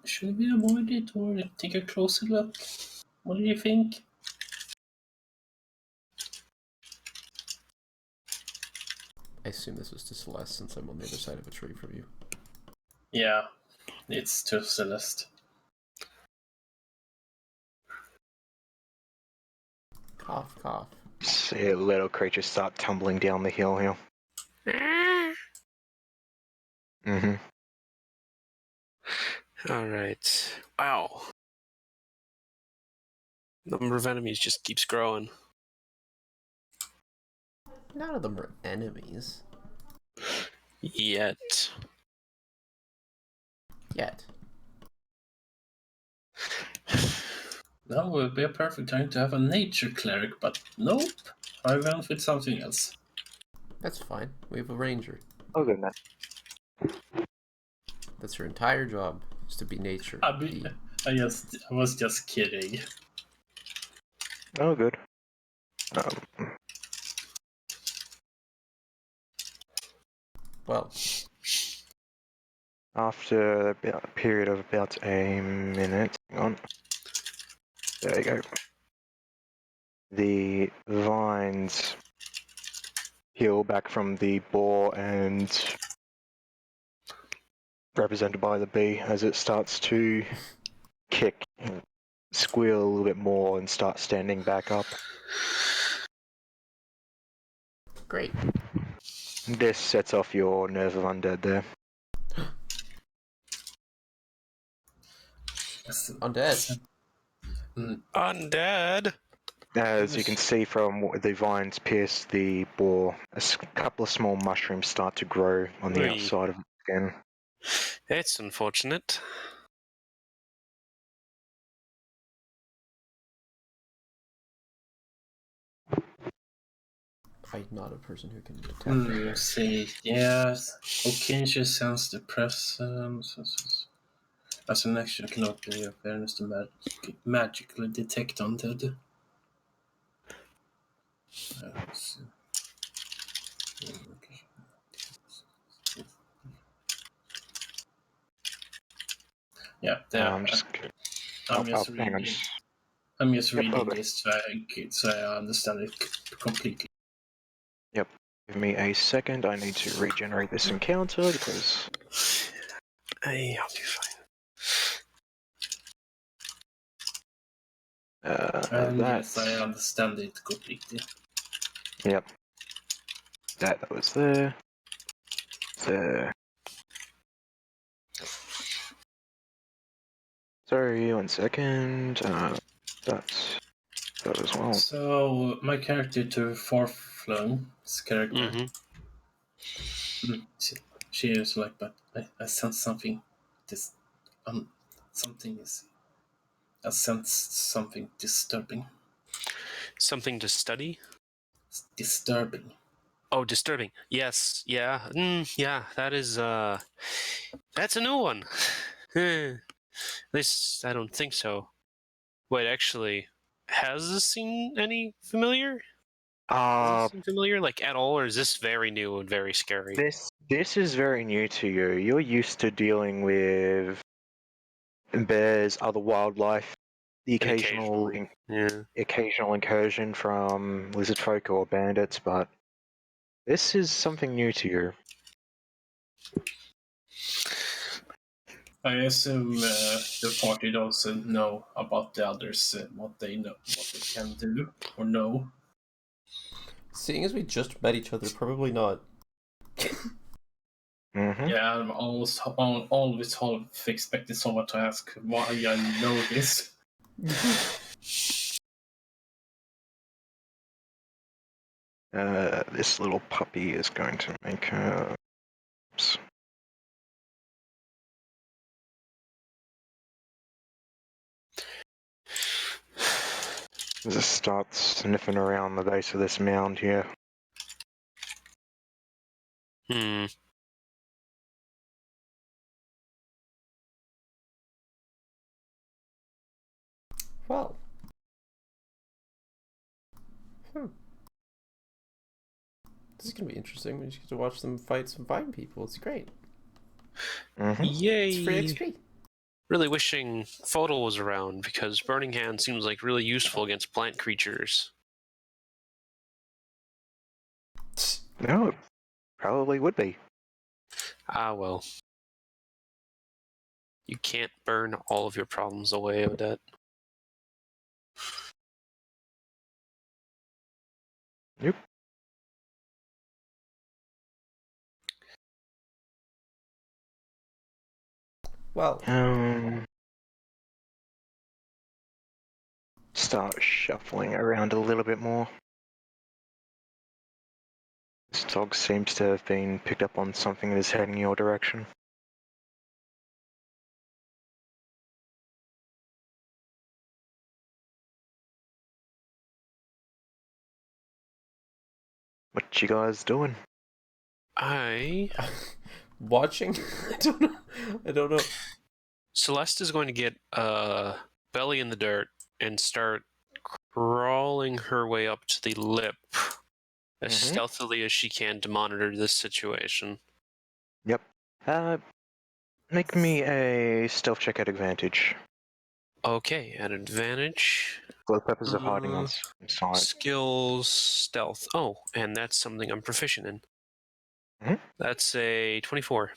should we avoid it or take a closer look? What do you think? I assume this was to Celeste since I'm on the other side of a tree from you. Yeah, it's to Celeste. Cough, cough. See a little creature start tumbling down the hill here. Alright. Wow. Number of enemies just keeps growing. None of them are enemies. Yet. Yet. Now would be a perfect time to have a nature cleric, but nope. I went with something else. That's fine. We have a ranger. Oh goodness. That's her entire job, is to be nature. I was just kidding. Oh good. Well, After a period of about a minute, hang on. There you go. The vines heal back from the boar and represented by the bee as it starts to kick and squeal a little bit more and start standing back up. great. This sets off your nerve of undead there. Undead. Undead! As you can see from the vines pierce the boar, a couple of small mushrooms start to grow on the Oy. outside of it again. It's unfortunate. I'm not a person who can detect Let's see. Yes. Okinshi sense the presence. As an action, can open your awareness to magically detect undead. Let's see. Yeah, there. I'm just I'm just hang on. reading. I'm just Yep, reading okay. this so I understand it completely. Yep. Give me a second. I need to regenerate this encounter because I'll be fine. And that. yes, I understand it completely. Yep. That was there. There. Sorry, 1 second. That's that as well. So my character to Farflung's character. Mm-hmm. She is like, but I sense something. This something is. I sense something disturbing. Something to study? It's disturbing. Oh, disturbing. Yes. Yeah. Yeah. That is. That's a new one. At least I don't think so. Wait, actually, has this seen any familiar? Does this seem familiar, like at all, or is this very new and very scary? This is very new to you. You're used to dealing with bears, other wildlife, the occasional occasional incursion from lizard folk or bandits, but this is something new to you. I assume the party doesn't know about the others, what they know, what they can do or know. Seeing as we just met each other, probably not. Mm-hmm. Yeah, I'm always half expected someone to ask why I know this. This little puppy is going to make oops. Just start sniffing around the base of this mound here. Hmm. Well. This is gonna be interesting. We just get to watch them fight some fine people. It's great. Yay! It's free XP. Really wishing Photo was around, because Burning Hand seems like really useful against plant creatures. No, it probably would be. Ah, well. You can't burn all of your problems away, Odette. Yep. Well, Start shuffling around a little bit more. This dog seems to have been picked up on something that is heading your direction. What you guys doing? watching? I don't know. Celeste is going to get belly in the dirt and start crawling her way up to the lip as stealthily as she can to monitor this situation. Yep. Make me a stealth check at advantage. Okay, at advantage. For the purpose of hiding on side. Skills, stealth. Oh, and that's something I'm proficient in. That's a 24.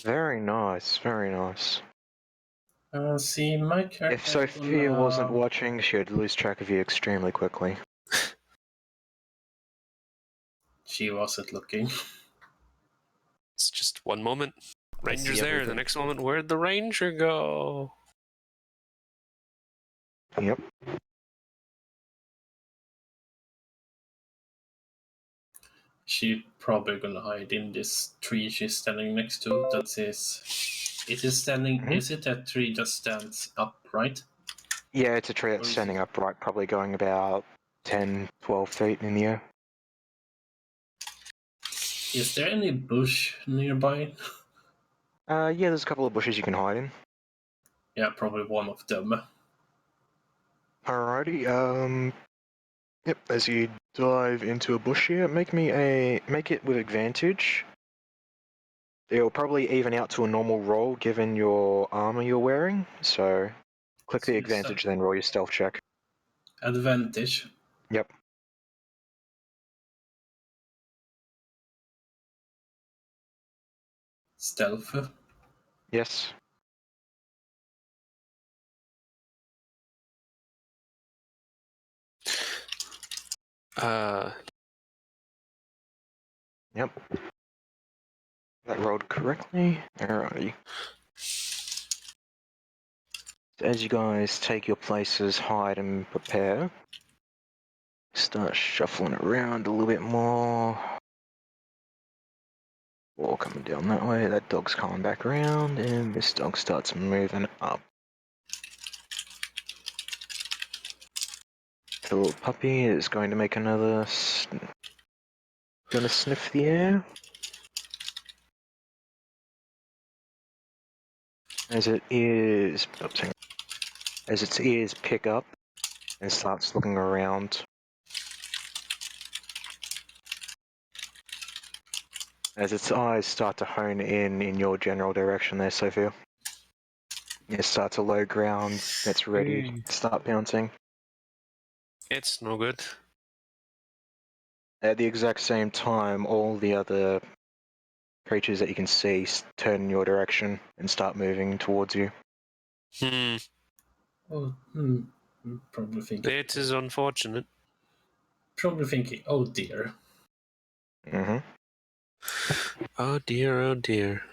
Very nice, very nice. See, my character. If Sophia wasn't watching, she would lose track of you extremely quickly. She wasn't looking. It's just one moment. Ranger's there. everything. The next moment, where'd the ranger go? Yep. She's probably gonna hide in this tree she's standing next to. That is. It is standing. Is it that tree just stands upright? Yeah, it's a tree that's standing upright, probably going about 10, 12 feet in the air. Is there any bush nearby? Yeah, there's a couple of bushes you can hide in. Yeah, probably one of them. Alrighty, yep, as you dive into a bush here, make it with advantage. It'll probably even out to a normal roll given your armor you're wearing, so click the advantage, then roll your stealth check. Advantage? Yep. Stealth? Yes. Yep. That rolled correctly. Alrighty. As you guys take your places, hide and prepare, start shuffling around a little bit more. Wall coming down that way, that dog's coming back around, and this dog starts moving up. The little puppy is going to make another... Gonna sniff the air. As its ears pick up and starts looking around. As its eyes start to hone in your general direction there, Sophia. It starts to low ground, it's ready to start bouncing. It's no good. At the exact same time, all the other creatures that you can see turn in your direction and start moving towards you. Oh, probably thinking. It is unfortunate. Probably thinking, oh dear. Oh dear, oh dear.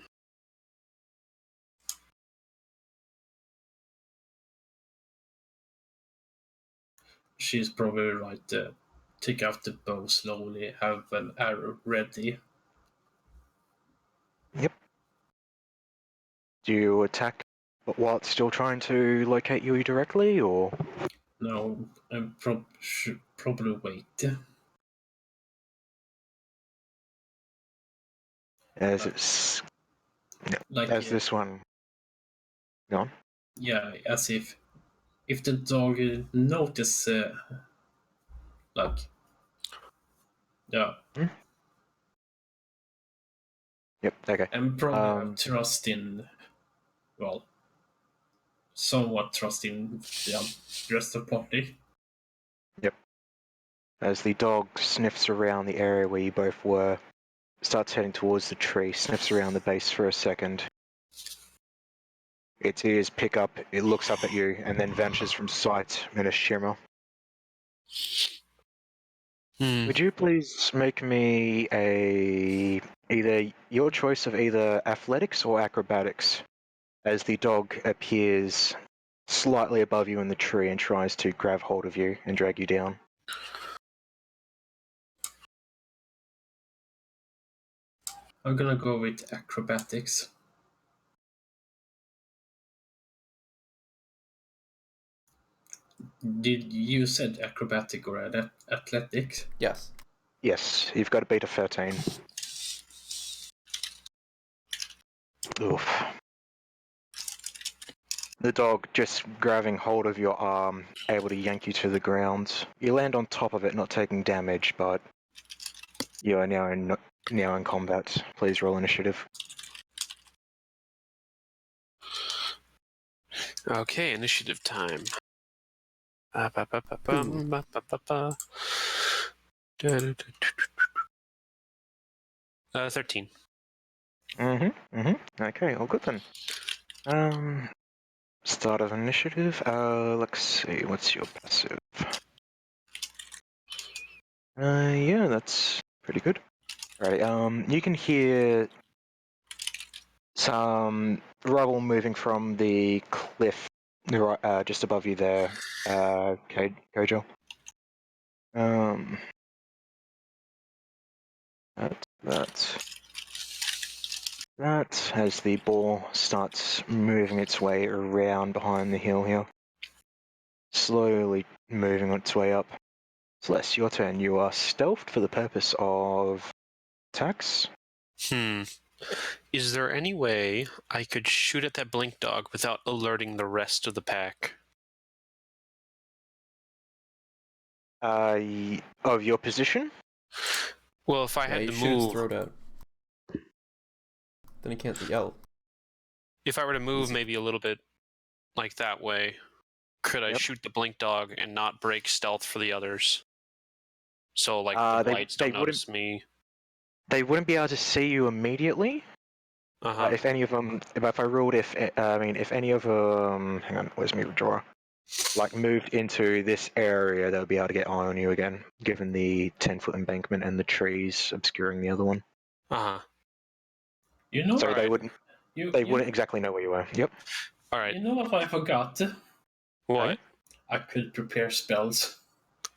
She's probably right there. Take out the bow slowly, have an arrow ready. Yep. Do you attack while it's still trying to locate you directly, or? No, I should probably wait. As it's Like, as this one. Go on. yeah, as if the dog notice, like, yeah, Yep. Okay. and probably have trust in, well, somewhat trust in the rest of the party. Yep. As the dog sniffs around the area where you both were, starts heading towards the tree, sniffs around the base for a second. Its ears pick up, it looks up at you, and then vanishes from sight in a shimmer. Would you please make me either your choice of either athletics or acrobatics, as the dog appears slightly above you in the tree and tries to grab hold of you and drag you down. I'm gonna go with acrobatics. Did you said acrobatic or athletics? Yes. Yes, you've got to beat a 13. Oof. The dog just grabbing hold of your arm, able to yank you to the ground. You land on top of it, not taking damage, but you are now in combat. Please roll initiative. Okay, initiative time. 13. Okay, all good then. Start of initiative. Let's see, what's your passive? Yeah, that's pretty good. Alrighty, you can hear some rubble moving from the cliff just above you there, Kojo. That as the ball starts moving its way around behind the hill here. Slowly moving its way up. Celeste, your turn. You are stealthed for the purpose of attacks. Is there any way I could shoot at that blink dog without alerting the rest of the pack? Of your position? Well, if I Yeah, had you to shoot its move, throat out. Then he can't yell. if I were to move maybe a little bit like that way, could I shoot the blink dog and not break stealth for the others? So, like, the blights don't notice me. They wouldn't be able to see you immediately. If any of them, if I ruled if any of them, hang on, where's my drawer? Like moved into this area, they'll be able to get eye on you again, given the 10-foot embankment and the trees obscuring the other one. You know, So they wouldn't exactly know where you were. Yep. All right. You know what I forgot? What? I could prepare spells.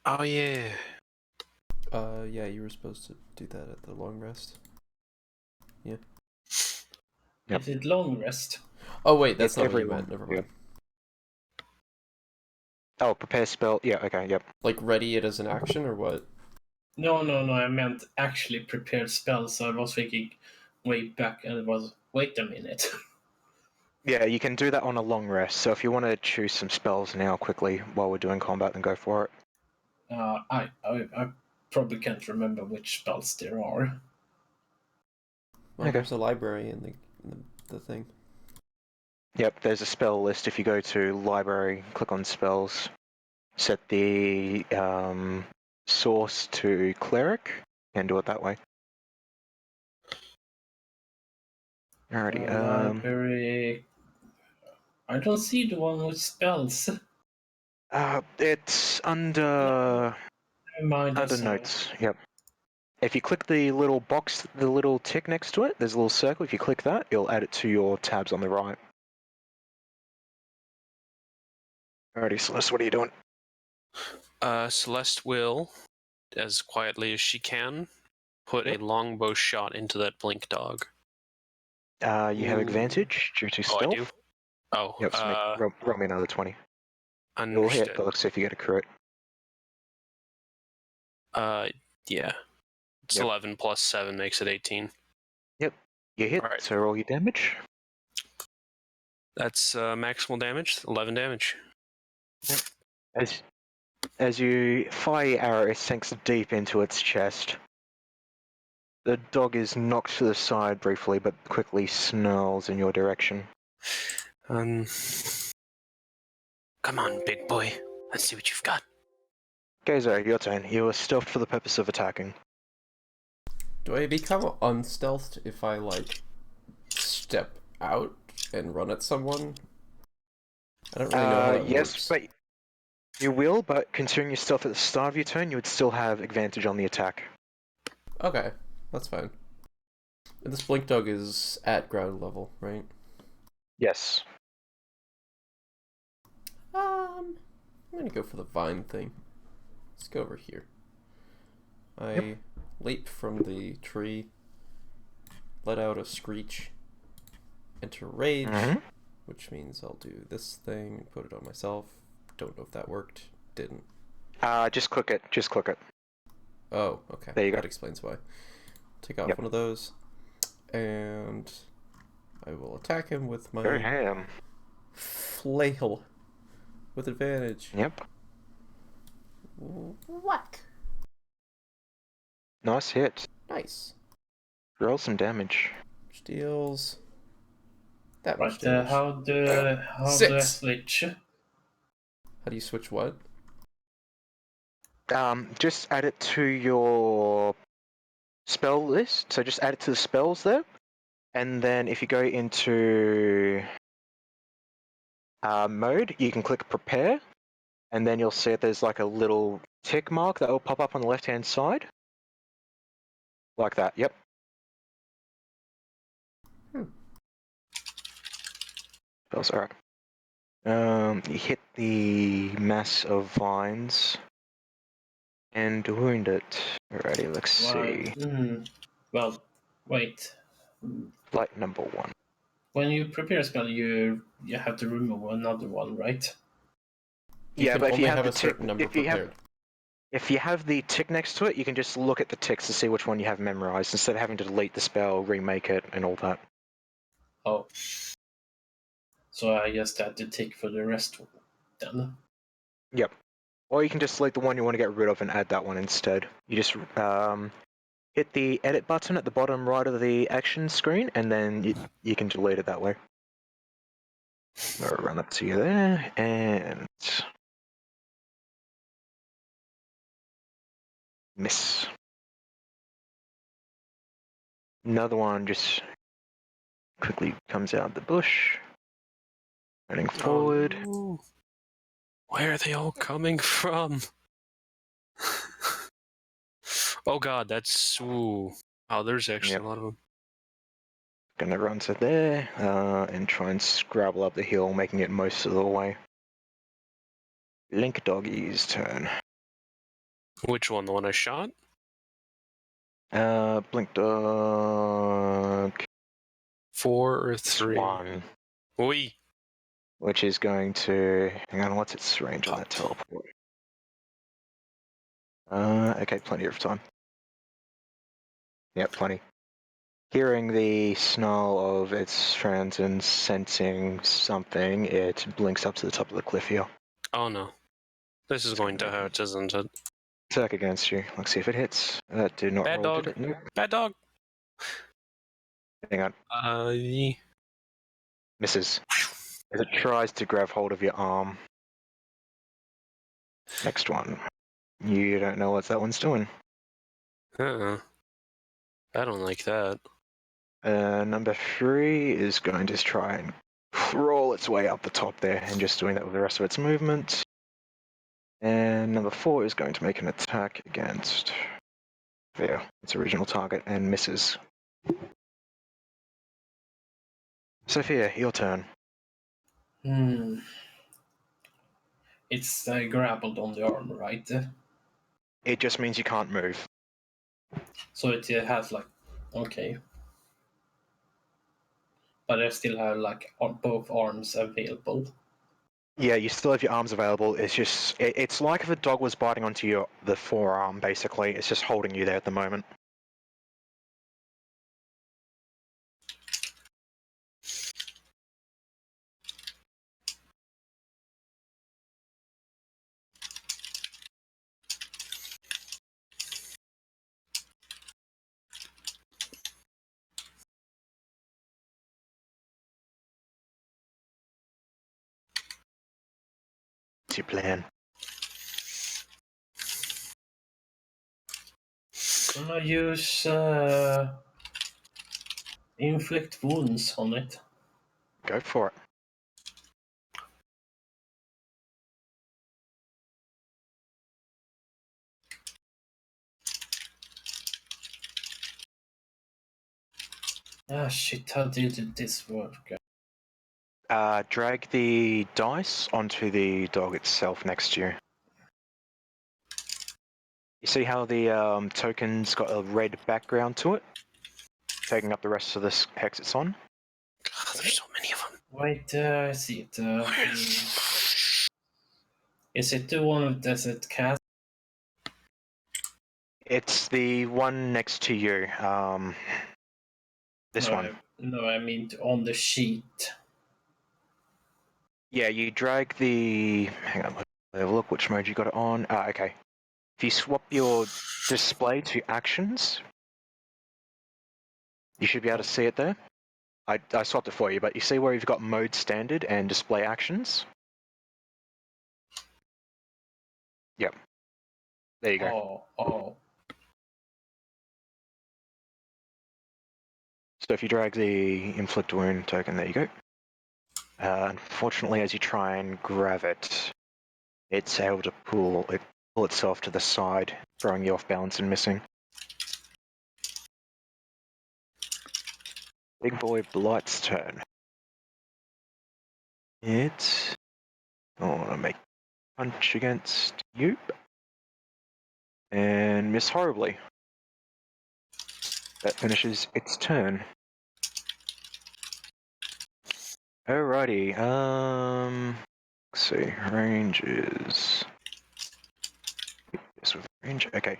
Oh yeah. Yeah, you were supposed to do that at the long rest. Yeah. Yep. Is it long rest? Oh wait, that's Yep, not what you everyone. meant. Never mind. Oh, prepare spell. Yeah. Okay. Yep. Like ready it as an action or what? No. I meant actually prepared spells. I was thinking way back, and it was wait a minute. Yeah, you can do that on a long rest. So if you want to choose some spells now quickly while we're doing combat, then go for it. I probably can't remember which spells there are. Well, there's a library in the thing. Yep, there's a spell list. If you go to library, click on spells, set the source to cleric, and do it that way. Alrighty. Library. I don't see the one with spells. It's under notes. Yep. If you click the little box, the little tick next to it, there's a little circle. If you click that, it'll add it to your tabs on the right. Alrighty, Celeste, what are you doing? Celeste will, as quietly as she can, put a longbow shot into that blink dog. You have advantage due to stealth. I do? Oh, yep, so roll me another 20. Understood. You'll hit, but let's see if you get a crit. Yeah. It's 11 plus 7 makes it 18. Yep, You hit, Alright. so roll your damage. That's maximal damage, 11 damage. As you fire your arrow, it sinks deep into its chest. The dog is knocked to the side briefly, but quickly snarls in your direction. Come on, big boy. Let's see what you've got. Gazer, your turn. You are stealthed for the purpose of attacking. Do I become unstealthed if I, like, step out and run at someone? I don't really know how that yes, works. but you will, but considering your stealth at the start of your turn, you would still have advantage on the attack. Okay, that's fine. And this blink dog is at ground level, right? Yes. I'm gonna go for the vine thing. Let's go over here. I leap from the tree, let out a screech, enter rage, which means I'll do this thing, put it on myself. Don't know if that worked. Didn't. Just click it. Just click it. Oh, okay. There you go. That explains why. Take off one of those, and I will attack him with my Very ham. flail with advantage. Yep. Whack. Nice hit. Nice. Roll some damage. Which deals that much Right, damage. how do I 6. switch? How do you switch what? Just add it to your spell list. So just add it to the spells there. And then if you go into mode, you can click prepare. And then you'll see there's like a little tick mark that will pop up on the left-hand side. Like that, yep. Spells, alright. You hit the mass of vines and wound it. Alrighty, let's see. Well, wait. Flight number 1. When you prepare a spell, you have to remove another one, right? You Yeah, can but if you only have have the a certain number prepared. If you have the tick next to it, you can just look at the ticks to see which one you have memorized instead of having to delete the spell, remake it, and all that. Oh. So I guess that to take for the rest then. Yep. Or you can just select the one you want to get rid of and add that one instead. You just hit the edit button at the bottom right of the action screen, and then you can delete it that way. I'll run up to you there, and miss. Another one just quickly comes out of the bush, running forward. Oh, no. Where are they all coming from? Oh god, that's... Ooh. Oh, there's actually a lot of them. Gonna run to there and try and scrabble up the hill, making it most of the way. Link Doggy's turn. Which one? The one I shot? Blink Dog 4 or 3? 1, Oi. which is going to... Hang on, what's its range on that teleport? Okay, plenty of time. Yep, plenty. Hearing the snarl of its friends and sensing something, it blinks up to the top of the cliff here. Oh no. This is going to hurt, isn't it? Attack against you. Let's see if it hits. That did not Bad roll, dog. did it? Nope. Bad dog. Hang on. Yeah. Misses. As it tries to grab hold of your arm. Next one. You don't know what that one's doing. I don't like that. Number 3 is going to try and crawl its way up the top there, and just doing that with the rest of its movement. And number 4 is going to make an attack against its original target, and misses. Sophia, your turn. It's grappled on the arm, right? It just means you can't move. So it has like... Okay. But I still have like both arms available. Yeah, you still have your arms available. It's just, it's like if a dog was biting onto the forearm, basically. It's just holding you there at the moment. your plan? I'm gonna use inflict wounds on it. Go for it. Ah, shit, how did this work? Drag the dice onto the dog itself next to you. You see how the token's got a red background to it? Taking up the rest of this hex it's on? God, there's so many of them. Wait, I see it. Is it the one that it cast? It's the one next to you. This one. I mean on the sheet. Yeah, you drag the... Hang on, let me have a look which mode you got it on. Okay. If you swap your display to actions, you should be able to see it there. I swapped it for you, but you see where you've got mode standard and display actions? Yep. There you go. Oh. So if you drag the inflict wound token, there you go. Unfortunately, as you try and grab it, it's able to pull itself to the side, throwing you off balance and missing. Big boy Blight's turn. I want to make punch against you. And miss horribly. That finishes its turn. Alrighty, let's see, range is... Yes, with range, okay.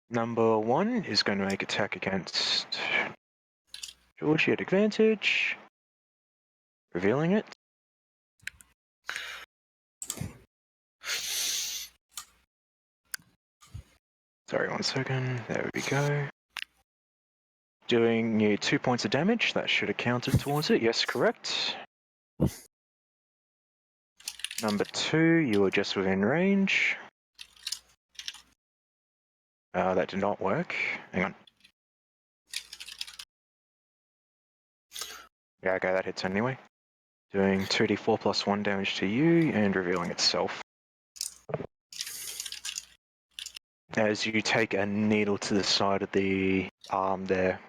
Number 1 is going to make attack against Georgie at advantage. Revealing it. Sorry, 1 second, there we go. Doing you 2 points of damage, that should have counted towards it, yes, correct. Number 2, you were just within range. That did not work. Hang on. Yeah, okay, that hits anyway. Doing 2d4 plus 1 damage to you and revealing itself. As you take a needle to the side of the arm there,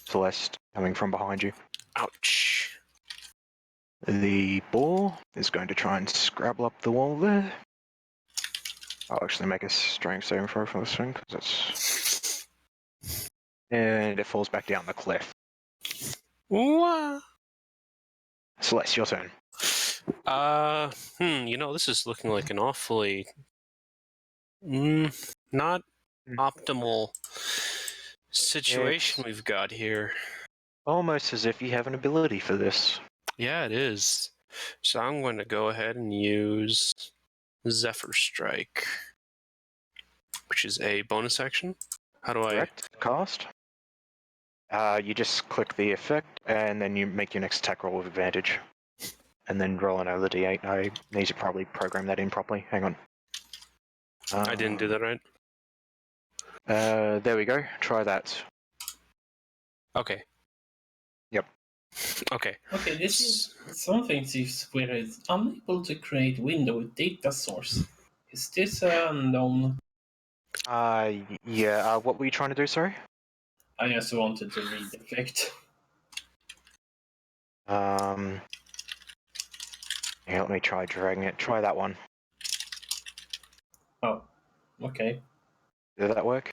Celeste, coming from behind you. Ouch. The boar is going to try and scrabble up the wall there. I'll actually make a strength saving throw for this thing, because that's... And it falls back down the cliff. What? Celeste, your turn. This is looking like an awfully not optimal situation we've got here. Almost as if you have an ability for this. Yeah, it is. So I'm going to go ahead and use Zephyr Strike, which is a bonus action. How do I... Correct. Cast. You just click the effect, and then you make your next attack roll with advantage. And then roll another d8. I need to probably program that in properly. Hang on. I didn't do that right. There we go. Try that. Okay. Yep. Okay. Okay, this is something where it's unable to create window with data source. Is this known? Yeah. What were you trying to do, sorry? I just wanted to read the effect. Yeah, let me try dragging it. Try that one. Oh, okay. Did that work?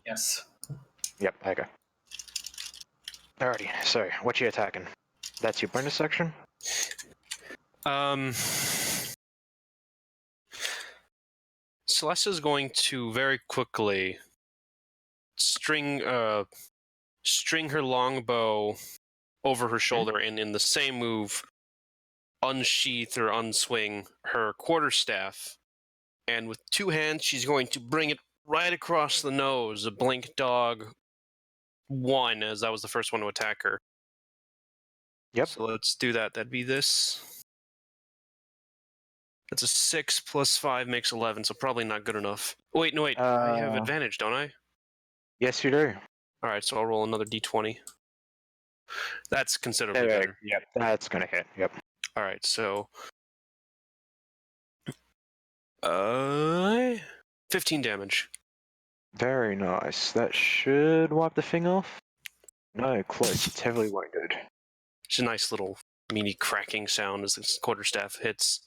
Yes. Yep, okay. Alrighty, so what you attacking? That's your bonus section? Celeste is going to very quickly string her longbow over her shoulder, and in the same move, unsheath or unswing her quarterstaff. And with 2 hands, she's going to bring it right across the nose, a blink dog 1, as that was the first one to attack her. Yep. So let's do that. That'd be this. That's a 6 plus 5 makes 11, so probably not good enough. Wait, no, wait. I have advantage, don't I? Yes, you do. All right, so I'll roll another d20. That's considerably There, better. yep, that's gonna hit. Yep. All right, so 15 damage. Very nice. That should wipe the thing off. No, close. It's heavily wounded. It's a nice little meaty cracking sound as this quarterstaff hits.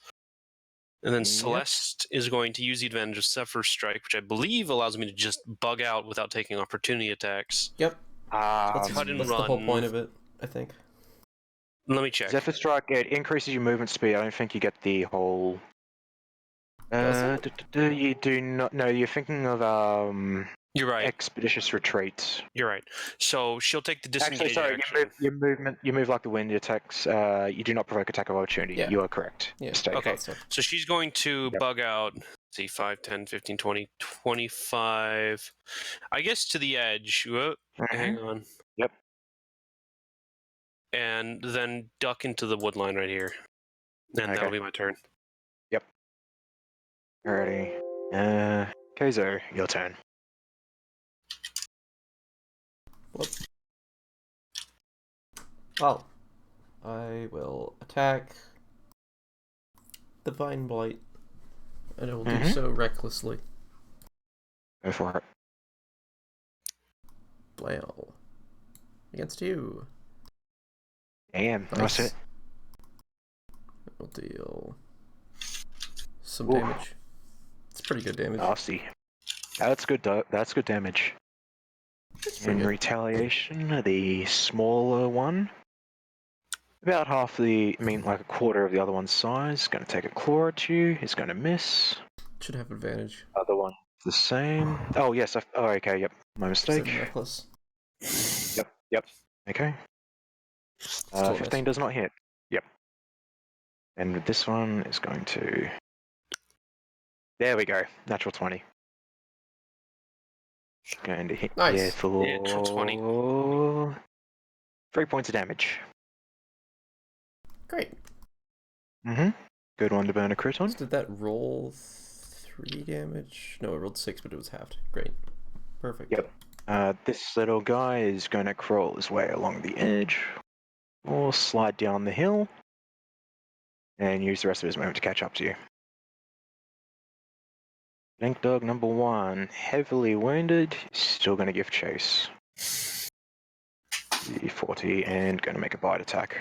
And then Yep. Celeste is going to use the advantage of Zephyr's Strike, which I believe allows me to just bug out without taking opportunity attacks. Yep. That's, Cut and that's the whole run. point of it, I think. Let me check. Zephyr Strike, it increases your movement speed. I don't think you get the whole. Does it? You do not. No, you're thinking of You're right. Expeditious Retreat. You're right. So she'll take the disengage Actually, sorry, action. you move like the wind. Your attacks. You do not provoke attack of opportunity. Yeah. You are correct. Yeah. Mistake. Okay. So. So she's going to Yep. bug out. Let's see, 5, 10, 15, 20, 25. I guess to the edge. Whoa, hang on. Yep. And then duck into the wood line right here. And that'll be my turn. Alrighty. Keizo, your turn. Whoop. Oh. I will attack Divine Blight. And I will do so recklessly. Go for it. Well. Against you. Damn, nice hit. I'll deal some damage. It's pretty good damage. Nasty. That's good. That's good damage. In retaliation, the smaller one, about half the, like a quarter of the other one's size, going to take a claw at you. He's going to miss. Should have advantage. Other one, the same. Oh yes. Oh okay. Yep. My mistake. Reckless. Yep. Okay. 15 does not hit. Yep. And this one is going to. There we go. Natural 20. Going to hit Nice. for Natural 20. 3 points of damage. Great. Good one to burn a crit on. So did that roll 3 damage? No, it rolled 6, but it was halved. Great. Perfect. Yep. This little guy is going to crawl his way along the edge, or slide down the hill, and use the rest of his movement to catch up to you. Link Dog number 1, heavily wounded, still going to give chase. 40 and going to make a bite attack.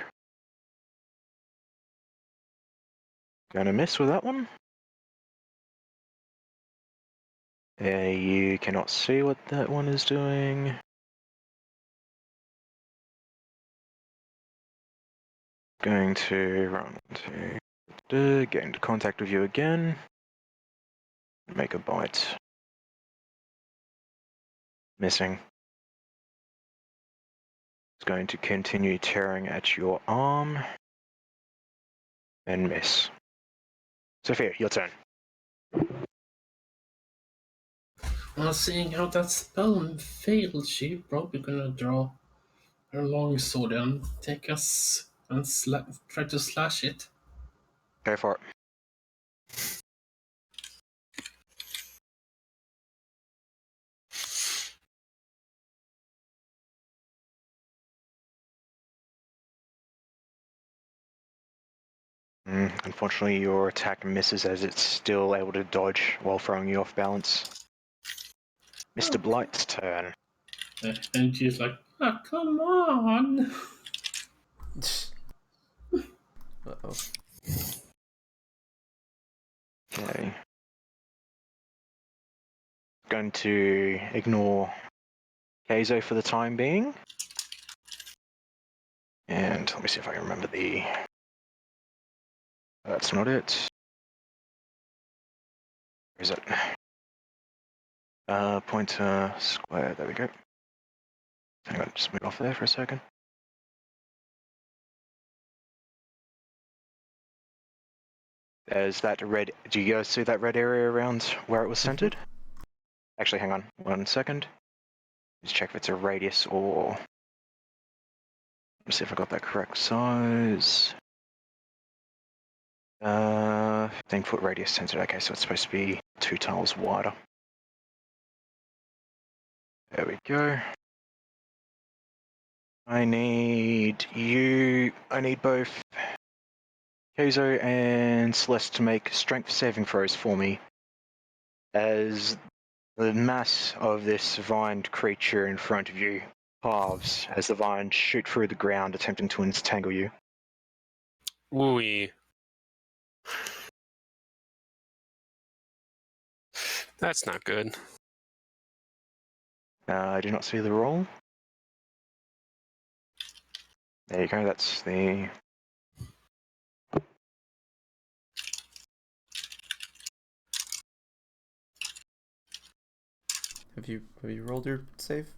Going to miss with that one. You cannot see what that one is doing. Going to run to get into contact with you again. Make a bite. Missing. It's going to continue tearing at your arm. And miss. Sophia, your turn. Well, seeing how that spell failed, she probably gonna draw her longsword and take us and try to slash it. Go for it. Unfortunately, your attack misses as it's still able to dodge while throwing you off balance. Mr. Blight's turn. And she's like, "Ah, come on!" Uh-oh. Okay. Going to ignore Keizo for the time being. And let me see if I can remember the... That's not it. Where is it? Pointer square, there we go. Hang on, just move off there for a second. There's that red, do you guys see that red area around where it was centered? Actually, hang on 1 second. Let's check if it's a radius or... Let's see if I got that correct size. 10-foot radius censored. Okay, so it's supposed to be 2 tiles wider. There we go. I need both Keizo and Celeste to make strength saving throws for me, as the mass of this vined creature in front of you halves as the vines shoot through the ground, attempting to entangle you. Wooey. That's not good. I do not see the roll. There you go, that's the... Have you rolled your save?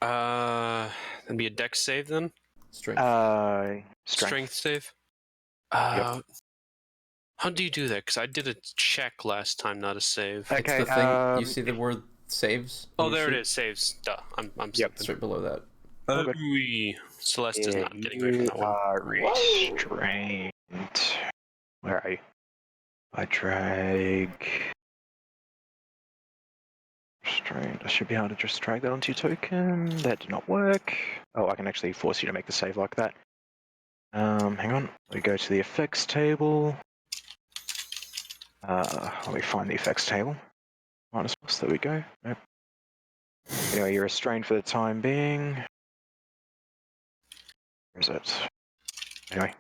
That'd be a dex save then? Strength. Strength save? Yep. How do you do that? Because I did a check last time, not a save. It's Okay, the thing. You see the word saves? Oh, there it is. Saves. Duh. I'm Yep. stupid. Straight below that. Oh, good. Celeste is Yeah, not getting away from that one. are restrained. Where are you? I drag... Restrained. I should be able to just drag that onto your token. That did not work. Oh, I can actually force you to make the save like that. Hang on. We go to the effects table. Let me find the effects table. Minus plus, there we go. Nope. Anyway, you're restrained for the time being. Where is it? Anyway.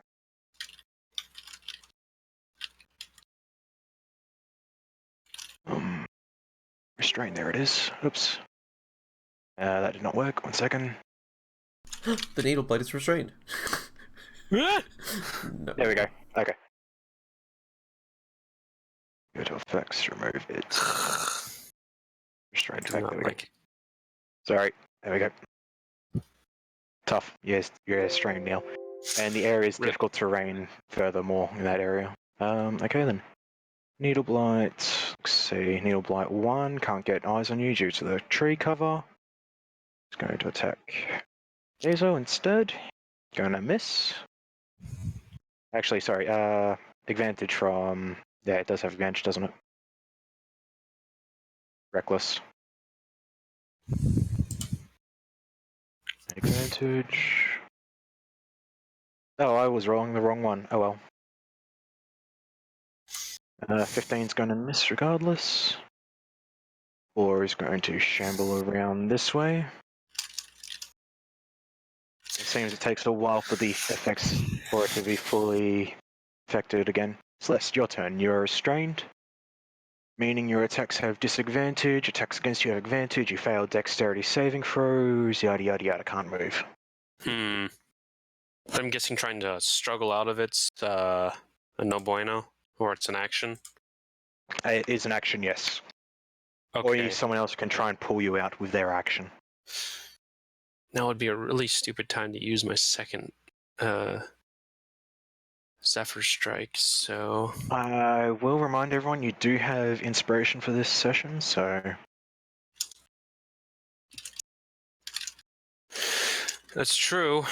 Restrained, there it is. Oops. That did not work. 1 second. The needle blade is restrained. No. There we go. Okay. Go to effects, remove it. Restrained Do effect, not there we go. like it. Sorry, there we go. Tough. Yes, you're restrained now. And the area is difficult terrain furthermore in that area. Okay then. Needle Blight, let's see, Needle Blight 1, can't get eyes on you due to the tree cover. It's going to attack Azo instead. Gonna miss. Actually, sorry, advantage from... Yeah, it does have advantage, doesn't it? Reckless. Advantage... Oh, I was wrong, the wrong one. Oh well. 15's going to miss regardless. Or is going to shamble around this way. It seems it takes a while for the effects for it to be fully affected again. Celeste, your turn. You're restrained, meaning your attacks have disadvantage, attacks against you have advantage, you fail dexterity saving throws, yada yada yada, can't move. I'm guessing trying to struggle out of it's a no bueno, or it's an action. It is an action, yes. Okay. Or someone else can try and pull you out with their action. Now would be a really stupid time to use my second Zephyr Strike, so... I will remind everyone you do have inspiration for this session, so... That's true.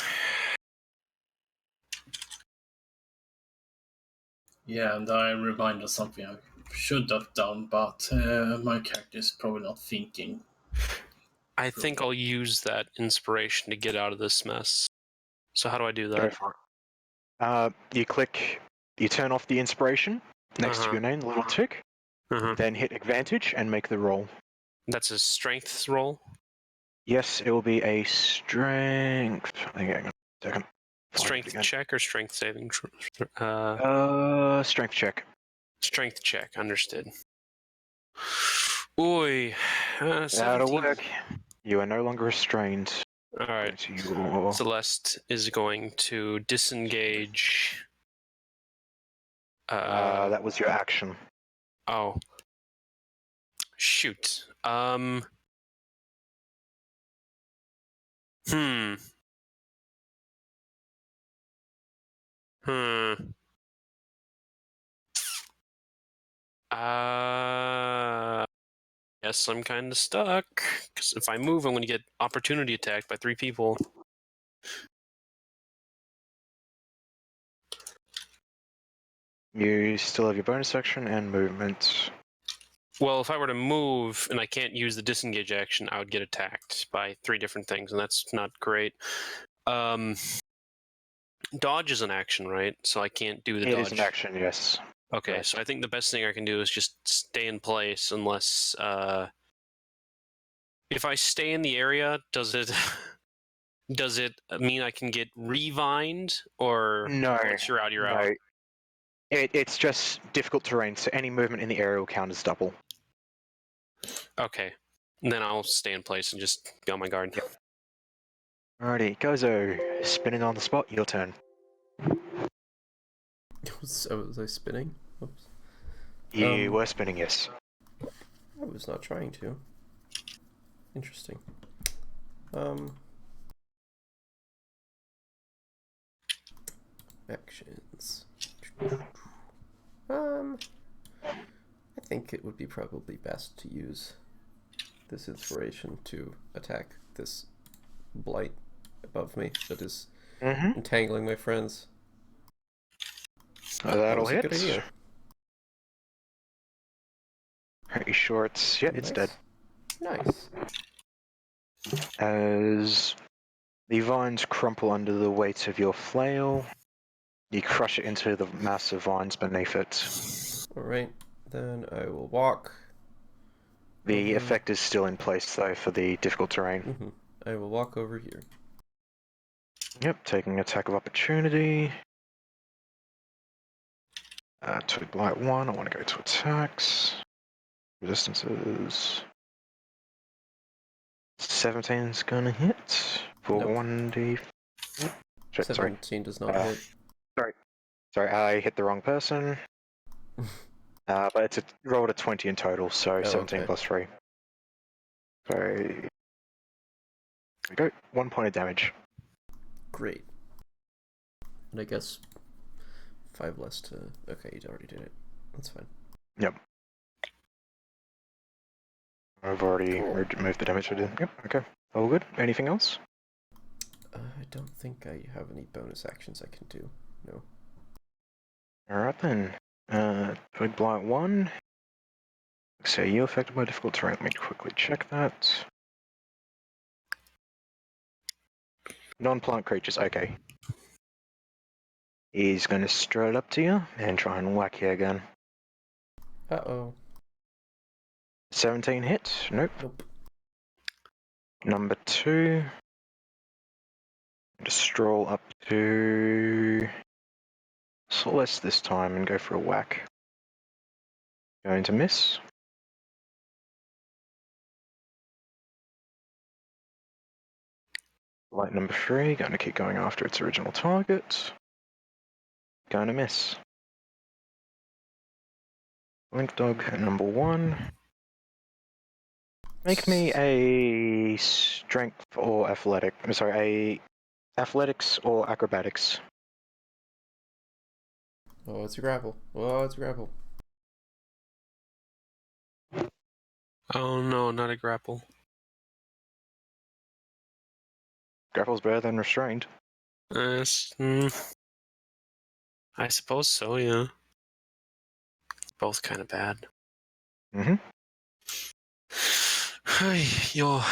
Yeah, and I reminded something I should have done, but my character is probably not thinking. I think I'll use that inspiration to get out of this mess. So how do I do Go that? for it. You turn off the inspiration next to your name, the little tick, then hit advantage and make the roll. That's a strength roll? Yes, it will be a strength. Hang on a second. Strength check or strength saving? Strength check. Strength check, understood. Oy. That'll work. You are no longer restrained. Alright. Your... Celeste is going to disengage. that was your action. Oh. Shoot. Yes, I'm kind of stuck. Because if I move, I'm going to get opportunity attacked by 3 people. You still have your bonus action and movement. Well, if I were to move and I can't use the disengage action, I would get attacked by 3 different things, and that's not great. Dodge is an action, right? So I can't do the dodge. It is an action, yes. Okay, Right. so I think the best thing I can do is just stay in place unless... if I stay in the area, does it mean I can get revined? Or No. once you're out, you're no. out? It's just difficult terrain, so any movement in the area will count as double. Okay. Then I'll stay in place and just be on my guard. Yep. Alrighty, Gozo, spinning on the spot, your turn. So was I spinning? Oops. You were spinning, yes. I was not trying to. Interesting. Actions. I think it would be probably best to use this inspiration to attack this blight above me that is entangling my friends. That'll hit. Good idea. Are you sure it's... Yeah, it's dead. Nice. As the vines crumple under the weight of your flail, you crush it into the mass of vines beneath it. Alright, then I will walk. The effect is still in place, though, for the difficult terrain. I will walk over here. Yep, taking attack of opportunity. To blight 1, I want to go to attacks. Resistances. 17's gonna hit for Nope. 1d. Shit, 17 does not hit. Sorry, I hit the wrong person. But it's rolled a 20 in total, so 17 okay. plus 3. So, there we go. 1 point of damage. Great. And I guess 5 less to... Okay, you already did it. That's fine. Yep. I've already moved the damage I did. Yep, okay. All good. Anything else? I don't think I have any bonus actions I can do. No. Alright then. Twig Blight 1. So you affected by difficult terrain. Let me quickly check that. Non-plant creatures, okay. He's going to strut up to you and try and whack you again. Uh-oh. 17 hit? Nope. Nope. Number 2. Just stroll up to Celeste this time and go for a whack. Going to miss. Light number 3, going to keep going after its original target. Going to miss. Link dog number 1. Make me a strength or athletic. I'm sorry, a athletics or acrobatics. Oh, it's a grapple. Oh, it's a grapple. Oh no, not a grapple. Grapple's better than restrained. I suppose so, yeah. Both kind of bad. Yo.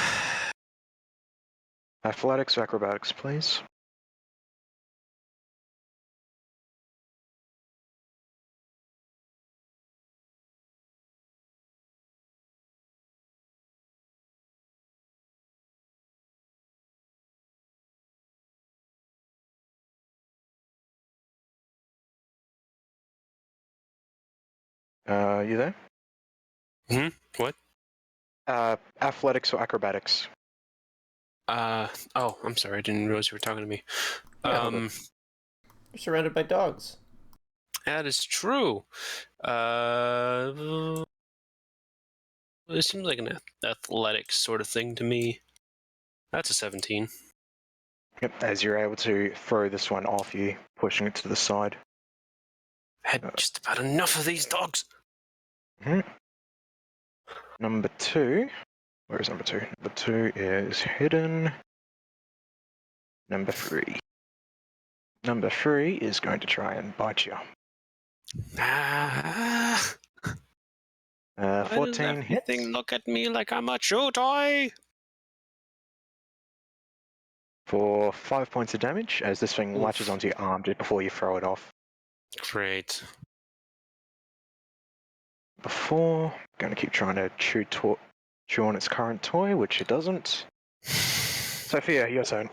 Athletics or acrobatics, please. You there? What? Athletics or acrobatics. Oh, I'm sorry, I didn't realize you were talking to me. Yeah, you're surrounded by dogs. That is true. It seems like an athletics sort of thing to me. That's a 17. Yep, as you're able to throw this one off you, pushing it to the side. I had just about enough of these dogs. Number 2. Where is number 2? Number 2 is hidden. Number 3. Number 3 is going to try and bite you. Ah, why does 14 everything hits look at me like I'm a chew toy? for 5 points of damage as this thing latches onto your arm just before you throw it off. Great. Before, going to keep trying to chew on its current toy, which it doesn't. Sophia, your turn.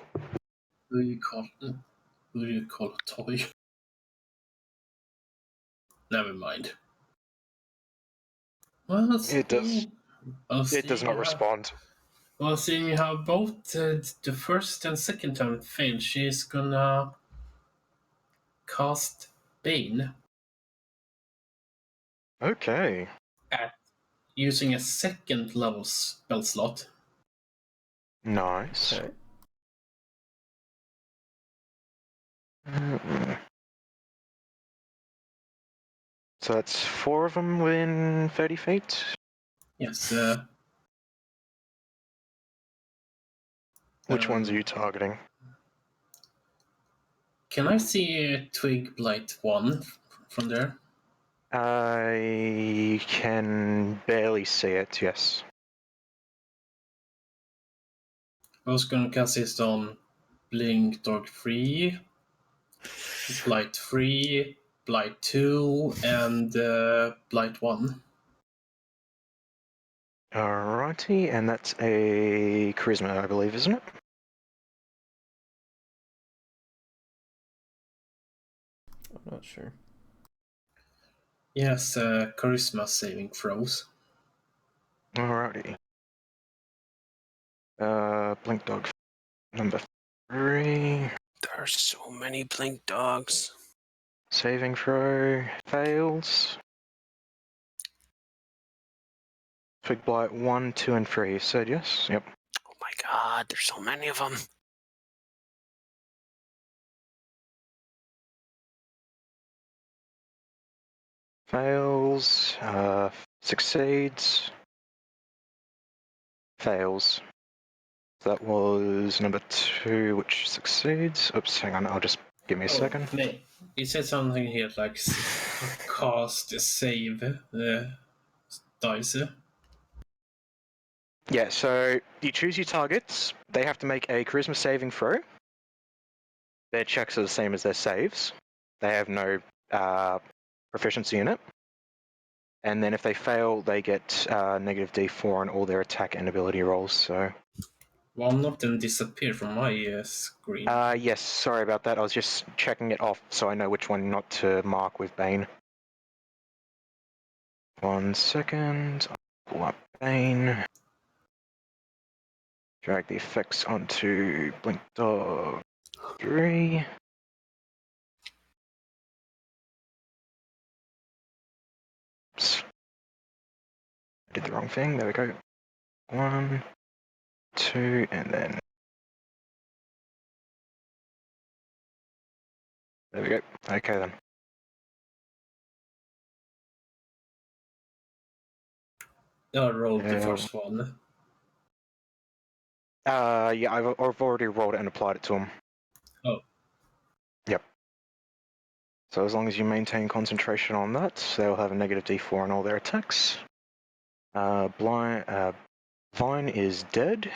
Who do you call a toy? Never mind. Well, let's It does. It does not respond. Well, seeing how both the first and second turn failed, she's gonna cast Bane Okay. at using a second level spell slot. Nice. Okay. So that's 4 of them within 30 feet. Yes. Which ones are you targeting? Can I see Twig Blight 1 from there? I can barely see it, yes. I was gonna consist on Blink Dog 3, Blight 3, Blight 2, and Blight 1. Alrighty, and that's a charisma, I believe, isn't it? I'm not sure. Yes, charisma saving throws. Alrighty. Blink dog number 3. There are so many blink dogs. Saving throw fails. Twig blight 1, 2, and 3. You said yes? Yep. Oh my god, there's so many of them. Fails. Succeeds. Fails. That was number 2, which succeeds. Oops, hang on, I'll just give me a second. Nay. It said something here like cast save dice. Yeah, so you choose your targets. They have to make a charisma saving throw. Their checks are the same as their saves. They have no proficiency in it. And then if they fail, they get negative D4 on all their attack and ability rolls. So. One of them disappeared from my screen. Yes, sorry about that. I was just checking it off so I know which one not to mark with Bane. 1 second. I'll pull up Bane. Drag the effects onto Blink Dog 3. Oops. I did the wrong thing. There we go. 1, 2, and then. There we go. Okay then. I rolled the first one. Yeah, I've already rolled it and applied it to him. Oh. Yep. So as long as you maintain concentration on that, they'll have a negative D4 on all their attacks. Vine is dead.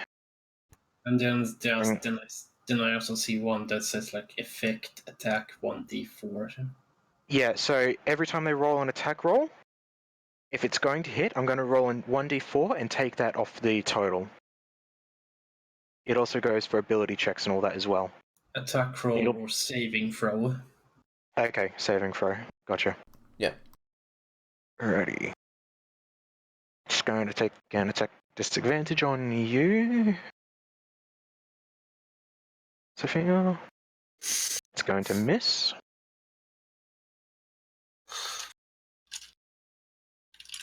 And then I also see one that says like effect attack 1d4. Yeah, so every time they roll an attack roll, if it's going to hit, I'm going to roll in 1d4 and take that off the total. It also goes for ability checks and all that as well. Attack roll or saving throw. Okay, saving throw. Gotcha. Yeah. Alrighty. Just going to take an attack disadvantage on you, Sophia. It's going to miss.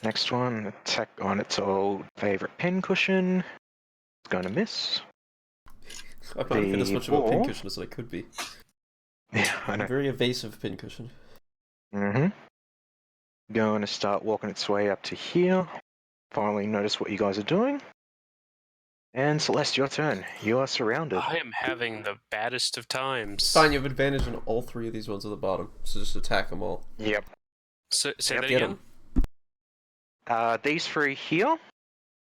Next one, attack on its old favorite pincushion. It's going to miss. I'm not even as much of a ball. pincushion as I could be. Yeah, I I'm know. a very evasive pincushion. Going to start walking its way up to here. Finally notice what you guys are doing. And Celeste, your turn. You are surrounded. I am having the baddest of times. Fine, you have advantage on all 3 of these ones at the bottom, so just attack them all. Yep. Say Yep. that Get again? 'em. These three here,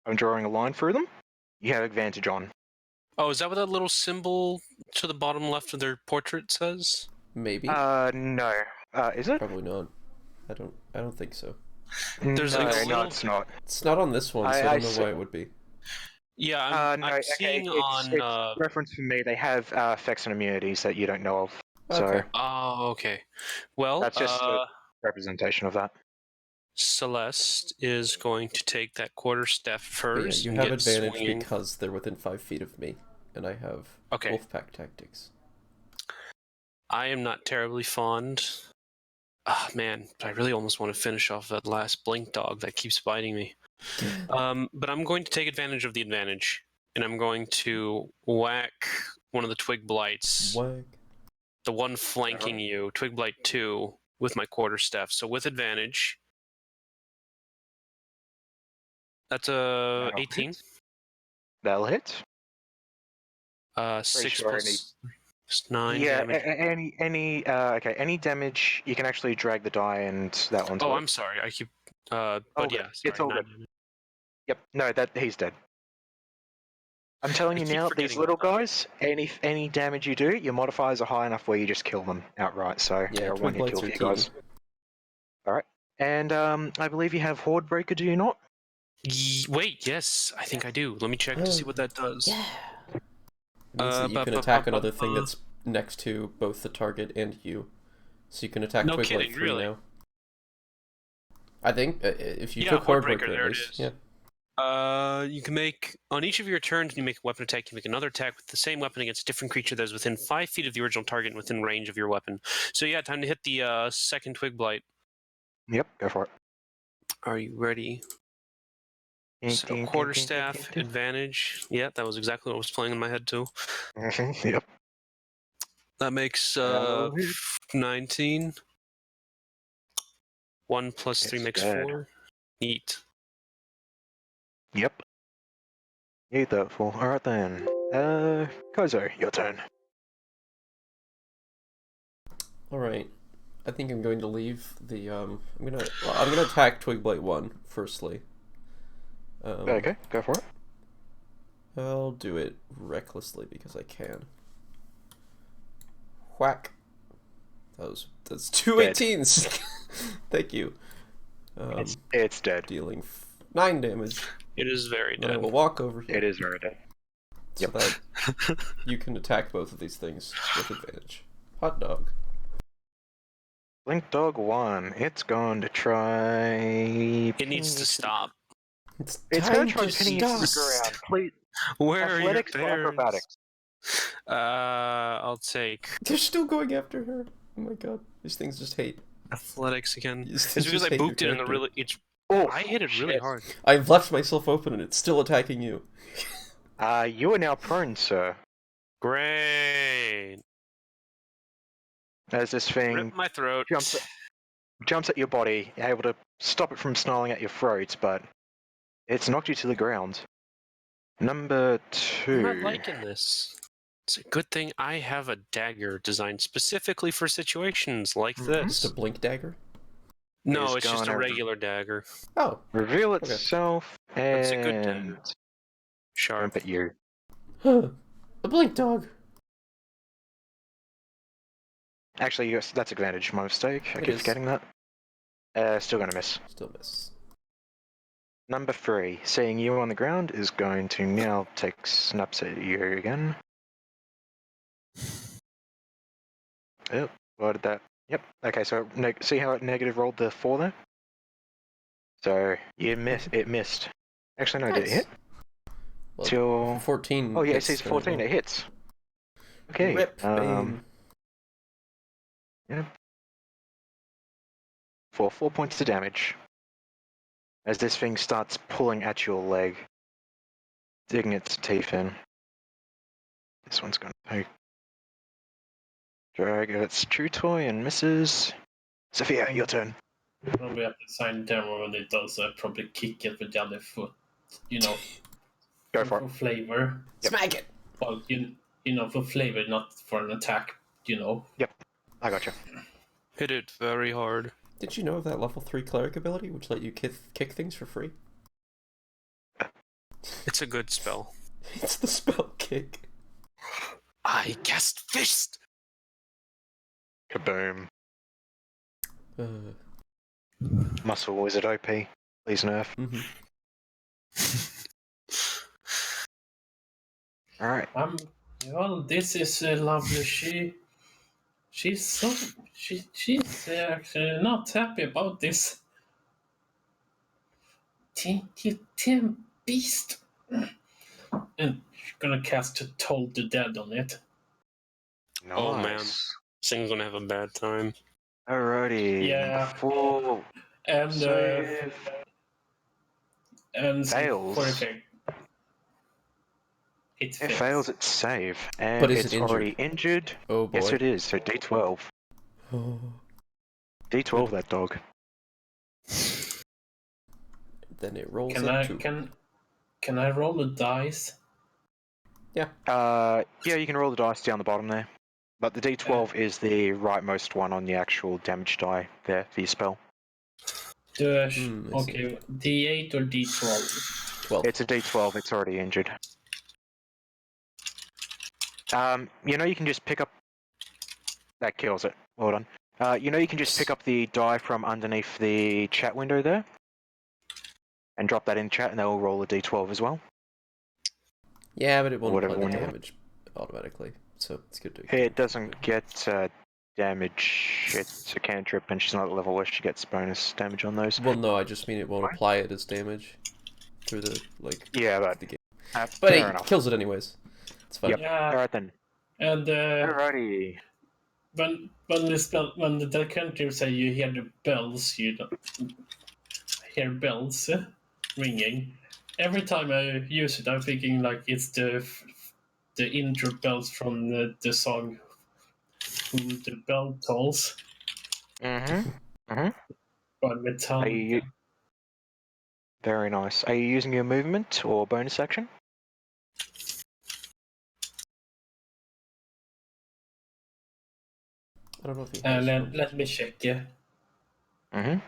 I'm drawing a line through them. You have advantage on. Oh, is that what that little symbol to the bottom left of their portrait says? Maybe. No. Is it? Probably not. I don't think so. There's no, like a no, little... it's not. It's not on this one, so I don't know s- why it would be. Yeah, no, I'm okay, seeing it's on... reference for me. They have effects and immunities that you don't know of. So Okay. Oh, okay. Well, that's just a representation of that. Celeste is going to take that quarterstaff But yeah, first. you and have get advantage swinging. because they're within 5 feet of me, and I have Okay. Wolfpack tactics. I am not terribly fond. Ah, man, I really almost want to finish off that last blink dog that keeps biting me. But I'm going to take advantage of the advantage, and I'm going to whack one of the twig blights, Whack. the one flanking you, twig blight 2, with my quarterstaff. So with advantage, that's a That'll 18. hit. That'll hit. 6 sure plus 9 Yeah, damage. any damage you can actually drag the die, and that one's. Oh, I'm sorry. I keep. But good. yeah, It's sorry. all 9 good. damage. Yep. No, that he's dead. I'm telling I you keep now, these forgetting little about that. guys, any damage you do, your modifiers are high enough where you just kill them outright. So Yeah, they're a twig one-hit blights kill are for you guys. All right. And I believe you have Horde Breaker, do you not? Wait, yes, I think I do. Let me check to see what that does. Yeah. It means that you can attack another thing that's next to both the target and you. So you can attack No Twig Blight kidding, 3 really? now. I think, if you Yeah, took Horde Hordebreaker Breaker, at there it least. is. Yeah. You can make on each of your turns. You make a weapon attack. You make another attack with the same weapon against a different creature that is within 5 feet of the original target and within range of your weapon. So yeah, time to hit the second twig blight. Yep, go for it. Are you ready? So quarterstaff advantage. Yeah, that was exactly what was playing in my head too. Yep. That makes That'll hit. 19. 1 plus 3 It's makes dead. 4. Neat. Yep. You eat that fool. Alright then. Kozo, your turn. Alright. I think I'm going to leave the, I'm gonna attack Twig Blight 1, firstly. Okay, go for it. I'll do it recklessly because I can. Whack. That's two Dead. 18s. Thank you. It's dead. Dealing 9 damage. It is very Then I dead. will walk over here. It is very dead. So that you can attack both of these things with advantage. Hot dog. Blink Dog 1. It's going to try. It needs to stop. It's It's time going to try to pinning you to the stop. ground. Please. Where Athletics are or your bears? acrobatics? I'll take They're still going after her. Oh my god. These things just hate. athletics again. These It's things because just I hate your booped it in the character. really. I hit it really shit. hard. I've left myself open and it's still attacking you. You are now prone, sir. Great. As this thing Rip my throat. jumps at your body, able to stop it from snarling at your throat, but it's knocked you to the ground. Number I'm not 2. liking this. It's a good thing I have a dagger designed specifically for situations like Just this. a blink dagger. No, is it's just a gonna regular dagger. Oh. Reveal Okay. itself It's a good and dagger. Sharp. jump at you. A blink dog. Actually, yes, that's advantage. My mistake. I It keep is. forgetting that. Still gonna miss. Still miss. Number 3, seeing you on the ground, is going to now take snaps at you again. Yep. What did that? Yep. Okay, so see how it negative rolled the 4 there? So you miss. It missed. Actually, no, did it Nice. hit? Well, Till 14. oh yeah, it hits, says then 14. will. It hits. Okay. Rip, Bane. Yeah. For 4 points of damage. As this thing starts pulling at your leg, digging its teeth in. This one's gonna take. Drag its chew toy and misses. Sophia, your turn. Probably at the same time when it does, I probably kick it with the other foot. You know, Go for for it. flavor. Yep. Smack it. Well, you know, for flavor, not for an attack. You know. Yep. I gotcha. Hit it very hard. Did you know of that level 3 cleric ability, which let you kick things for free? It's a good spell. It's the spell kick. I cast fist. Kaboom. Uh, Muscle Wizard OP. Please nerf. mhm. Alright. Well, this is lovely. She's actually not happy about this. You damn beast. And she's gonna cast Toll the Dead on it. Nice. Oh, man. Sing's gonna have a bad time. Alrighty. Yeah. Number 4. And Save. and Fails. for effect. It It fails. fails its save. And But is it's it injured? already injured. Oh boy. Yes, it is. So D12. D12 that dog. Then it rolls Can a I 2. can I roll a dice? Yeah, you can roll the dice down the bottom there. But the D12 is the rightmost one on the actual damage die there for your spell. I see. Okay, D8 or D12? 12. It's a D12, it's already injured. You know you can just pick up... That kills it. Well done. You know you can just pick up the die from underneath the chat window there? And drop that in chat and they'll roll a D12 as well. Yeah, but it won't Whatever apply one the you want. damage automatically, so it's good to... It doesn't get damage. It's a cantrip and she's not at a level where she gets bonus damage on those. Well, no, I just mean it won't What? apply it as damage through the, like, Yeah, but... the game. But fair it enough. kills it anyways. It's fine. Yep. Yeah. Alright then. And Alrighty. when the decanter say you hear the bells, you don't hear bells ringing. Every time I use it, I'm thinking like it's the intro bells from the song "Who the Bell Tolls" Mm-hmm. Mm-hmm. by Are Metallica. you... Very nice. Are you using your movement or bonus action? I don't know if he has... Let me check. Yeah. Mm-hmm.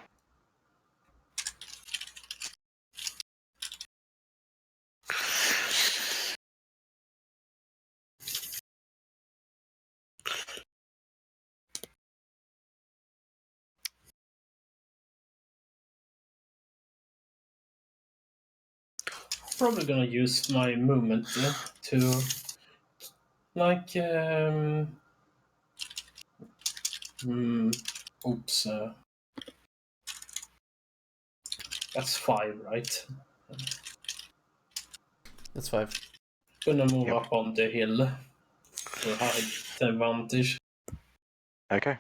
Probably gonna use my movement to like oops that's 5, right? That's 5. Gonna move Yep. up on the hill to hide the advantage. Okay.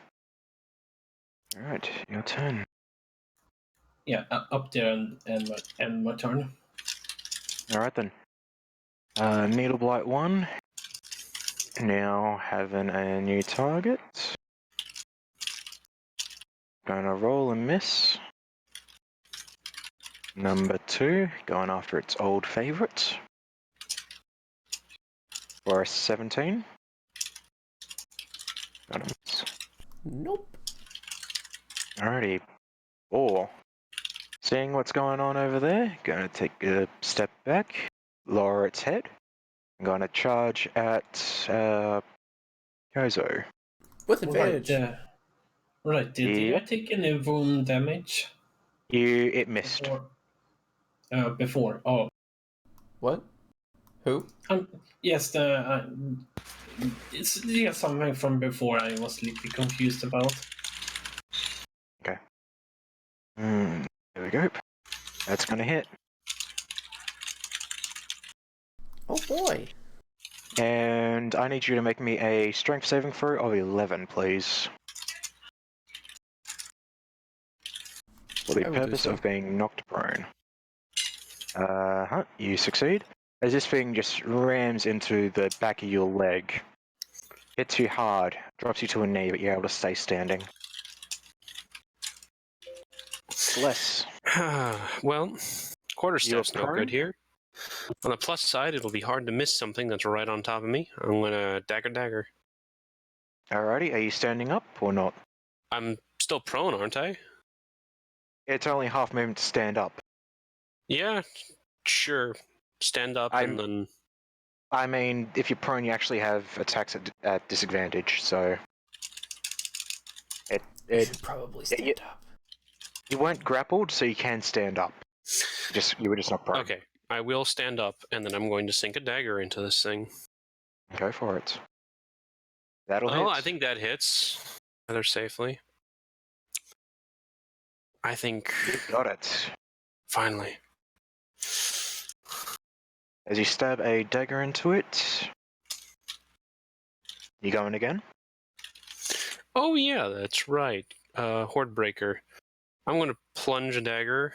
Alright, your turn. Yeah, up there and my turn. Alright then. Needle Blight 1. Now having a new target. Gonna roll and miss. Number 2, going after its old favourite. For a 17. Got a miss. Nope. Alrighty. 4. Seeing what's going on over there, gonna take a step back, lower its head. I'm gonna charge at Kozo. With advantage. Right. Did Yep. I take any wound damage It missed. before? Oh, What? Who? yes. It's something from before I was a little confused about. There we go. That's gonna hit. Oh boy. And I need you to make me a strength saving throw of 11, please. For the I will do purpose so. of being knocked prone. You succeed. As this thing just rams into the back of your leg. Hits you hard, drops you to a knee, but you're able to stay standing. Bless. Well, quarterstaff's You're no good prone? here. On the plus side, it'll be hard to miss something that's right on top of me. I'm gonna dagger. Alrighty, are you standing up or not? I'm still prone, aren't I? It's only half movement to stand up. Yeah, sure. Stand up and then. I mean, if you're prone, you actually have attacks at disadvantage, so... You should probably stand up. You weren't grappled, so you can stand up. You were just not prone. Okay, I will stand up, and then I'm going to sink a dagger into this thing. Go for it. That'll hit. I think that hits rather safely. I think. You got it. Finally. As you stab a dagger into it... You going again? Oh yeah, that's right. Hordebreaker. I'm going to plunge a dagger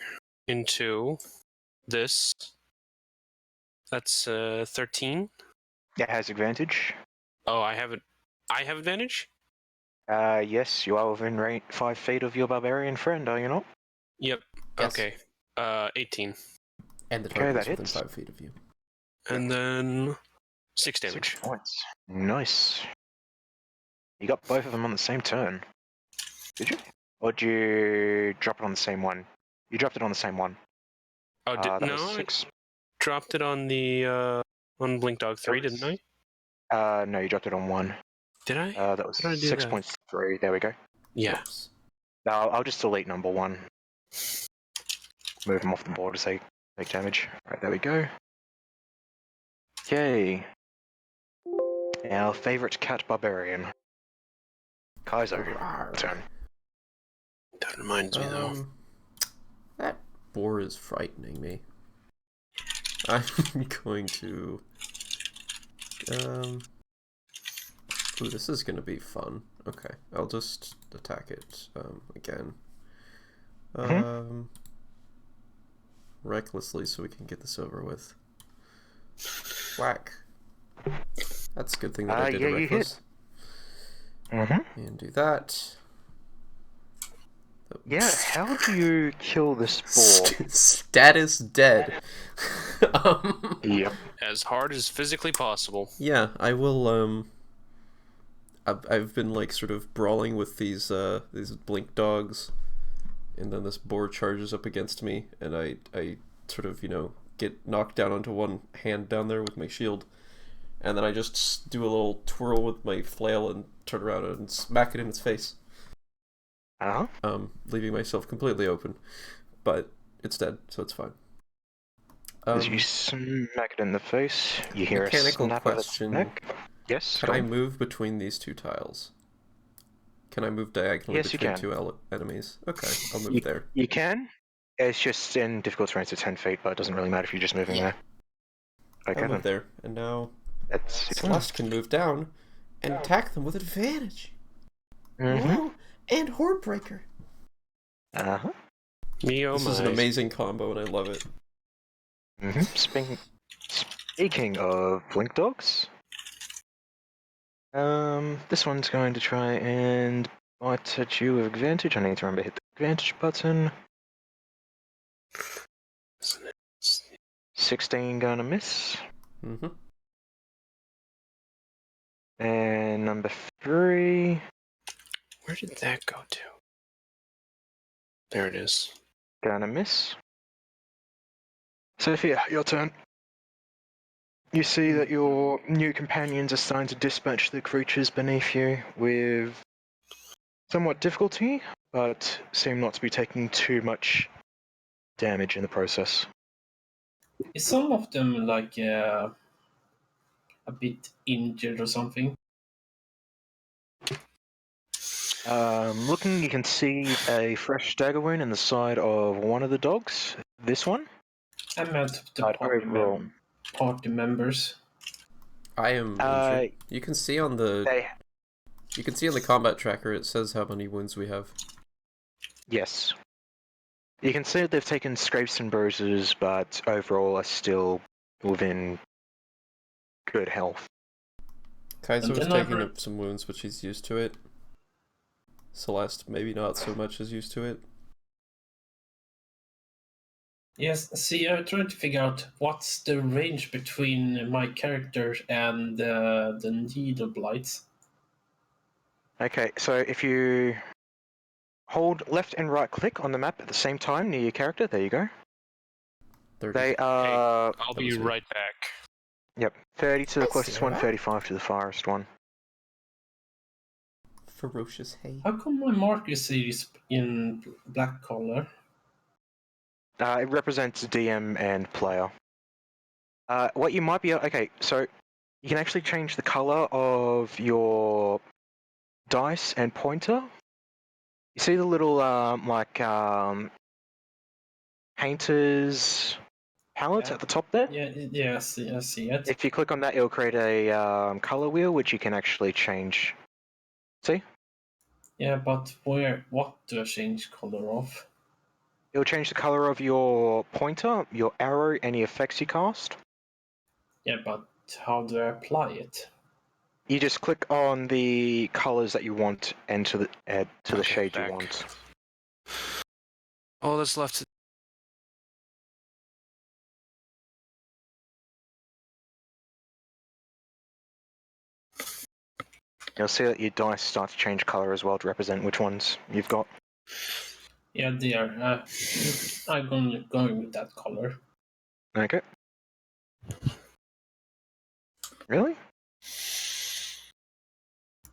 into this. That's 13. It has advantage. Oh, I have advantage? Yes, you are within 5 feet of your barbarian friend, are you not? Yep. Yes. Okay. 18. And the Okay, target that is within hits. 5 feet of you. And then 6 damage. 6 points. Nice. You got both of them on the same turn. Did you? Or did you drop it on the same one? You dropped it on the same one. Oh, That was no, 6. I dropped it on the on Blink Dog 3, didn't I? No, you dropped it on 1. Did I? That was How did I do that? 6.3. There we go. Yeah. Oops. I'll just delete number 1. Move them off the board to say take damage. Right, there we go. Okay. Our favorite cat barbarian. Kaizo. Rawr. Turn. That reminds me, though. That boar is frightening me. I'm going to... Ooh, this is gonna be fun. Okay, I'll just attack it, again. Recklessly so we can get this over with. Whack. That's a good thing that I did a Yeah, you reckless. And do that. Yeah, how do you kill this boar? Status dead. Yep. As hard as physically possible. Yeah, I will, I've been, like, sort of brawling with these blink dogs, and then this boar charges up against me, and I sort of, you know, get knocked down onto one hand down there with my shield, and then I just do a little twirl with my flail and turn around and smack it in its face. Leaving myself completely open, but it's dead, so it's fine. As you smack it in the face, you hear a mechanical snap question. of its neck. Yes, Can I move between these two tiles? Can I move diagonally Yes, you between can. two enemies? Okay, I'll move there. You can. It's just in difficult terrains of 10 feet, but it doesn't really matter if you're just moving there. Okay, I'll then. move there, and now That's Celeste can move down and attack them with advantage. Mm-hmm. Wow, and Hordebreaker. Uh-huh. Me, oh This my. is an amazing combo, and I love it. Mm-hmm. Speaking of blink dogs, this one's going to try and bite at you with advantage. I need to remember to hit the advantage button. 16 gonna miss. Mm-hmm. And number 3 Where did that go to? There it is. gonna miss. Sophia, your turn. You see that your new companions are starting to dispatch the creatures beneath you with somewhat difficulty, but seem not to be taking too much damage in the process. Is some of them like a bit injured or something? Looking, you can see a fresh dagger wound in the side of one of the dogs. This one? I meant the But overall, party members. I am injured. You can see on the combat tracker it says how many wounds we have. Yes. You can see that they've taken scrapes and bruises, but overall are still within good health. Kaizo is taking up some wounds, but she's used to it. Celeste, maybe not so much as used to it. Yes, see, I'm trying to figure out what's the range between my character and the needle blights. Okay, so if you Hold left and right click on the map at the same time near your character. There you go. 30. They are... I'll That be was me. right back. Yep, 30 to the I closest see one, that. 35 to the farthest one. Ferocious hay. How come my marker is in black color? It represents DM and player. What you might be... Okay, so you can actually change the color of your dice and pointer. You see the little, painter's palette Yeah. at the top there? Yeah, I see it. If you click on that, it'll create a color wheel, which you can actually change. See? Yeah, but what do I change color of? It'll change the color of your pointer, your arrow, any effects you cast. Yeah, but how do I apply it? You just click on the colors that you want and to the Okay, shade you back. want. All that's left. You'll see that your dice start to change color as well to represent which ones you've got. Yeah, there. I'm going with that color. Okay. Really?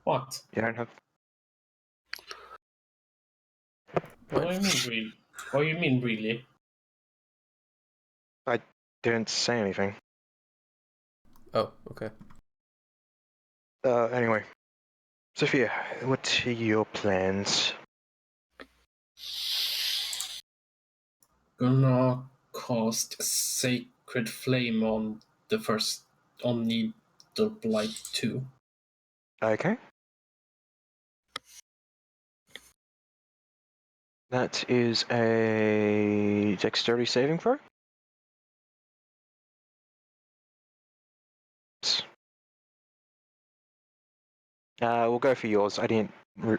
What? You don't have... What do you mean, really? What do you mean, really? I didn't say anything. Oh, okay. Anyway. Sophia, what are your plans? Gonna cast Sacred Flame on the first on Needle Blight 2. Okay. That is a dexterity saving throw. We'll go for yours. I didn't...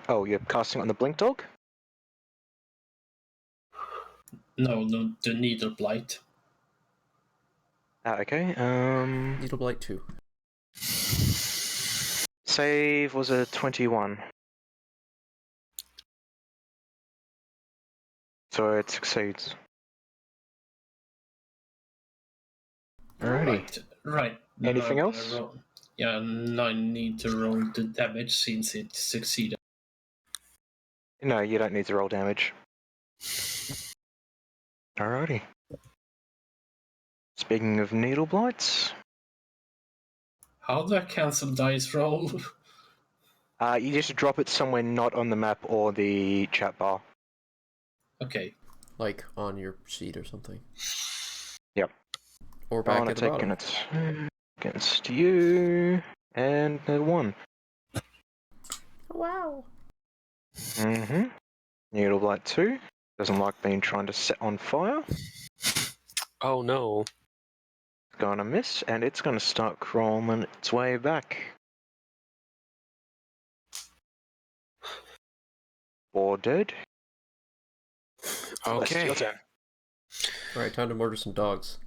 Oh, you're casting on the Blink Dog? No, the Needle Blight. Okay, Needle Blight 2. save was a 21. So it succeeds. Alrighty. Right. Anything Now I'm else? gonna roll. Yeah, now I need to roll the damage since it succeeded. No, you don't need to roll damage. Alrighty. Speaking of needle blights, How do I cancel dice roll? you just drop it somewhere not on the map or the chat bar. Okay. Like on your sheet or something. Yep. Or back On at it, the bottom. taking it against you, and a 1. Wow. Mm-hmm. Needle blight 2. Doesn't like being trying to set on fire. Oh no. It's gonna miss, and it's gonna start crawling its way back. Or dead. Okay. Your turn. Alright, time to murder some dogs.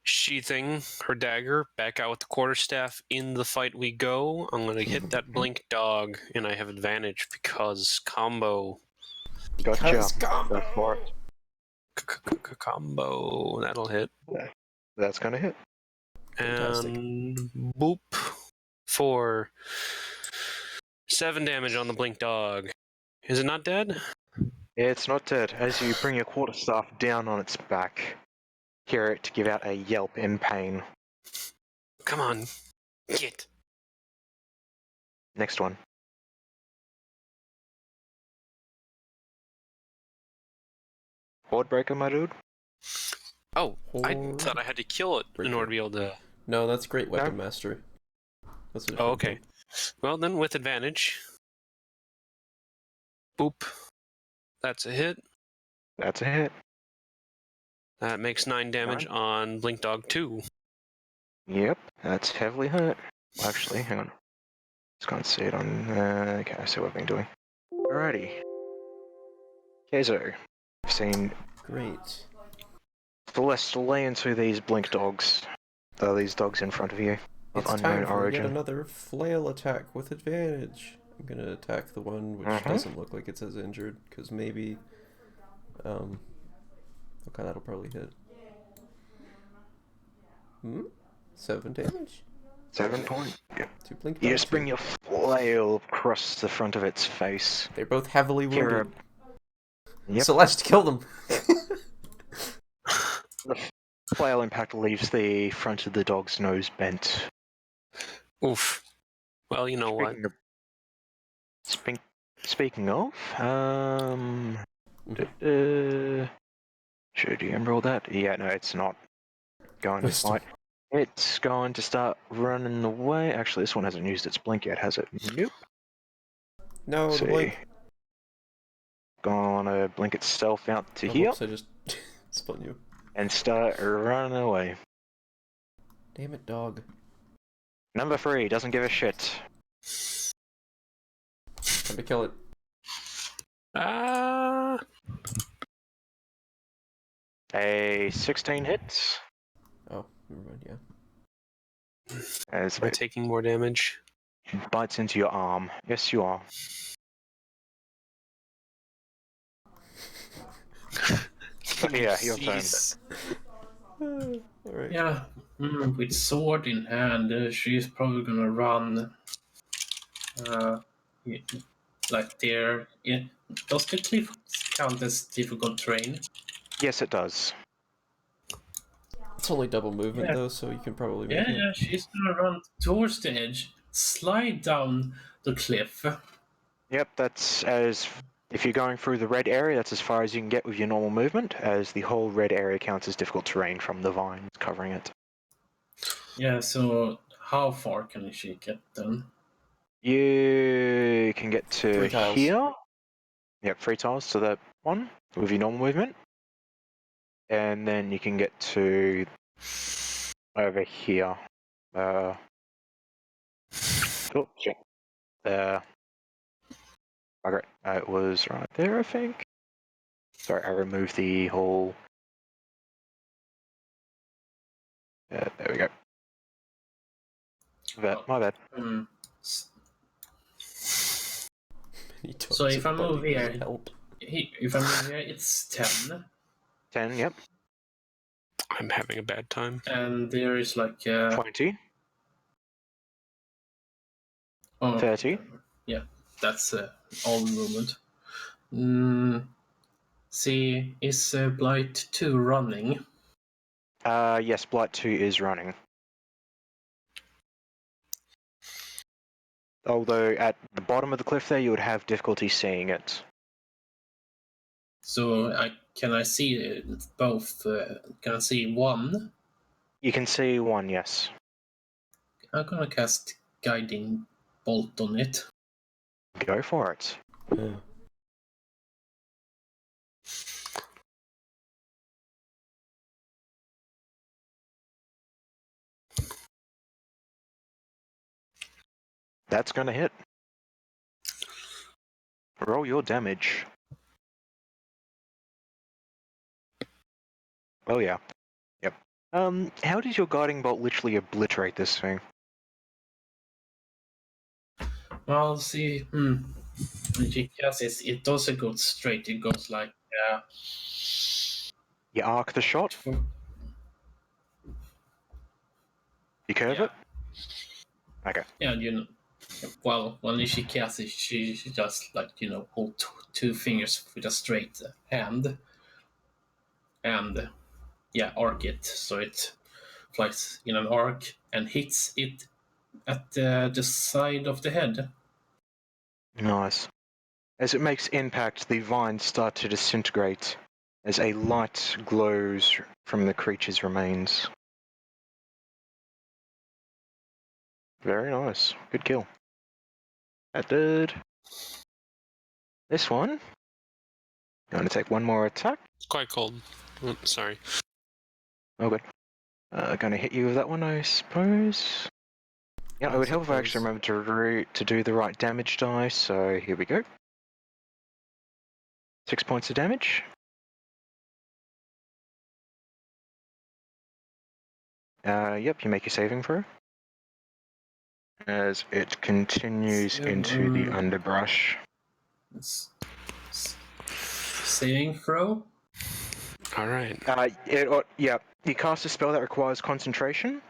Sheathing her dagger, back out with the quarterstaff. In the fight we go. I'm gonna hit that blink dog, and I have advantage because combo. Gotcha. Go for it. Combo. That'll hit. That's gonna hit. Fantastic. And boop for 7 damage on the blink dog. Is it not dead? It's not dead. As you bring your quarterstaff down on its back, hear it give out a yelp in pain. Come on, get. Next one. Hordebreaker, my dude. Oh, I thought I had to kill it in order to be able to. No, that's great weapon No. mastery. That's a Oh, different okay. thing. Well, then with advantage. Boop. That's a hit. That's a hit. That makes 9 damage on Blink Dog 2. Yep, that's heavily hurt. Actually, hang on. Just can't see it on... okay, I see what I've been doing. Alrighty. Kezo. I've seen Great. Celeste lay into these blink dogs. These dogs in front of you. Of It's unknown time for origin. yet another flail attack with advantage. I'm gonna attack the one which Mhm. doesn't look like it's as injured, because maybe... Okay, that'll probably hit. 7 damage? 7 point. Yeah. 2 blink You dogs just bring here. your flail across the front of its face. They're both heavily Hear wounded. Yep. Celeste, kill them! The flail impact leaves the front of the dog's nose bent. Oof. Well, you know what? Speaking of, should you roll that? Yeah, no, it's not going to Wisdom. fight. It's going to start running away. Actually, this one hasn't used its blink yet, has it? Nope. No, Let's the see. blink. Gonna blink itself out to Oh, here whoops, I just spun you. and start running away. Damn it, dog. Number 3 doesn't give a shit. Time to kill it. A 16 hits. Oh, never mind, yeah. As Am I it taking more damage? bites into your arm. Yes, you are. Yeah, your turn. Jeez. Alright. Yeah, with sword in hand, she's probably gonna run. Yeah, like there. Yeah. Does the cliff count as difficult terrain? Yes, it does. It's only double movement Yeah. though, so you can probably Yeah, make it. yeah, she's gonna run towards the edge, slide down the cliff. Yep, that's as... If you're going through the red area, that's as far as you can get with your normal movement, as the whole red area counts as difficult terrain from the vines covering it. Yeah, so how far can she get then? You can get to 3 tiles. here. Yep, 3 tiles to that one with your normal movement. And then you can get to over here. Oh, shit. Okay, it was right there, I think. Sorry, I removed the whole... there we go. My bad. S- Many dogs So if are I move biting me, here, help. if I move here, it's 10, 10, yep. I'm having a bad time. and there is like 20, oh, 30. yeah, that's all movement. See, is Blight 2 running? Yes, Blight 2 is running. Although at the bottom of the cliff there, you would have difficulty seeing it. So can I see both? Can I see one? You can see one, yes. I'm gonna cast Guiding Bolt on it. Go for it. That's gonna hit. Roll your damage. Oh yeah. Yep. How does your guiding bolt literally obliterate this thing? Well, see, when she casts it doesn't go straight. It goes like You arc the shot, you curve yeah, it? Okay. yeah. You know, well, when she casts it, she just like hold two fingers with a straight hand, and yeah, arc it so it flies in an arc and hits it at the side of the head. Nice. As it makes impact, the vines start to disintegrate as a light glows from the creature's remains. Very nice. Good kill. That did. This one. Going to take one more attack. It's quite cold. Oh, sorry. Oh, good. Going to hit you with that one, I suppose. Yeah, it would help if I actually remember to do the right damage die, so here we go. 6 points of damage. Yep, you make your saving throw. as it continues into the underbrush. Saving throw? Alright. You cast a spell that requires concentration.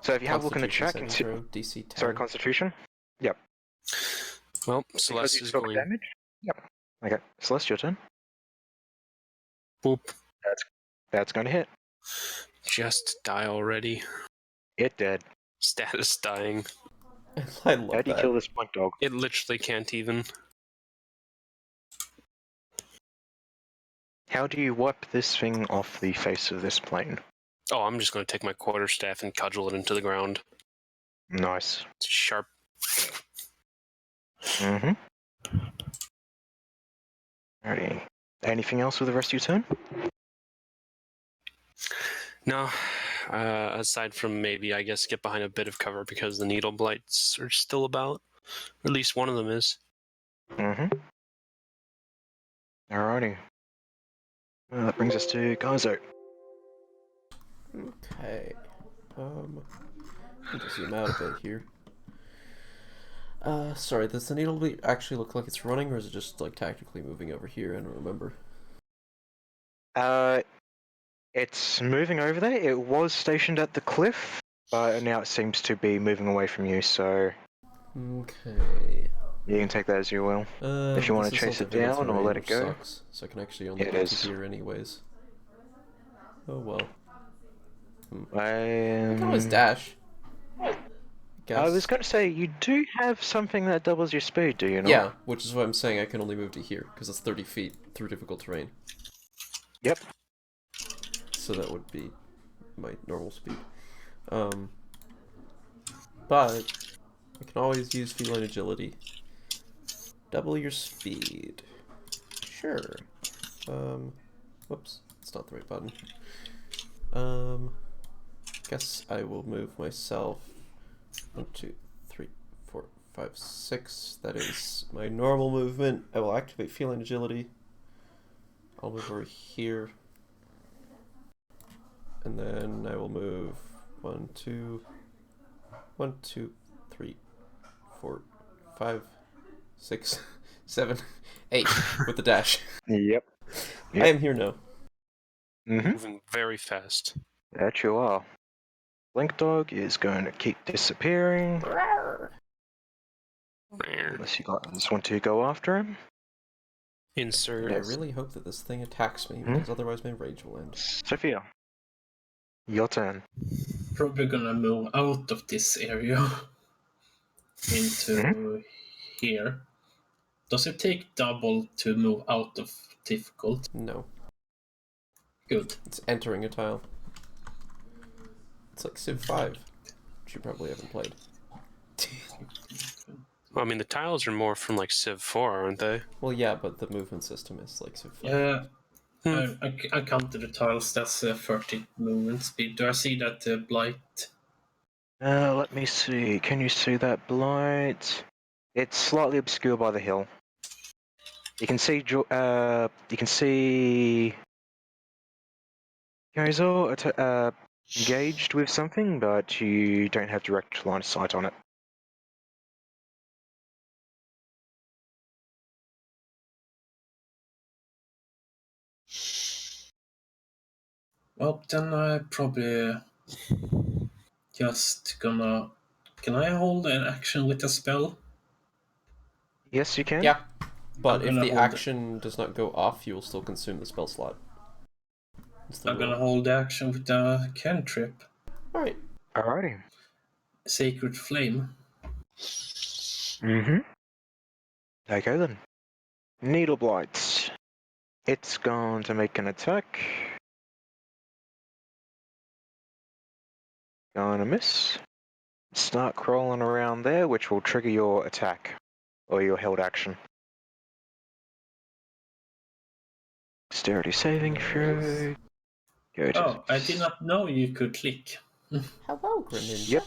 So if you have a look in the chat, saving throw, DC 10. sorry, Constitution. Yep. Well, Because Celeste you is took going. damage. Yep. Okay, Celeste, your turn. Boop. That's going to hit. Just die already. It dead. Status dying. I love How do you that. kill this blink dog? It literally can't even. How do you wipe this thing off the face of this plane? Oh, I'm just going to take my quarterstaff and cudgel it into the ground. Nice. It's sharp. Mm-hmm. Alrighty. Anything else with the rest of your turn? No, aside from maybe, I guess, get behind a bit of cover because the needle blights are still about. Or at least one of them is. Mm-hmm. Alrighty. Well, that brings us to Garzo. Okay. I'll just zoom out a bit here. Sorry, does the needle bleed actually look like it's running, or is it just like tactically moving over here? I don't remember. It's moving over there. It was stationed at the cliff, but now it seems to be moving away from you, so Okay. you can take that as you will. If you want to this is chase all it difficult down or terrain, let it which go. sucks. So I can actually only It get is. to here anyways. Oh well. I I can always dash. I was going to say, you do have something that doubles your speed, do you not? Yeah, which is why I'm saying I can only move to here, because it's 30 feet through difficult terrain. Yep. So that would be my normal speed. But I can always use feline agility. Double your speed. Sure. Whoops, it's not the right button. Guess I will move myself 1, 2, 3, 4, 5, 6. That is my normal movement. I will activate feline agility. I'll move over here. And then I will move 1, 2, 3, 4, 5, 6, 7, 8 with the dash. Yep. I am here now. Mm-hmm. Moving very fast. That you are. Blink Dog is going to keep disappearing. Unless you guys want to go after him. Insert. I really hope that this thing attacks me, because otherwise my rage will end. Sophia, your turn. Probably gonna move out of this area into here. Does it take double to move out of difficult? No. Good. It's entering a tile. It's like Civ 5, which you probably haven't played. Well, I mean, the tiles are more from like Civ 4, aren't they? Well, yeah, but the movement system is like Civ 5. Yeah. I counted the tiles. That's 30 movement speed. Do I see that blight? Let me see. Can you see that blight? It's slightly obscured by the hill. You can see. You can see. Gozo engaged with something, but you don't have direct line of sight on it. Well, then I probably just gonna. Can I hold an action with a spell? Yes, you can. Yeah, but I'm if gonna the hold action does not go off, you will still consume the spell slot. I'm gonna hold the action with a cantrip. Alright. Alrighty. Sacred Flame. Mm-hmm. Okay then. Needle blights. It's going to make an attack. Going to miss. Start crawling around there, which will trigger your attack or your held action. Dexterity saving throw. Go to. Oh, I did not know you could click. Hello, Greninja. Yep.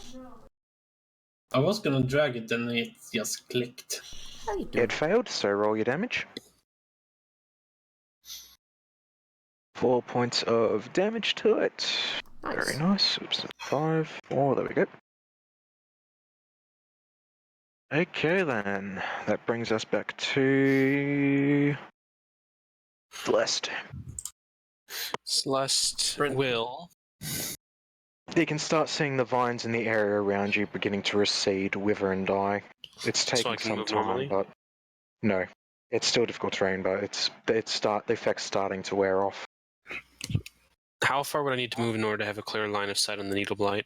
I was gonna drag it, and it just clicked. How you doing? It failed, so roll your damage. 4 points of damage to it. Nice. Very nice. Oops, 5, 4, there we go. Okay then, that brings us back to Celeste. Celeste Brent. will. You can start seeing the vines in the area around you beginning to recede, wither, and die. It's So I taking can some move time, normally? but no, it's still difficult terrain. But the effect's starting to wear off. How far would I need to move in order to have a clear line of sight on the needle blight?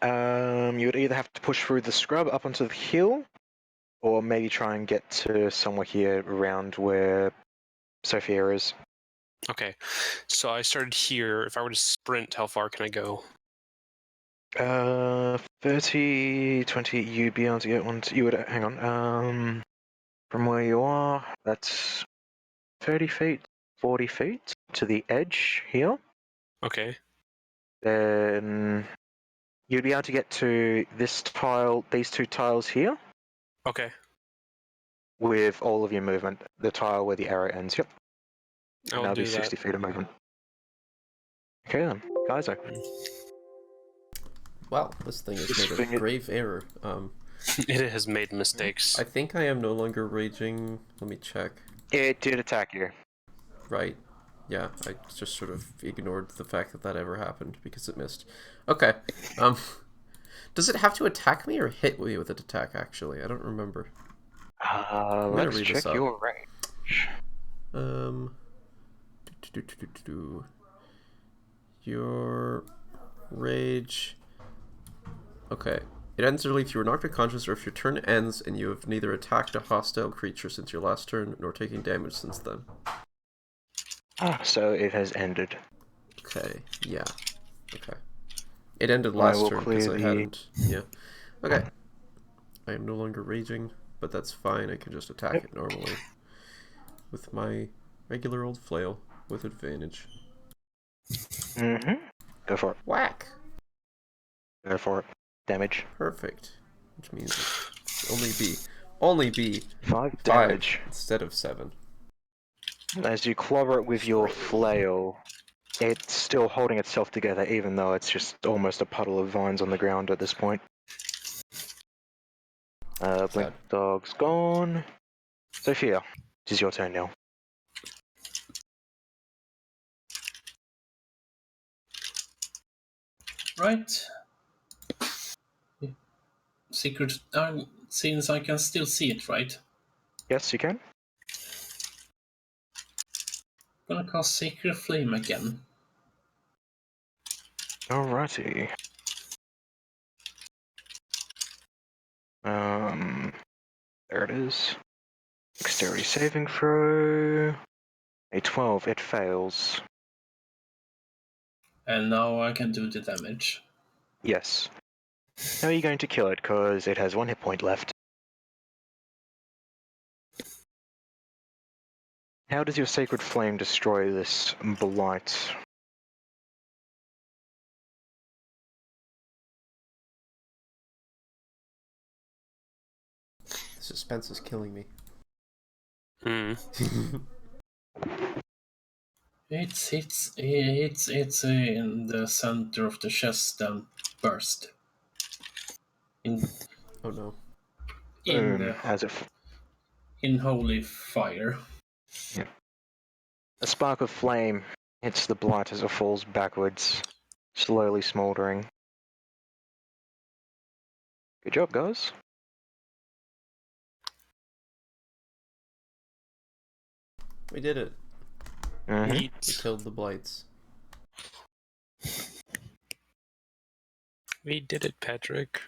You would either have to push through the scrub up onto the hill, or maybe try and get to somewhere here around where Sophia is. Okay, so I started here. If I were to sprint, how far can I go? 30, 20, you'd be able to get one. You would hang on. From where you are, that's 30 feet, 40 feet to the edge here. Okay. Then you'd be able to get to this tile, these two tiles here, Okay. with all of your movement. The tile where the arrow ends. Yep. And I'll that'll be do 60 that. feet of movement. Okay then, Geyser. Wow, this thing has This made a thing- grave error. It has made mistakes. I think I am no longer raging. Let me check. It did attack you. Right. Yeah, I just sort of ignored the fact that that ever happened because it missed. Okay. Does it have to attack me or hit me with an attack, actually? I don't remember. gonna Let's read this check up. your range. Your rage. Okay. It ends early if you are knocked unconscious or if your turn ends and you have neither attacked a hostile creature since your last turn nor taken damage since then. So it has ended. Okay, yeah. Okay. It ended I last will turn because clear I the- hadn't. Yeah. Okay. I am no longer raging, but that's fine. I can just attack it normally with my regular old flail with advantage. Go for it. Whack! Go for it. Damage. Perfect. Which means only be 5 5 damage. instead of 7. As you clobber it with your flail, it's still holding itself together, even though it's just almost a puddle of vines on the ground at this point. Blink Sad. Dog's gone. Sophia, it is your turn now. Right. Secret. Since I can still see it, right? Yes, you can. Gonna cast Sacred Flame again. Alrighty. There it is. Dexterity saving throw. A 12, it fails. And now I can do the damage. Yes. How are you going to kill it? Because it has 1 hit point left. How does your Sacred Flame destroy this blight? The suspense is killing me. It's in the center of the chest and burst. Oh no. In holy fire. Yeah. A spark of flame hits the blight as it falls backwards, slowly smouldering. Good job, guys. We did it. Mm-hmm. We killed the blights. We did it, Patrick.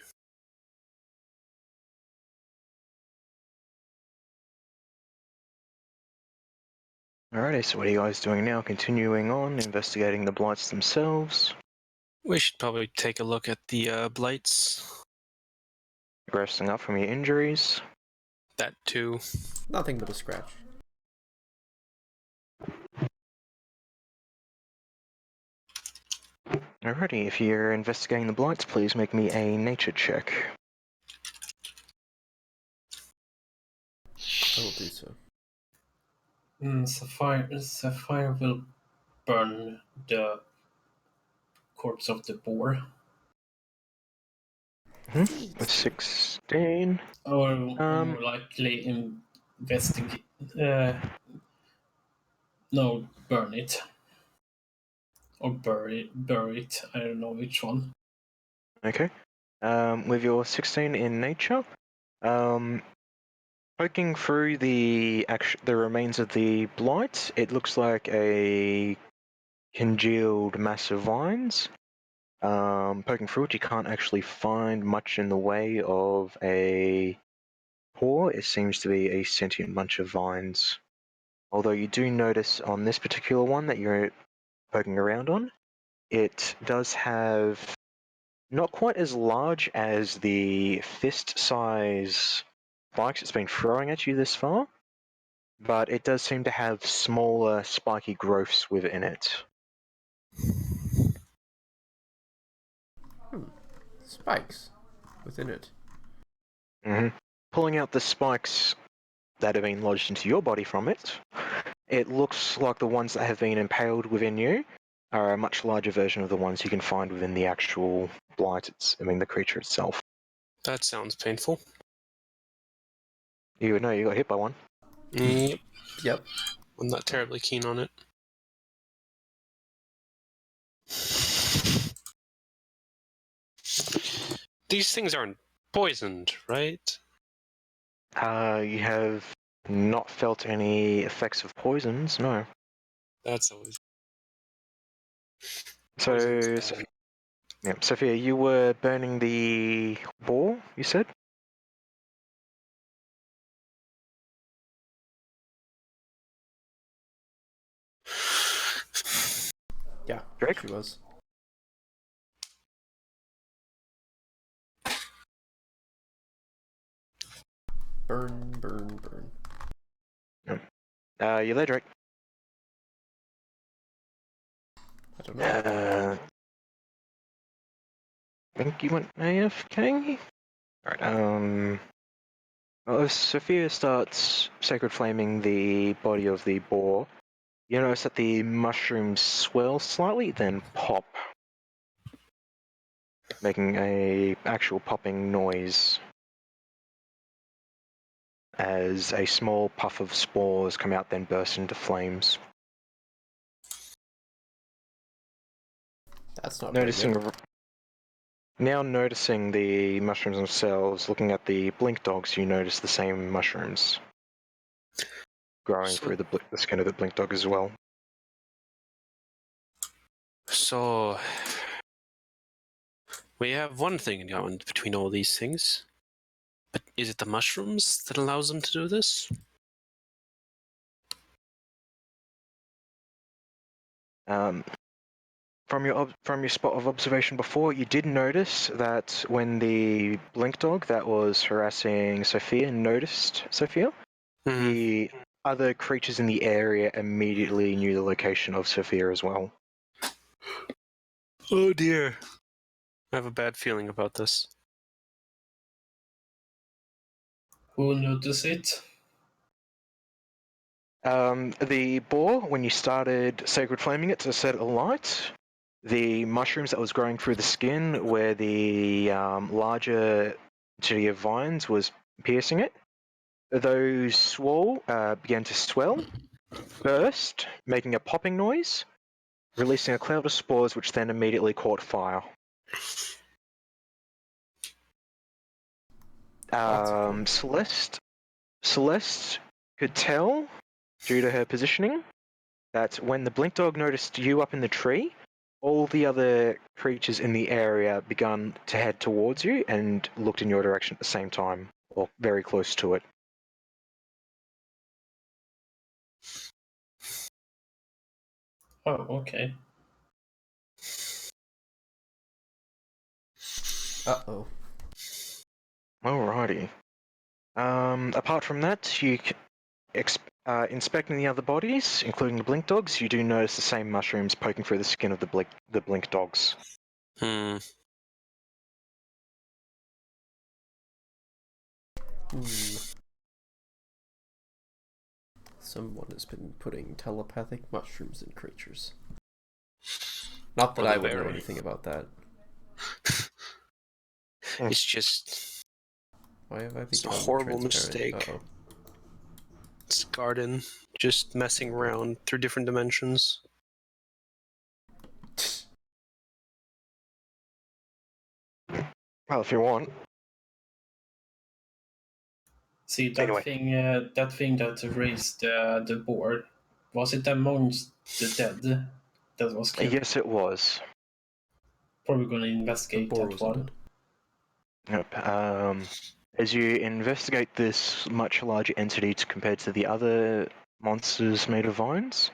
Alrighty, so what are you guys doing now? Continuing on, investigating the blights themselves. We should probably take a look at the blights. Resting up from your injuries. That too. Nothing but a scratch. Alrighty, if you're investigating the blights, please make me a nature check. I will do so. Sapphire will burn the corpse of the boar. 16. Or more likely investigate. No, burn it. Or bury it. I don't know which one. Okay. With your 16 in nature, poking through the remains of the blight, it looks like a congealed mass of vines. Poking through it, you can't actually find much in the way of a paw. It seems to be a sentient bunch of vines. Although you do notice on this particular one that you're poking around on, it does have not quite as large as the fist-size spikes it's been throwing at you this far, but it does seem to have smaller, spiky growths within it. Spikes within it. Pulling out the spikes that have been lodged into your body from it, it looks like the ones that have been impaled within you are a much larger version of the ones you can find within the actual blight, the creature itself. That sounds painful. You know you got hit by one. Yep. Yep. I'm not terribly keen on it. These things aren't poisoned, right? You have not felt any effects of poisons, no. That's always... So, Poison's bad. yeah, Sophia, you were burning the boar, you said? Yeah, Drake? she was. Burn, burn, burn. You there, Drake? I don't know. I think you went AFK? Alright, well, as Sophia starts sacred flaming the body of the boar, you notice that the mushrooms swirl slightly, then pop, making a actual popping noise as a small puff of spores come out, then burst into flames. That's not very good. Now noticing the mushrooms themselves, looking at the blink dogs, you notice the same mushrooms growing through the skin of the blink dog as well. So, we have one thing in common between all these things. But is it the mushrooms that allows them to do this? From your spot of observation before, you did notice that when the blink dog that was harassing Sophia noticed Sophia, the other creatures in the area immediately knew the location of Sophia as well. Oh dear. I have a bad feeling about this. Who noticed it? The boar, when you started sacred flaming it to set it alight, the mushrooms that was growing through the skin where the larger tree of vines was piercing it, those began to swell, burst, making a popping noise, releasing a cloud of spores which then immediately caught fire. Celeste could tell, due to her positioning, that when the blink dog noticed you up in the tree, all the other creatures in the area began to head towards you and looked in your direction at the same time, or very close to it. Oh, okay. Uh-oh. Alrighty. Apart from that, inspecting the other bodies, including the blink dogs, you do notice the same mushrooms poking through the skin of the blink dogs. Someone has been putting telepathic mushrooms in creatures. Not that Or I the would know berry. anything about that. It's just Why have I it's a become horrible transparent? mistake. Uh-oh. It's Garden just messing around through different dimensions. Well, if you want. See that Anyway. thing that raised the board. Was it amongst the dead that was killed? Yes, it was. Probably gonna The investigate boar that wasn't one. dead. Yep. As you investigate this much larger entity compared to the other monsters made of vines,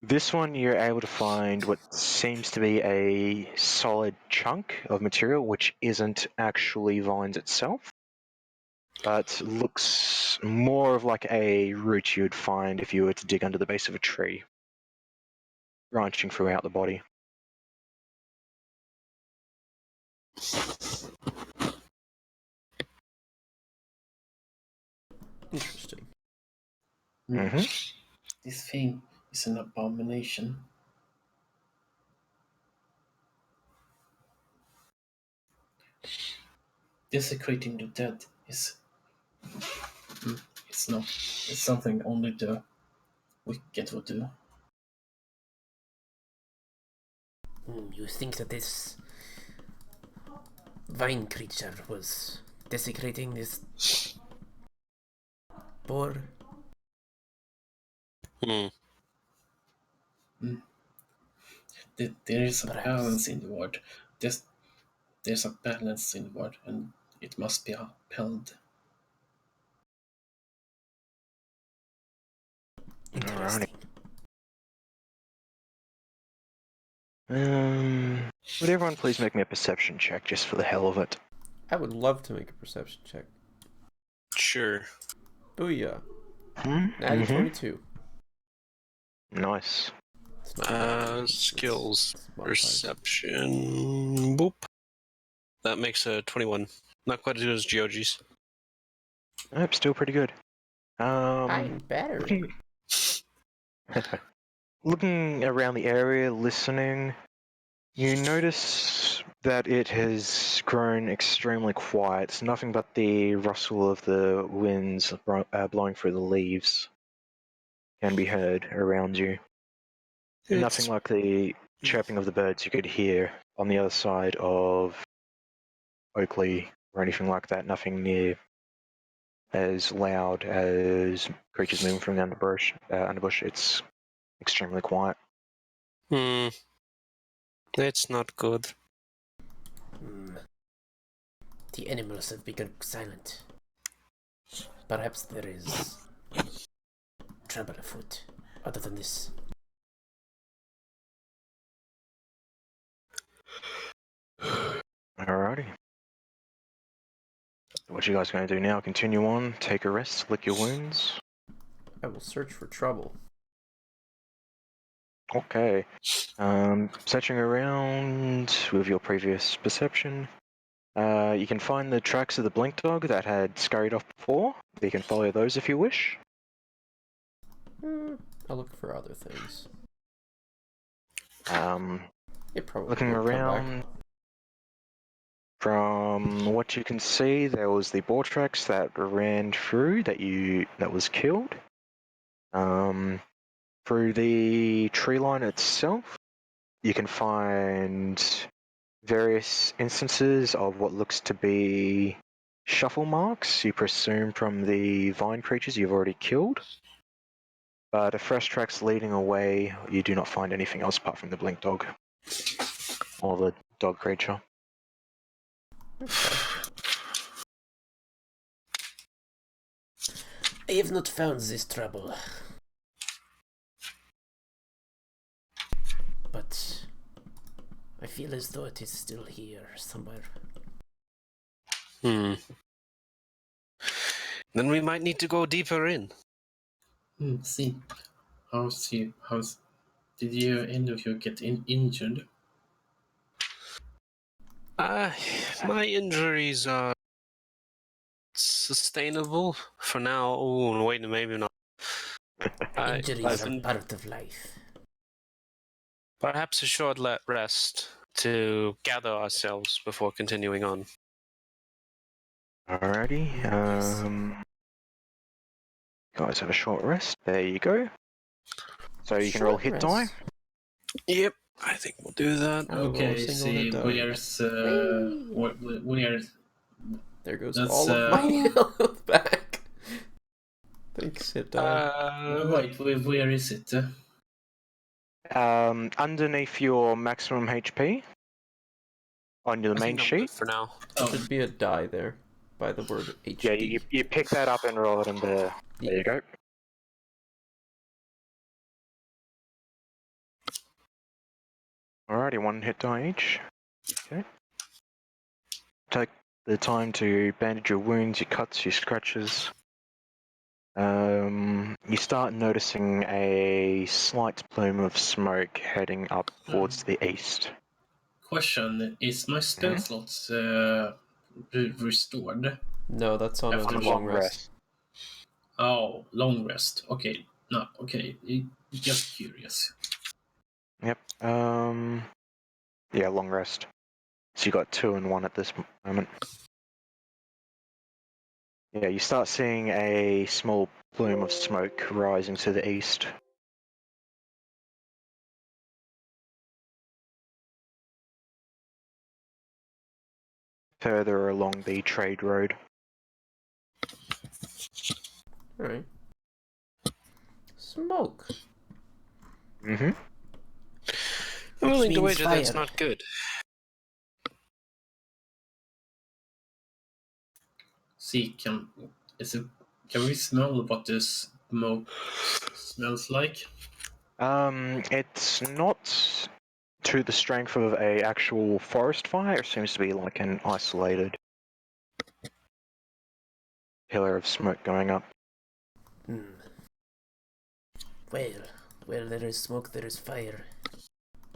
this one you're able to find what seems to be a solid chunk of material, which isn't actually vines itself, but looks more of like a root you'd find if you were to dig under the base of a tree, branching throughout the body. Interesting. Mm-hmm. This thing is an abomination. Desecrating the dead is. It's not. It's something only the wicked would do. You think that this vine creature was desecrating this boar? There is a Perhaps. balance in the world. There's a balance in the world, and it must be upheld. Interesting. Would everyone please make me a perception check just for the hell of it? I would love to make a perception check. Sure. Booyah. Mm-hmm. Natty 22. Nice. It's not bad. Skills. It's modified. Perception. Boop. That makes a 21. Not quite as good as Georgie's. Nope, still pretty good. I'm better. Looking around the area, listening, you notice that it has grown extremely quiet. It's nothing but the rustle of the winds blowing through the leaves can be heard around you. Nothing like the chirping of the birds you could hear on the other side of Oakley or anything like that. Nothing near as loud as creatures moving from the underbush. It's extremely quiet. It's not good. The animals have become silent. Perhaps there is trouble afoot, other than this. Alrighty. What you guys going to do now? Continue on, take a rest, lick your wounds. I will search for trouble. Okay. Searching around with your previous perception, you can find the tracks of the blink dog that had scurried off before. You can follow those if you wish. I'll look for other things. It probably Looking will come around, back. from what you can see, there was the boar tracks that ran through that was killed. Through the tree line itself, you can find various instances of what looks to be shuffle marks, you presume from the vine creatures you've already killed. But if fresh tracks leading away, you do not find anything else apart from the blink dog or the dog creature. I have not found this trouble. But I feel as though it is still here somewhere. Then we might need to go deeper in. See, did you any of you get injured? My injuries are sustainable for now. Oh, wait, maybe not. Injuries are part of life. Perhaps a short rest to gather ourselves before continuing on. Alrighty. Yes. Guys have a short rest. There you go. So you can roll Short hit die. rest. Yep, I think we'll do that. I will roll a Okay, single see, hit die. where's where's There goes That's, all of my health back. Thanks, hit die. wait, where is it? Underneath your maximum HP on your I main think I'm sheet. good for now. There Oh, should be a die there by the word HD. Yeah, you pick that up and roll it in the. There you go. Alrighty, one hit die each. Okay. Take the time to bandage your wounds, your cuts, your scratches. You start noticing a slight plume of smoke heading up towards the east. question: is my spell slots restored? No, that's on After a a long rest. Oh, long rest. Okay, no, okay. Just curious. Yep. Yeah, long rest. So you got 2 and 1 at this moment. Yeah, you start seeing a small plume of smoke rising to the east. Further along the trade road. Alright. Smoke. Mm-hmm. I'm Which willing to means wager that's fire. not good. See, can we smell what this smoke smells like? It's not to the strength of a actual forest fire. It seems to be like an isolated pillar of smoke going up. Hmm. Well, where there is smoke, there is fire.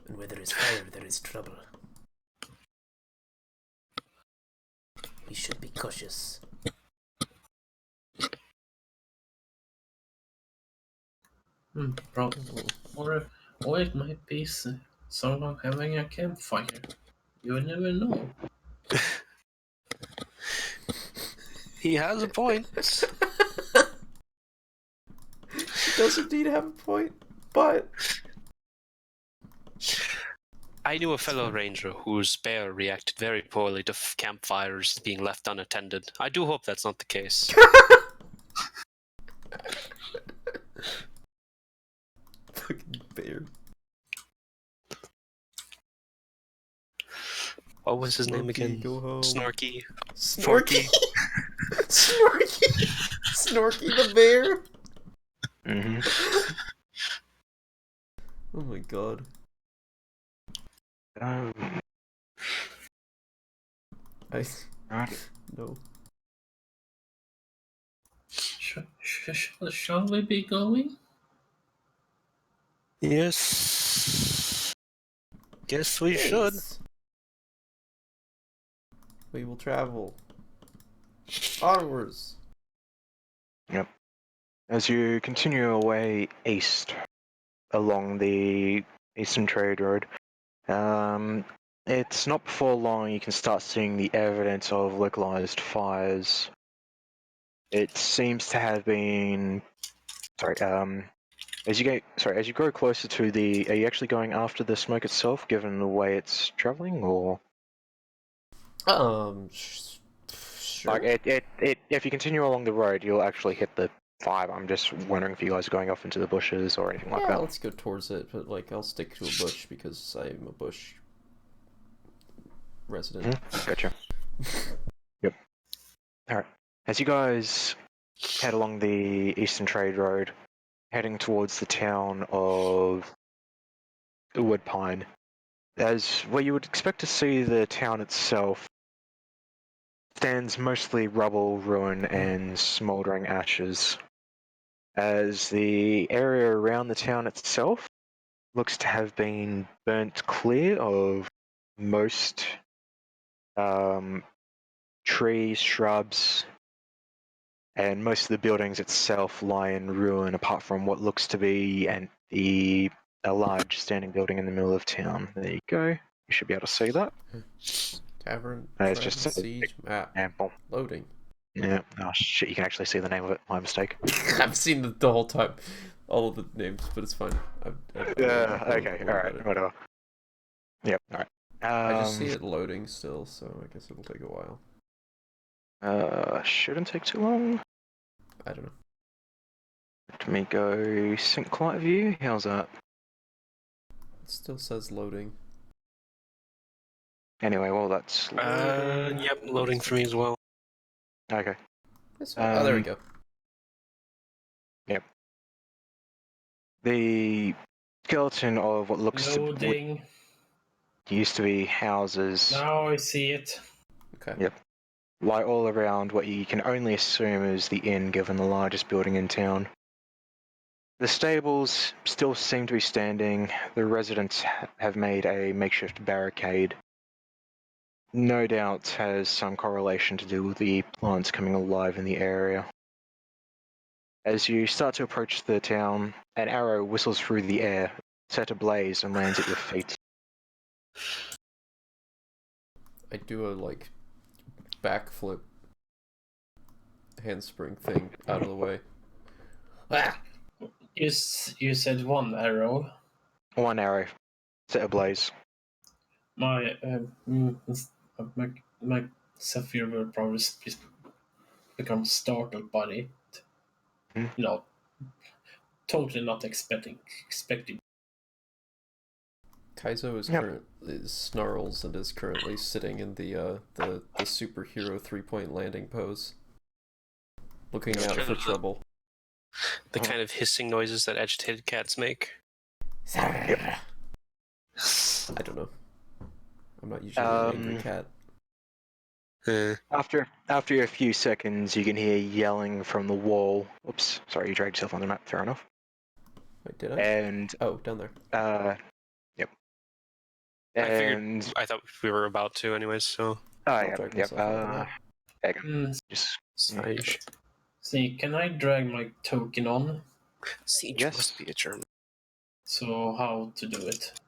And where there is fire, there is trouble. We should be cautious. Probably. Or it might be someone having a campfire. You never know. He has a point. He does indeed have a point, but I knew a fellow ranger whose bear reacted very poorly to campfires being left unattended. I do hope that's not the case. fucking bear. What was his name Snorky, again? go home. Snorky. Snorky. Snorky. Snorky the bear. Mm-hmm. Oh my god. Right. No. Shall we be going? Yes. Guess we should. Yes. We will travel. Onwards. Yep. As you continue away east along the Eastern Trade Road, it's not before long you can start seeing the evidence of localized fires. It seems to have been. As you go closer to the, are you actually going after the smoke itself, given the way it's traveling, or Sure. like if you continue along the road, you'll actually hit the fire. I'm just wondering if you guys are going off into the bushes or anything like Yeah, that. let's go towards it, but like I'll stick to a bush because I'm a bush resident. Gotcha. Yep. All right. As you guys head along the Eastern Trade Road, heading towards the town of Woodpine, as where you would expect to see the town itself, stands mostly rubble, ruin, and smouldering ashes, as the area around the town itself looks to have been burnt clear of most trees, shrubs, and most of the buildings itself lie in ruin, apart from what looks to be a large standing building in the middle of town. There you go. You should be able to see that. Tavern, It's Friend, just a Siege, map. example. Loading. Yeah. Oh shit! You can actually see the name of it. My mistake. I've seen the whole time, all of the names, but it's fine. Yeah. I won't Okay. worry All about right. it. Whatever. Yep. All right. I just see it loading still, so I guess it'll take a while. Shouldn't take too long. I don't know. Let me go sync client view. How's that? It still says loading. Anyway, well that's loading. Yep, loading for me as well. Okay. Oh, there we go. Yep. The skeleton of what looks to Loading. used to be houses Now I see it. Okay. Yep. lie all around what you can only assume is the inn, given the largest building in town. The stables still seem to be standing. The residents have made a makeshift barricade. No doubt has some correlation to do with the plants coming alive in the area. As you start to approach the town, an arrow whistles through the air, set ablaze, and lands at your feet. I do a like backflip handspring thing out of the way. Ah, you said one arrow. One arrow, set ablaze. My my Sapphire will probably become startled by it. Hmm. You know, totally not expecting. Kaizo is snarls and is currently sitting in the superhero 3-point landing pose, looking out for trouble. The kind of hissing noises that agitated cats make. I don't know. I'm not usually an angry cat. After a few seconds, you can hear yelling from the wall. Oops, sorry, you dragged yourself on the map. Fair enough. Wait, did I? And Oh, down there. yep. I thought we were about to, anyways. So. I'll Yep. drag myself out of the map. There you go. Just Siege. See, can I drag my token on? Siege Yes. must be a German. So how to do it?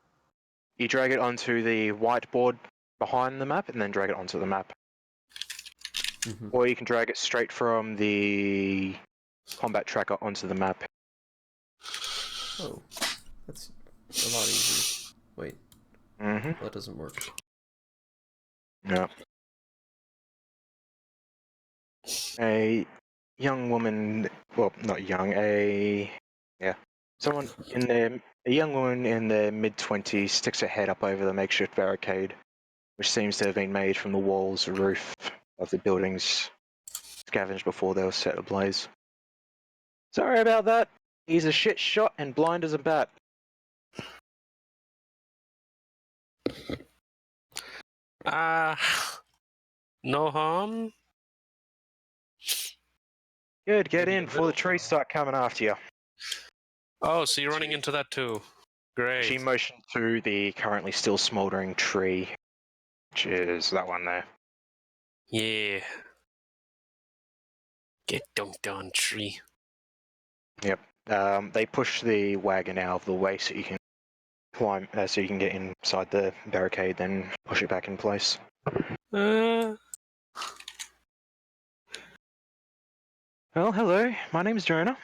You drag it onto the whiteboard behind the map, and then drag it onto the map. Mhm. Or you can drag it straight from the combat tracker onto the map. Oh, that's a lot easier. Wait, Mm-hmm. that doesn't work. Yeah. A young woman, well, not young, a young woman in their mid-20s sticks her head up over the makeshift barricade, which seems to have been made from the walls or roof of the buildings scavenged before they were set ablaze. Sorry about that. He's a shit shot and blind as a bat. No harm. Good, get in before the trees start coming after you. Oh, so you're running into that too. Great. She motioned to the currently still smouldering tree, which is that one there. Yeah. Get dunked on, tree. Yep. They push the wagon out of the way so you can climb, so you can get inside the barricade, then push it back in place. Well, hello. My name's Jonah.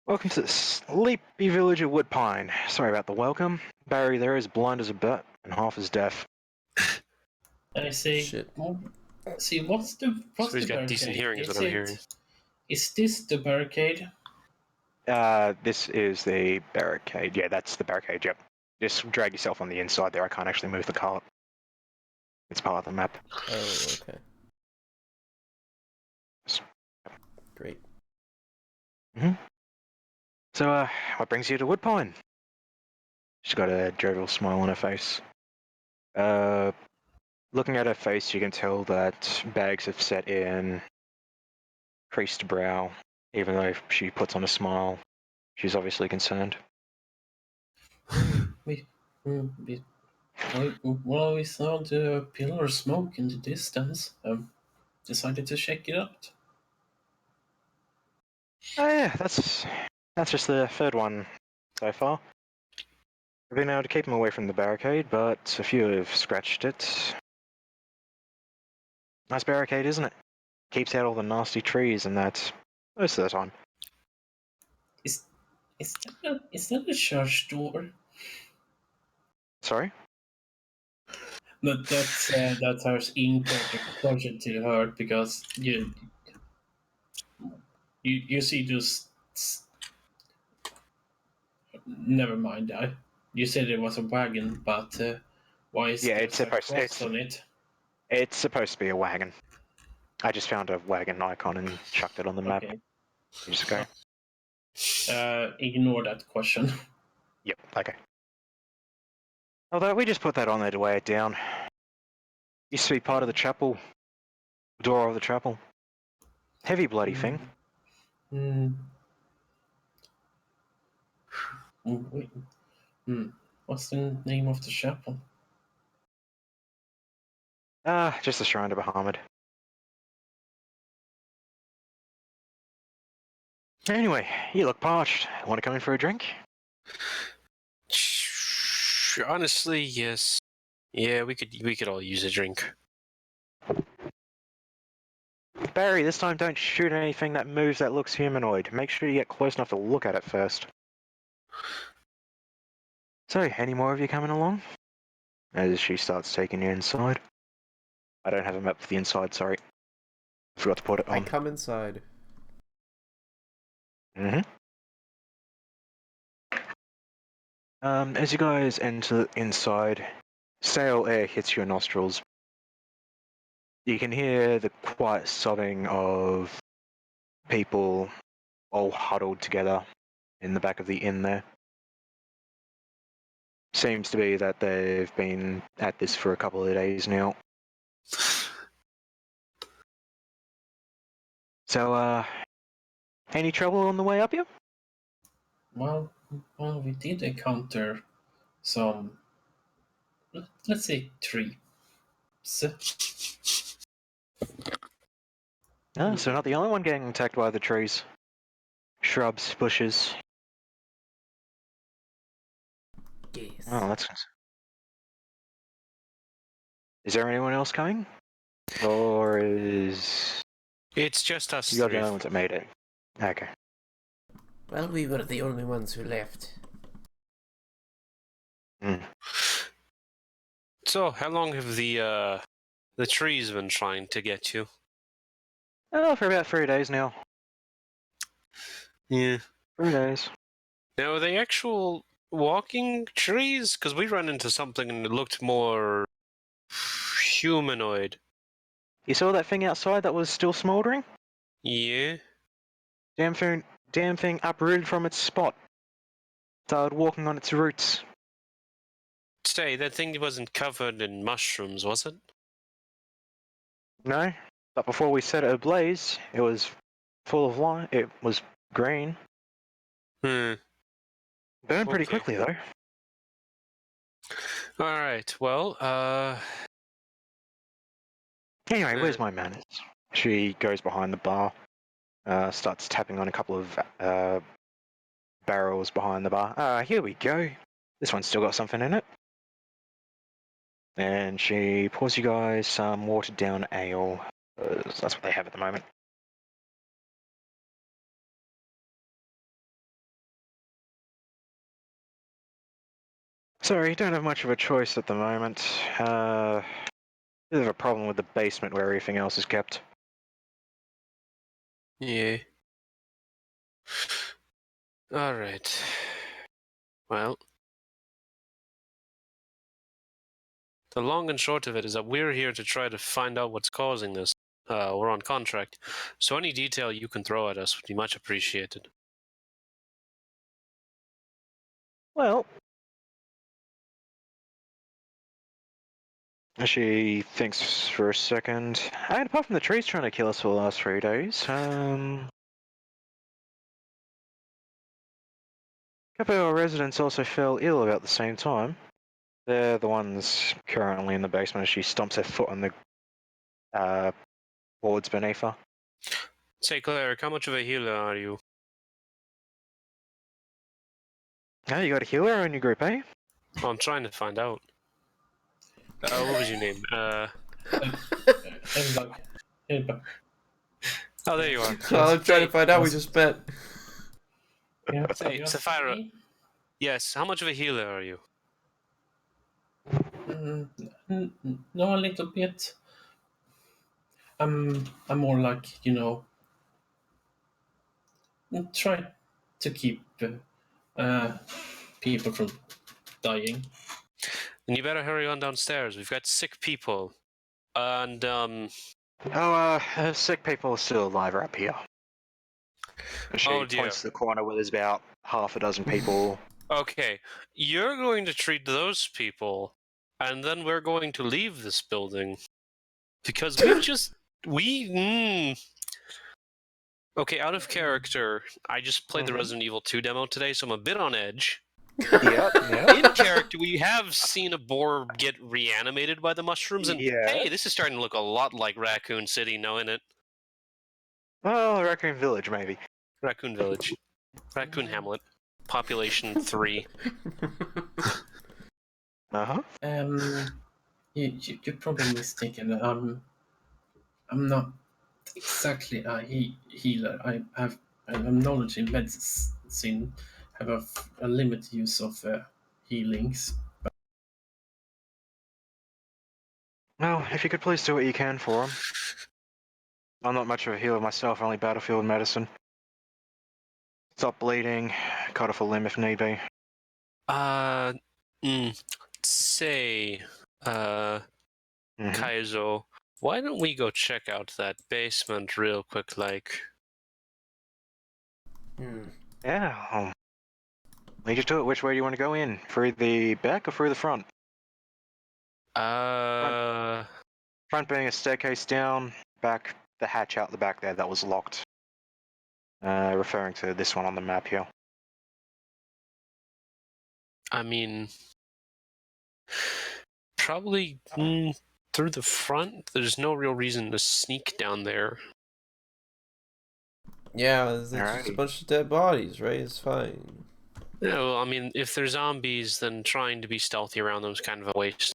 Welcome to the sleepy village of Woodpine. Sorry about the welcome. Barry there is blind as a bat and half as deaf. I say, Shit. well, see, what's the So he's got barricade? decent hearing, is what I'm hearing. Is this the barricade? This is the barricade. Yeah, that's the barricade, yep. Just drag yourself on the inside there. I can't actually move the cart. It's part of the map. Oh, okay. Great. So, what brings you to Woodpine? She's got a jovial smile on her face. Looking at her face, you can tell that bags have set in, creased brow. Even though she puts on a smile, she's obviously concerned. We saw the pillar of smoke in the distance. Decided to check it out. Oh yeah, that's just the third one so far. I've been able to keep them away from the barricade, but a few have scratched it. Nice barricade, isn't it? Keeps out all the nasty trees and that most of the time. Is that a church door? Sorry? No, that's our incorrect question to her because you see those. Never mind. You said it was a wagon, but why is Yeah, there it's a cross supposed on it? it's supposed to be a wagon. I just found a wagon icon and chucked it on the map Okay. ages ago. Ignore that question. Yep, okay. Although we just put that on there to weigh it down. Used to be part of the chapel. Door of the chapel. Heavy bloody thing. Hmm. Wait. What's the name of the chapel? Just a shrine to Bahamut. Anyway, you look parched. Want to come in for a drink? Honestly, yes. Yeah, we could all use a drink. Barry, this time don't shoot anything that moves that looks humanoid. Make sure you get close enough to look at it first. So, any more of you coming along? As she starts taking you inside. I don't have a map for the inside, sorry. Forgot to put it I on. come inside. As you guys enter inside, stale air hits your nostrils. You can hear the quiet sobbing of people all huddled together in the back of the inn there. Seems to be that they've been at this for a couple of days now. So, any trouble on the way up here? Well, we did encounter some, let's say, trees. So not the only one getting attacked by the trees. Shrubs, bushes. Yes. Oh, that's... Is there anyone else coming? Or is... It's just us You got the three. only ones that made it. Okay. Well, we were the only ones who left. So, how long have the trees been trying to get you? Oh, for about 3 days now. Yeah. 3 days. Now, are they actual walking trees? Because we ran into something and it looked more humanoid. You saw that thing outside that was still smouldering? Yeah. Damn thing uprooted from its spot. Started walking on its roots. Say, that thing wasn't covered in mushrooms, was it? No, but before we set it ablaze, it was full of light. It was green. Burned pretty Okay. quickly though. Alright, well, Anyway, where's my manners? She goes behind the bar, starts tapping on a couple of barrels behind the bar. Here we go. This one's still got something in it. And she pours you guys some watered down ale. That's what they have at the moment. Sorry, don't have much of a choice at the moment. Bit of a problem with the basement where everything else is kept. yeah. Alright. Well, the long and short of it is that we're here to try to find out what's causing this. We're on contract, so any detail you can throw at us would be much appreciated. Well, she thinks for a second. And apart from the trees trying to kill us for the last 3 days, a couple of our residents also fell ill about the same time. They're the ones currently in the basement as she stomps her foot on the boards beneath her. Say, Cleric, how much of a healer are you? Oh, you got a healer on your group, eh? Oh, I'm trying to find out. What was your name? And like, Oh, there you are. Oh, I'm trying to find out. We just met. Yeah, Say, just Sapphira. me? Yes, how much of a healer are you? No, a little bit. I'm more like, try to keep people from dying. Then you better hurry on downstairs. We've got sick people. And, Sick people are still alive up here. She Oh, dear. points to the corner where there's about half a dozen people. Okay, you're going to treat those people, and then we're going to leave this building. Because Okay, out of character, I just played the Resident Evil 2 demo today, so I'm a bit on edge. Yep. In character, we have seen a boar get reanimated by the mushrooms, and Yeah. hey, this is starting to look a lot like Raccoon City, knowing it. Well, Raccoon Village, maybe. Raccoon Village. Raccoon Hamlet. Population 3. Uh-huh. You're probably mistaken. I'm not exactly a healer. I'm knowledge in medicine. Have a limited use of healings. Well, if you could please do what you can for him. I'm not much of a healer myself, only battlefield medicine. Stop bleeding, cut off a limb if need be. Say, Mhm. Kaizo, why don't we go check out that basement real quick, like? Yeah, lead you to it. Which way do you want to go in? Through the back or through the front? Front being a staircase down, back the hatch out the back there that was locked. Referring to this one on the map here. I mean, probably through the front. There's no real reason to sneak down there. Yeah, there's just a Alrighty. bunch of dead bodies, right? It's fine. No, I mean, if they're zombies, then trying to be stealthy around them is kind of a waste.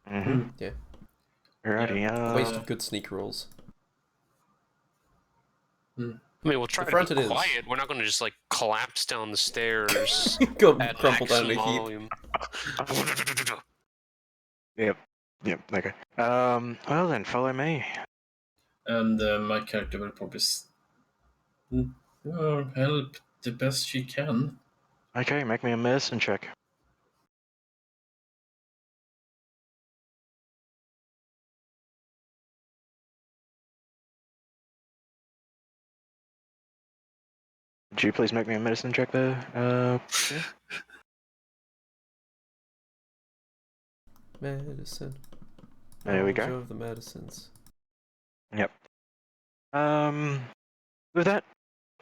Mm-hmm. Yeah. Alrighty, Waste of good sneak rolls. I mean, we'll try The to front be it is. quiet. We're not going to just, like, collapse down the stairs Go at crumple down in a maximum heap. volume. Yep, okay. Well then, follow me. And my character will probably help the best she can. Okay, make me a medicine check. Would you please make me a medicine check there? Yeah. Medicine. There we Knowledge go. of the medicines. Yep. With that,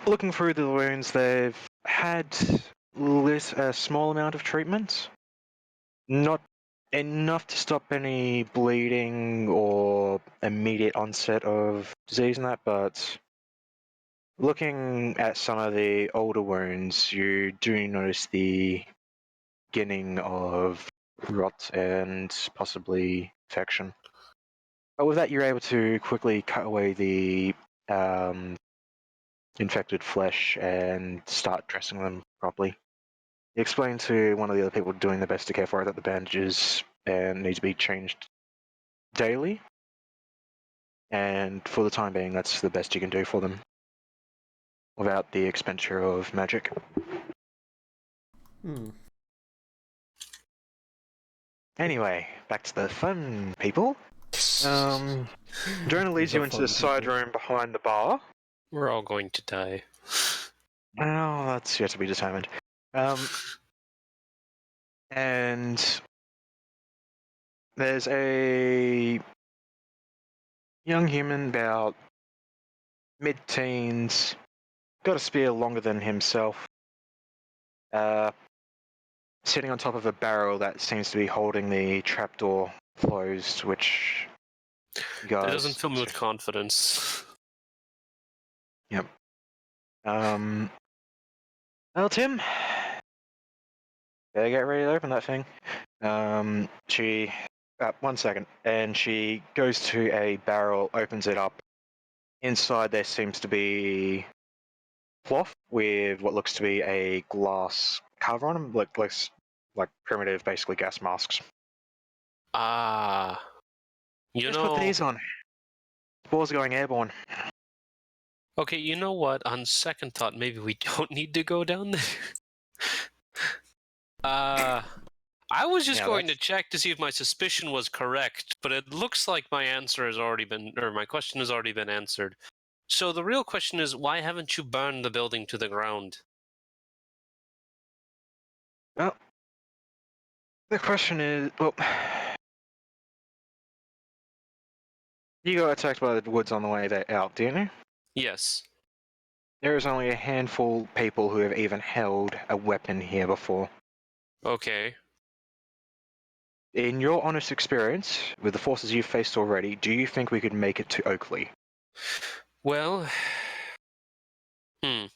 looking through the wounds, they've had a small amount of treatment. Not enough to stop any bleeding or immediate onset of disease and that, but looking at some of the older wounds, you do notice the beginning of rot and possibly infection. But with that, you're able to quickly cut away the infected flesh and start dressing them properly. You explain to one of the other people doing their best to care for it that the bandages need to be changed daily, and for the time being, that's the best you can do for them without the expenditure of magic. Anyway, back to the fun, people. Jonah leads The you into fun the side people. room behind the bar. We're all going to die. Oh, that's yet to be determined. And there's a young human, about mid-teens, got a spear longer than himself, sitting on top of a barrel that seems to be holding the trapdoor closed, which you guys... That doesn't fill me with confidence. Yep. Well, Tim, better get ready to open that thing. She... 1 second. And she goes to a barrel, opens it up. Inside there seems to be cloth with what looks to be a glass cover on them, like primitive, basically gas masks. Ah. You Just know... put these on. Spores going airborne. Okay, you know what? On second thought, maybe we don't need to go down there. I was just going to check to see if my suspicion was correct, but it looks like my answer has already been, or my question has already been answered. So the real question is, why haven't you burned the building to the ground? Well, the question is, well, you got attacked by the woods on the way out, didn't you? Yes. There is only a handful of people who have even held a weapon here before. Okay. In your honest experience, with the forces you've faced already, do you think we could make it to Oakley? Well, that's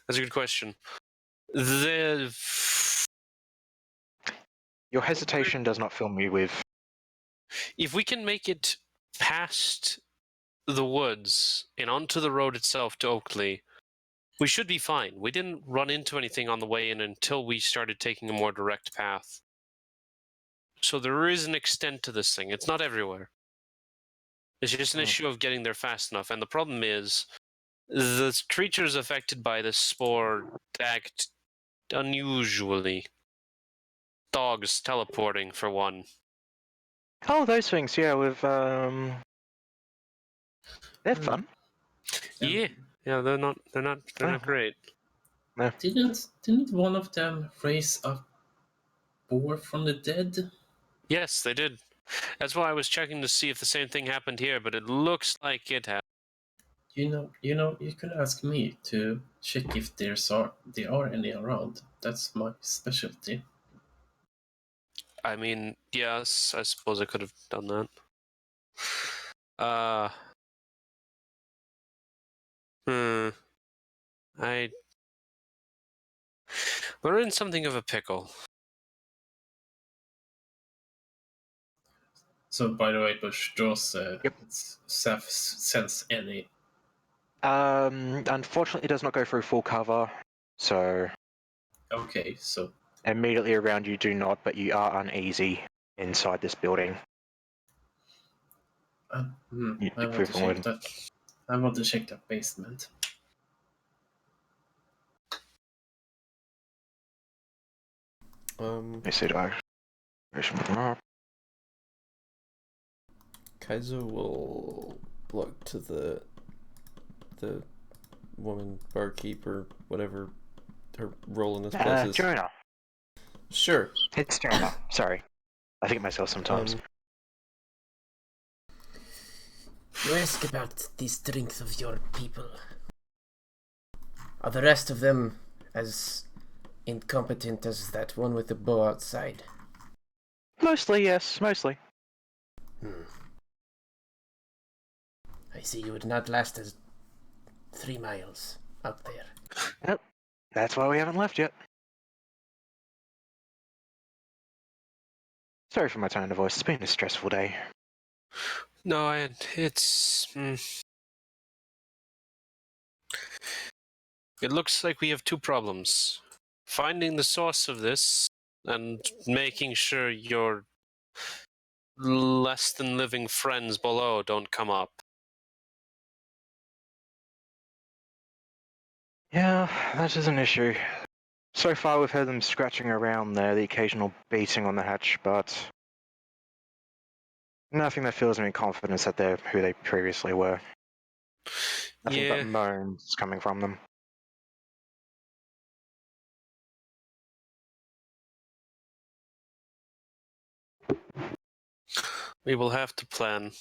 a good question. Your hesitation does not fill me with... If we can make it past the woods and onto the road itself to Oakley, we should be fine. We didn't run into anything on the way in until we started taking a more direct path. So there is an extent to this thing. It's not everywhere. It's just an issue of getting there fast enough. And the problem is, the creatures affected by this spore act unusually. Dogs teleporting, for one. Oh, those things, yeah, with, they're fun. Yeah, they're not great. No. Didn't one of them raise a boar from the dead? Yes, they did. That's why I was checking to see if the same thing happened here, but it looks like it has. You could ask me to check if there are any around. That's my specialty. I mean, yes, I suppose I could have done that. We're in something of a pickle. So, by the way, Bush, does Yep. Seth sense any? Unfortunately, it does not go through full cover, so... Okay, so... Immediately around you do not, but you are uneasy inside this building. I want to check that. I want to check that basement. Let me see the Kaizo will look to the woman barkeeper, whatever her role in this place is. Jonah. Sure. It's Jonah. Sorry. I think myself sometimes. You ask about the strength of your people. Are the rest of them as incompetent as that one with the bow outside? Mostly, yes. Mostly. I see you would not last as 3 miles out there. Yep. That's why we haven't left yet. Sorry for my tone of voice. It's been a stressful day. No, it's... It looks like we have two problems. Finding the source of this, and making sure your less-than-living friends below don't come up. Yeah, that is an issue. So far we've heard them scratching around there, the occasional beating on the hatch, but... nothing that fills me with confidence that they're who they previously were. Nothing but moans coming from them. We will have to plan.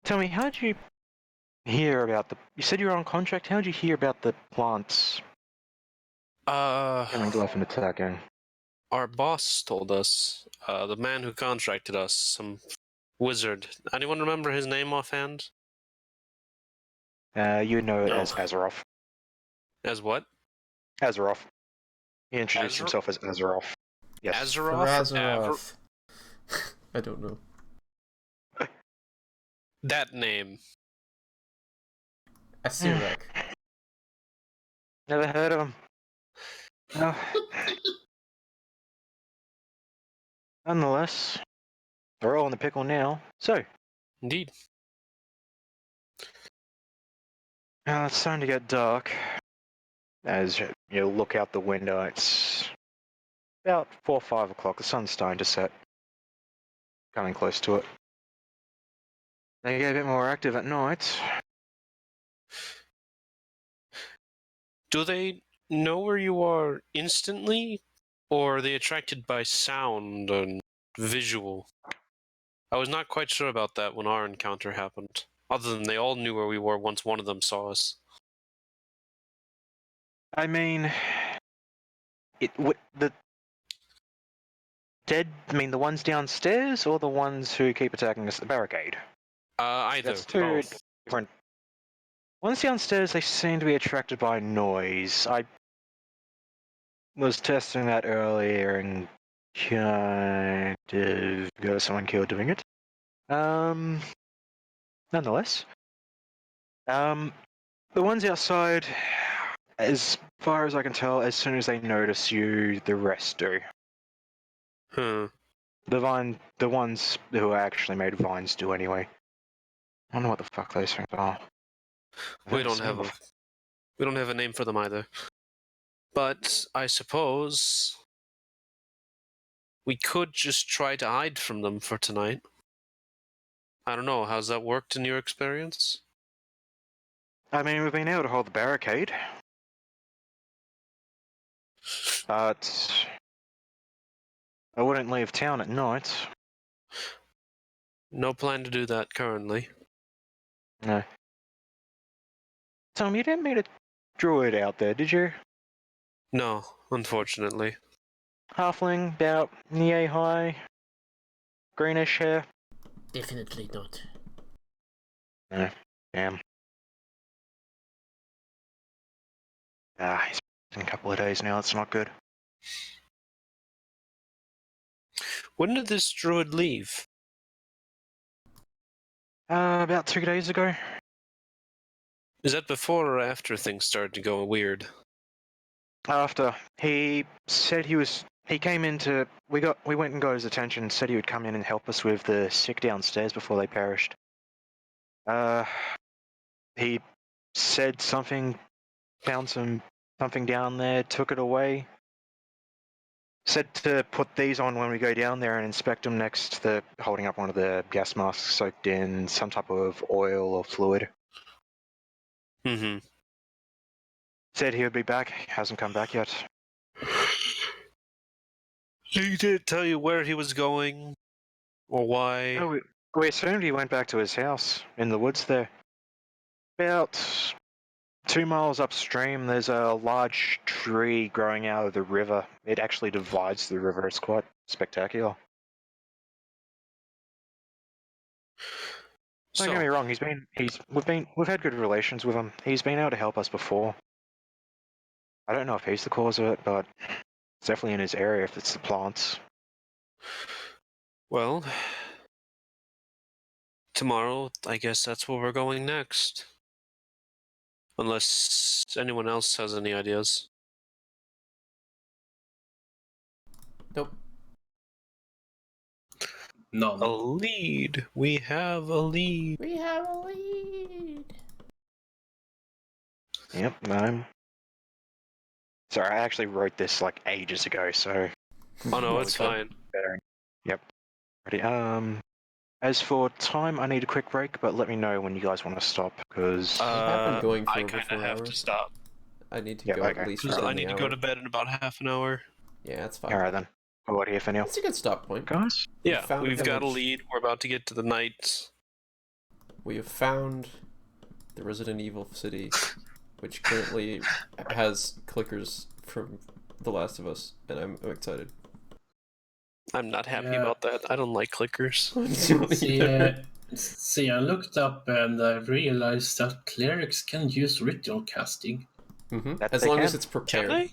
Tell me, how did you hear about the... You said you were on contract, how did you hear about the plants coming to life and attacking? Our boss told us, the man who contracted us, some wizard. Anyone remember his name offhand? You know it as Azeroth. As what? Azeroth. He introduced himself as Azeroth. Yes. Azeroth? Azeroth. I don't know. That name. A Sirach. Never heard of him. No. Nonetheless, we're all in the pickle now. So, Indeed. it's starting to get dark. As you look out the window, it's about 4 or 5 o'clock. The sun's starting to set. Coming close to it. They get a bit more active at night. Do they know where you are instantly, or are they attracted by sound and visual? I was not quite sure about that when our encounter happened. Other than they all knew where we were once one of them saw us. I mean, the dead. I mean, the ones downstairs or the ones who keep attacking us at the barricade. Either. That's two Both. different. Ones downstairs, they seem to be attracted by noise. I was testing that earlier and kind of got someone killed doing it. Nonetheless, the ones outside, as far as I can tell, as soon as they notice you, the rest do. Hmm. The ones who are actually made of vines do anyway. I don't know what the fuck those things are. We don't have a name for them either. But I suppose we could just try to hide from them for tonight. I don't know, how's that worked in your experience? I mean, we've been able to hold the barricade. But I wouldn't leave town at night. No plan to do that currently. No. Tom, you didn't meet a druid out there, did you? No, unfortunately. Halfling, about knee high, greenish hair. Definitely not. No, damn. He's been a couple of days now, that's not good. When did this druid leave? About 2 days ago. Is that before or after things started to go weird? After. He said he came into, we went and got his attention, said he would come in and help us with the sick downstairs before they perished. He said something, found something down there, took it away. Said to put these on when we go down there and inspect them next. They're holding up one of the gas masks soaked in some type of oil or fluid. Mm-hmm. Said he would be back. Hasn't come back yet. He didn't tell you where he was going or why? Oh, we assumed he went back to his house in the woods there. About 2 miles upstream, there's a large tree growing out of the river. It actually divides the river. It's quite spectacular. Don't get me wrong. We've had good relations with him. He's been able to help us before. I don't know if he's the cause of it, but it's definitely in his area if it's the plants. Well, tomorrow, I guess that's where we're going next. Unless anyone else has any ideas. Nope. None. A lead. We have a lead. We have a lead. Yep, no. Sorry, I actually wrote this like ages ago, so Oh no, it's fine. better. Yep. Ready. As for time, I need a quick break, but let me know when you guys want to stop, because... I have been going for I over kind 4 of have to hours. stop. I need to Yeah, go okay. at least Because within I need the to go hour. to bed in about half an hour. Yeah, that's fine. Alright then. I'll here for now. That's a good stop point. Guys? Yeah, found a we've got a village. lead. We're about to get to the night. We have found the Resident Evil city, which currently has clickers from The Last of Us, and I'm excited. I'm not happy Yeah. about that. I don't like clickers. See, I looked up and I realized that clerics can use ritual casting. That As they long can. as it's Can prepared. they?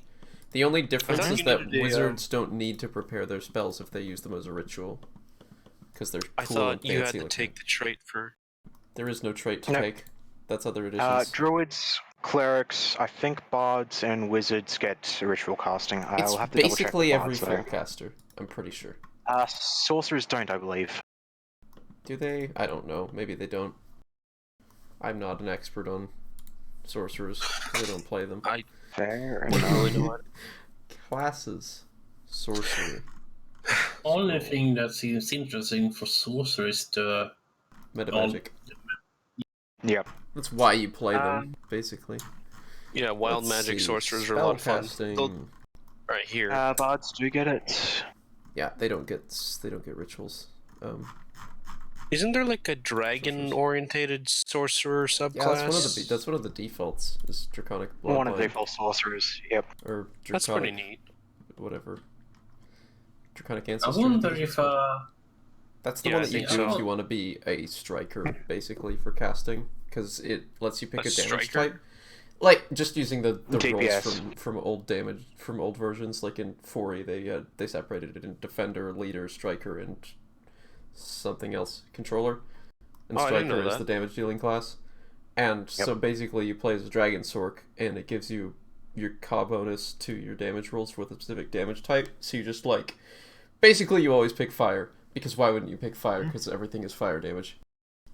The only difference thought is you that needed a, wizards don't need to prepare their spells if they use them as a ritual. because they're cool I thought and you had fancy to looking. take the trait for. There is no trait to No. take. That's other editions. Druids, clerics, I think bards and wizards get ritual casting. It's I'll have to double check basically the every bards, though. spellcaster, I'm pretty sure. Sorcerers don't, I believe. Do they? I don't know. Maybe they don't. I'm not an expert on sorcerers. I don't play them. Fair Wouldn't enough. really know it. Classes. Sorcery. Only thing that seems interesting for sorcerer is the Metamagic. Yep. That's why you play them, basically. Yeah, wild Let's magic see. sorcerers are a lot of fun. Spellcasting. Right here. Bards do get it. Yeah, they don't get rituals. Isn't there like a dragon-orientated sorcerer subclass? Yeah, that's one of the defaults. Is draconic bloodline. One of the default sorcerers. Yep. Or draconic, That's pretty neat. Whatever. Draconic I ancestor. wonder if That's the Yeah, one I that you think do so. if you want to be a striker, basically, for casting, because it lets you pick A a damage striker? type. Like just using the rolls DPS. from old versions, like in 4E, they separated it in defender, leader, striker, and something else, controller. And Oh, I didn't striker know is that. the damage dealing class. And so basically, you play as a dragon sork, and it gives you your Ka bonus to your damage rolls with a specific damage type. So you just basically you always pick fire, because why wouldn't you pick fire? Because everything is fire damage.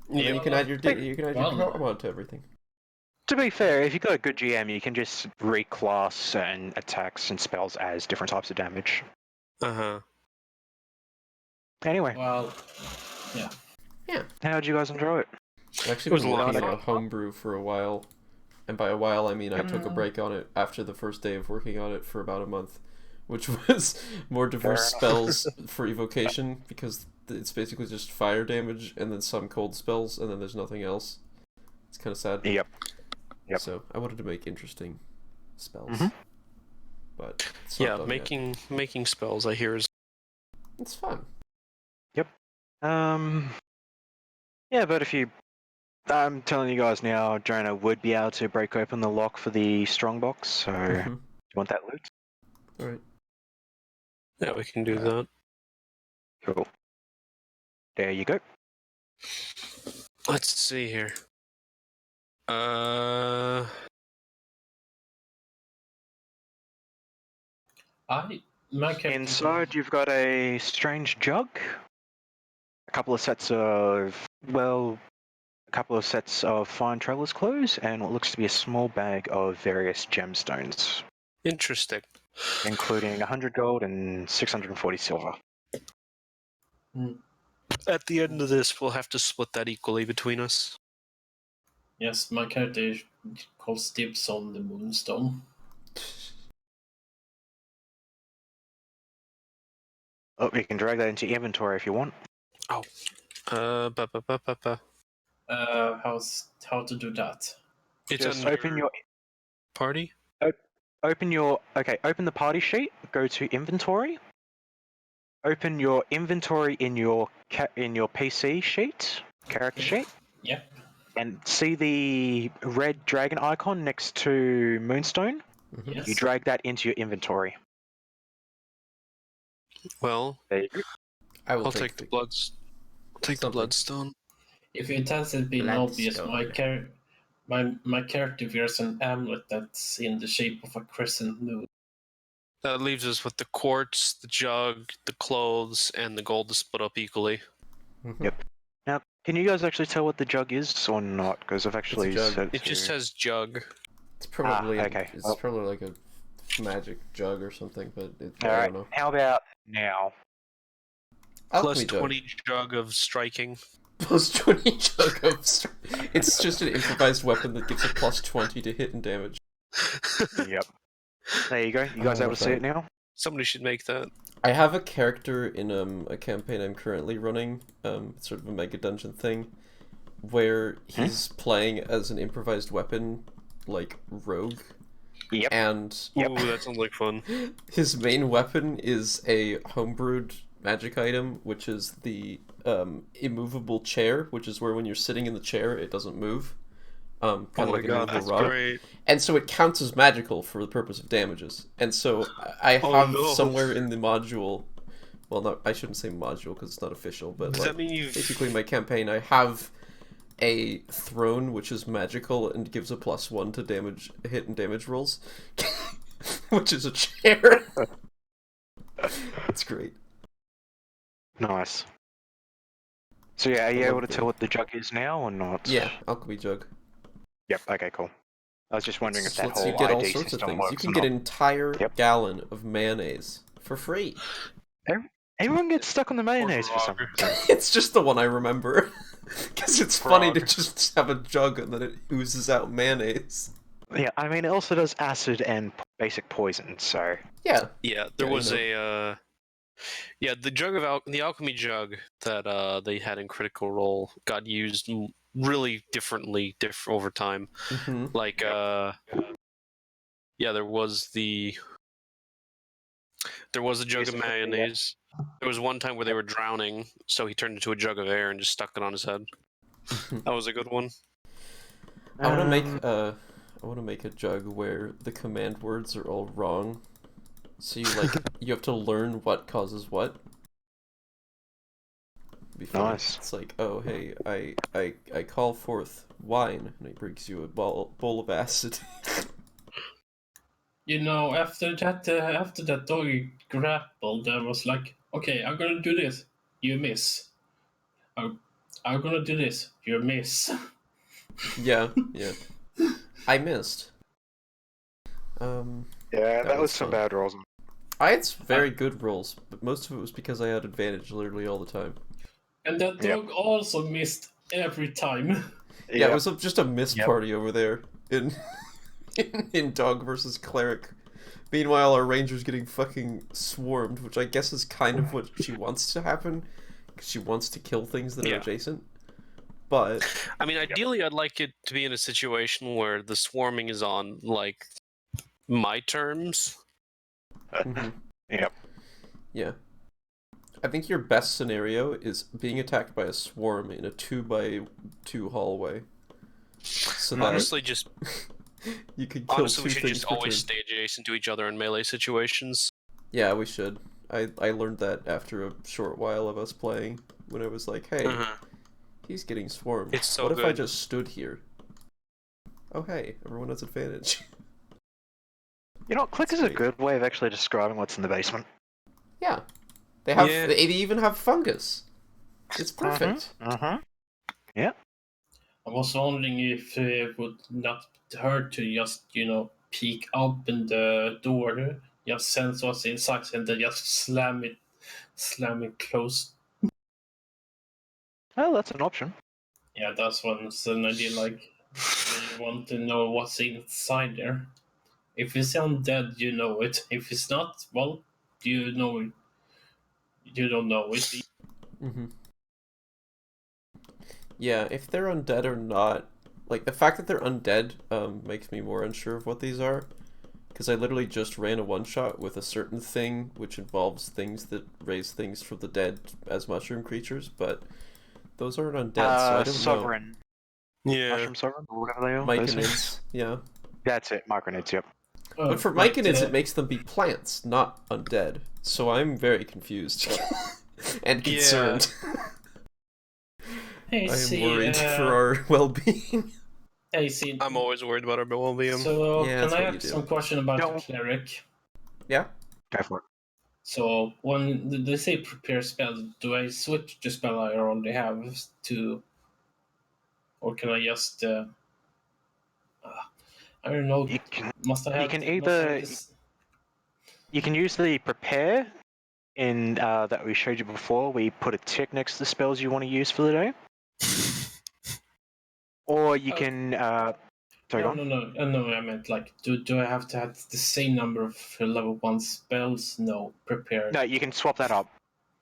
And then Yeah. you can add your Ka to everything. To be fair, if you've got a good GM, you can just reclass certain attacks and spells as different types of damage. Uh-huh. Anyway, well, yeah. how did you guys enjoy it? I've actually It was been a lot working of on a homebrew for a while, and by a while I mean I took a break on it after the first day of working on it for about a month, which was more diverse spells for evocation, because it's basically just fire damage and then some cold spells, and then there's nothing else. It's kind of sad. Yep. So I wanted to make interesting spells, but it's not done yet. making spells I hear is It's fun. Yeah, but if I'm telling you guys now, Jonah would be able to break open the lock for the strongbox, so do you want that loot? All right. yeah, we can do that. Cool. There you go. Let's see here. My character. Inside, you've got a strange jug, a couple of sets of fine traveler's clothes, and what looks to be a small bag of various gemstones, Interesting. including 100 gold and 640 silver. At the end of this, we'll have to split that equally between us. Yes, my character calls dibs on the moonstone. Oh, you can drag that into your inventory if you want. How to do that? It's Just under open your party. open the party sheet, go to inventory. Open your inventory in your PC sheet, character sheet. Yep. And see the red dragon icon next to Moonstone? Yes. You drag that into your inventory. Well, There you go. I'll take the bloods. Take the bloodstone. If it hasn't been obvious, Bloodstone. my character wears an amulet that's in the shape of a crescent moon. That leaves us with the quartz, the jug, the clothes, and the gold to split up equally. Yep. Now, can you guys actually tell what the jug is or not? Because I've actually jug. said It just says jug. It's probably okay. It's probably like a magic jug or something, but I All right. don't know. How about now? Plus Alchemy jug. 20 jug of striking. Plus 20 jug of It's just an improvised weapon that gives a plus 20 to hit and damage. Yep. There you go. You guys able to see it now? Somebody should make that. I have a character in a campaign I'm currently running, sort of a mega dungeon thing, where he's playing as an improvised weapon, like rogue. Yep. And Ooh, that sounds like fun. his main weapon is a homebrewed magic item, which is the immovable chair, which is where when you're sitting in the chair, it doesn't move. Kind of like a that's rod. great. And so it counts as magical for the purpose of damages. And so I have somewhere in the module, well, not, I shouldn't say module because it's not official, but Does like, that mean you've... basically my campaign, I have a throne which is magical and gives a +1 to damage, hit and damage rolls, which is a chair. It's great. Nice. So yeah, are you I able love to the- tell what the jug is now or not? Yeah, alchemy jug. Yep, okay, cool. I was just wondering if that Lets whole you get all ID sorts of system things. works You can or get not. an entire Yep. gallon of mayonnaise for free. Everyone gets stuck on the mayonnaise for some grog. reason. It's just the one I remember. Because it's funny to Frog. just have a jug and then it oozes out mayonnaise. Yeah, I mean, it also does acid and basic poison, so... Yeah. Yeah, there Yeah, was you know. a yeah, the jug of the alchemy jug that they had in Critical Role got used really differently over time. Mm-hmm. Like yeah, there was a jug of mayonnaise. There was one time where they were drowning, so he turned into a jug of air and just stuck it on his head. That was a good one. I want to make a jug where the command words are all wrong. So you like you have to learn what causes what. Be funny. Nice. It's like, oh hey, I call forth wine, and it brings you a bowl of acid. You know, after that dog grappled, I was like, okay, I'm gonna do this. You miss. I'm gonna do this. You miss. Yeah. I missed. Yeah, that was was some fun. bad rolls. I had very good rolls, but most of it was because I had advantage literally all the time. And that dog also missed every time. Yeah, it was just a miss Yep. party over there in in dog versus cleric. Meanwhile, our ranger's getting fucking swarmed, which I guess is kind of what she wants to happen, because she wants to kill things that are Yeah. adjacent. But I mean, ideally, I'd like it to be in a situation where the swarming is on like my terms. Yep. yeah, I think your best scenario is being attacked by a swarm in a 2x2 hallway. So that Honestly, just you could kill honestly, two we should things just per always turn. stay adjacent to each other in melee situations. Yeah, we should. I learned that after a short while of us playing, when I was like, hey, he's getting swarmed. It's so what if I good. just stood here? Oh hey, everyone has advantage. You know, Click That's is a great. good way of actually describing what's in the basement. Yeah. They have Yeah. they even have fungus. It's perfect. Mm-hmm. I was wondering if it would not hurt to just, peek open the door, just sense what's inside, and then just slam it closed. Well, that's an option. Yeah, that's one's an idea. Like, you want to know what's inside there. If it's undead, you know it. If it's not, well, you know it. You don't know it. Mm-hmm. Yeah, if they're undead or not, like the fact that they're undead makes me more unsure of what these are, because I literally just ran a one-shot with a certain thing which involves things that raise things from the dead as mushroom creatures, but those aren't undead, so I don't Sovereign. Yeah. Mushroom Sovereign, or whatever they are. know. those things. Myconids, yeah. That's it, micronids, yep. But for Like myconids, the- it makes them be plants, not undead. So I'm very confused and concerned. Hey, I am see, worried for our well-being. Hey, see. I'm always worried about our well-being. So, Yeah, can that's I what you ask do. some question about No. the cleric? Yeah. Go for it. So, when they say prepare spell, do I switch the spell I already have to, or can I just? I don't know. You can Must I have? can must I either- have this? you can use the prepare in that we showed you before. We put a tick next to the spells you want to use for the day, or you can. Sorry, go No, on. no. I meant like, do I have to have the same number of level 1 spells? No, prepared. No, you can swap that up.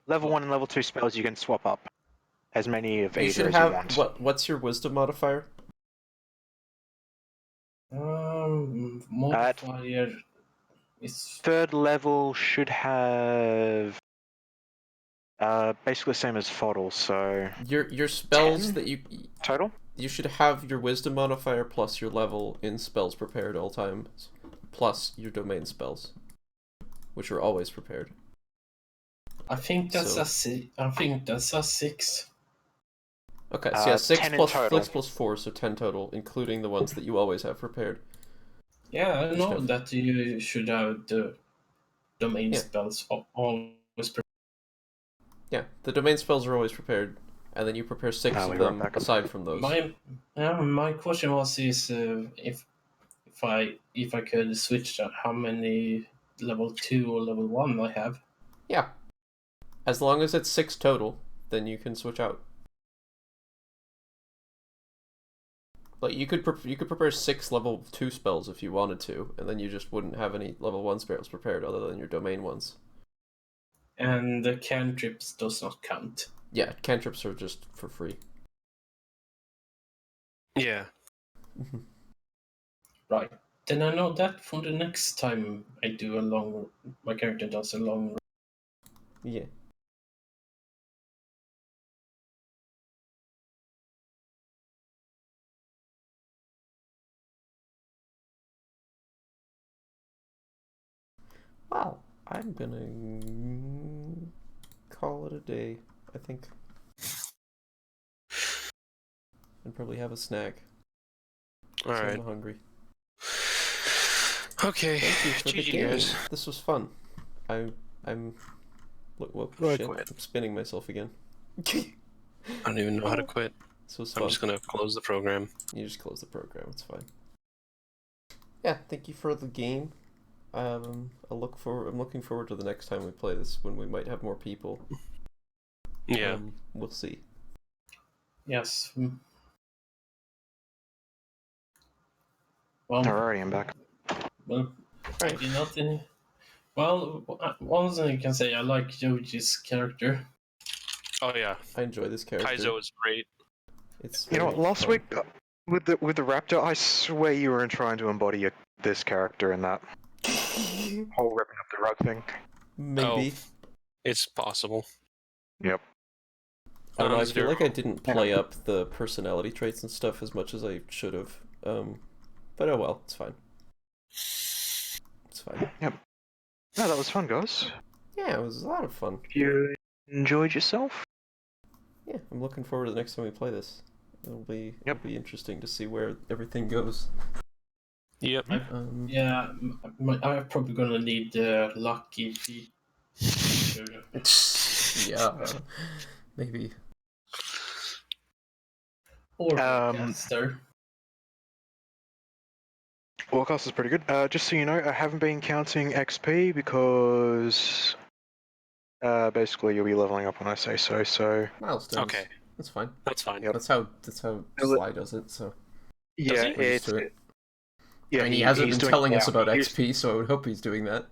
Level 1 and level 2 spells you can swap up as many of You either should as have you want. what's your wisdom modifier? Modifier is Third level should have basically the same as Fodl, so Your spells 10? that total. you should have your wisdom modifier plus your level in spells prepared all times, plus your domain spells, which are always prepared. I think that's So- I think that's a 6. Okay, so yeah, 6 10 in plus total. 6 plus 4, so 10 total, including the ones that you always have prepared. Yeah, I know have- that you should have the domain Yeah. spells always prepared. Yeah, the domain spells are always prepared, and then you prepare 6 I'll of be right them back. aside from those. My question was if I could switch how many level 2 or level 1 I have. Yeah. As long as it's 6 total, then you can switch out. Like you could prepare 6 level 2 spells if you wanted to, and then you just wouldn't have any level 1 spells prepared other than your domain ones. And the cantrips does not count. Yeah, cantrips are just for free. Yeah. Right. Then I know that for the next time I do my character does a long. Yeah. Wow, I'm gonna call it a day, I think. And probably have a snack. All right. I'm hungry. Okay. Thank you for the GG, game. guys. This was fun. I'm look, I shit, quit. I'm spinning myself again. I don't even know how to quit. This was I'm fun. just gonna close the program. You just close the program, it's fine. Yeah, thank you for the game. I'm looking forward to the next time we play this, when we might have more people. Yeah. We'll see. Yes. Well, Alrighty, I'm back. well, Right. I did not. Well, one thing I can say, I like Yoji's character. Oh yeah. I enjoy this character. Kaizo is great. It's You know very what? Last fun. week with the raptor, I swear you were trying to embody this character in that whole ripping up the rug thing. Maybe. It's possible. Yep. I don't know, I it's feel very like I didn't play up the personality traits and stuff as much as I should have. But oh well, it's fine. It's fine. No, that was fun, guys. Yeah, it was a lot of fun. You enjoyed yourself? Yeah, I'm looking forward to the next time we play this. It'll be interesting to see where everything goes. Yep. Yeah, I'm probably gonna need the lucky feature. Yeah, maybe. Or caster. Warcast is pretty good. Just so you know, I haven't been counting XP because basically you'll be leveling up when I say so. So Milestones. Okay. That's fine. That's fine. Yep. That's how Sly does it. So yeah, he? we're used it's to it. yeah. I mean, he hasn't he's been doing telling it us now. about He's- XP, so I would hope he's doing that.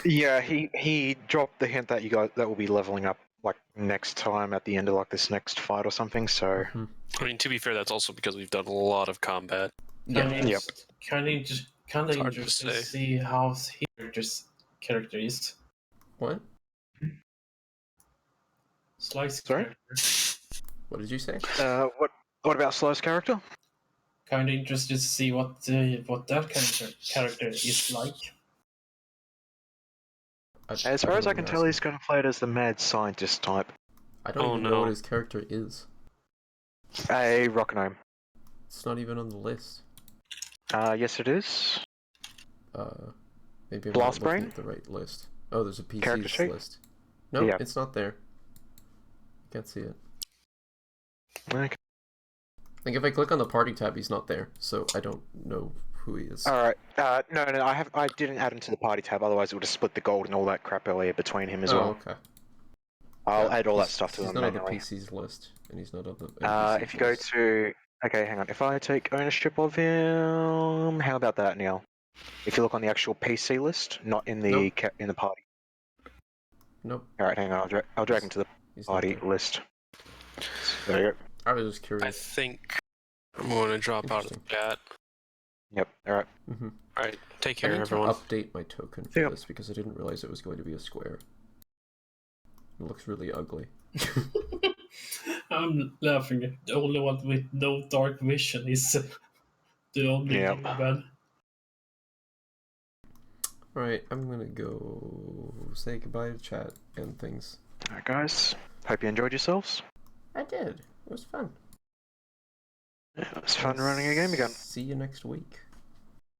Yeah, he dropped the hint that you guys that will be leveling up like next time at the end of like this next fight or something. So I mean, to be fair, that's also because we've done a lot of combat. Yep. Kind of hard to interested to say. see how his character is. What? Slice Sorry? character. What did you say? what about Slow's character? Kind of interested to see what that character is like. As far as I can tell, he's going to play it as the mad scientist type. I don't Oh, even know no. what his character is. A rock gnome. It's not even on the list. Yes, it is. Maybe I'm Blast not looking Brain? at the right list. Oh, there's a Character PC's sheet? list. No, Yeah. it's not there. Can't see it. Okay. Like if I click on the party tab, he's not there, so I don't know who he is. All right. No, I didn't add him to the party tab. Otherwise, it would have split the gold and all that crap earlier between him as oh, well. okay. I'll Yeah, add all that he's- stuff to he's him not on the manually. PC's list, and he's not on the NPC's If you go list. to, okay, hang on. If I take ownership of him, how about that, Neil? If you look on the actual PC list, not in the Nope. in the party. Nope, All right, hang on. I'll drag him to the he's not party there. list. There you go. I was just I curious. think I'm going to drop out of the chat. Yep. All right. Mm-hmm. All right. Take I care, need everyone. to update my token for Yep. this because I didn't realize it was going to be a square. It looks really ugly. I'm laughing. The only one with no dark vision is the only Yeah. human. Alright, I'm gonna go say goodbye to chat and things. Alright, guys. Hope you enjoyed yourselves. I did. It was fun. Yeah, it was fun running a game again. See you next week.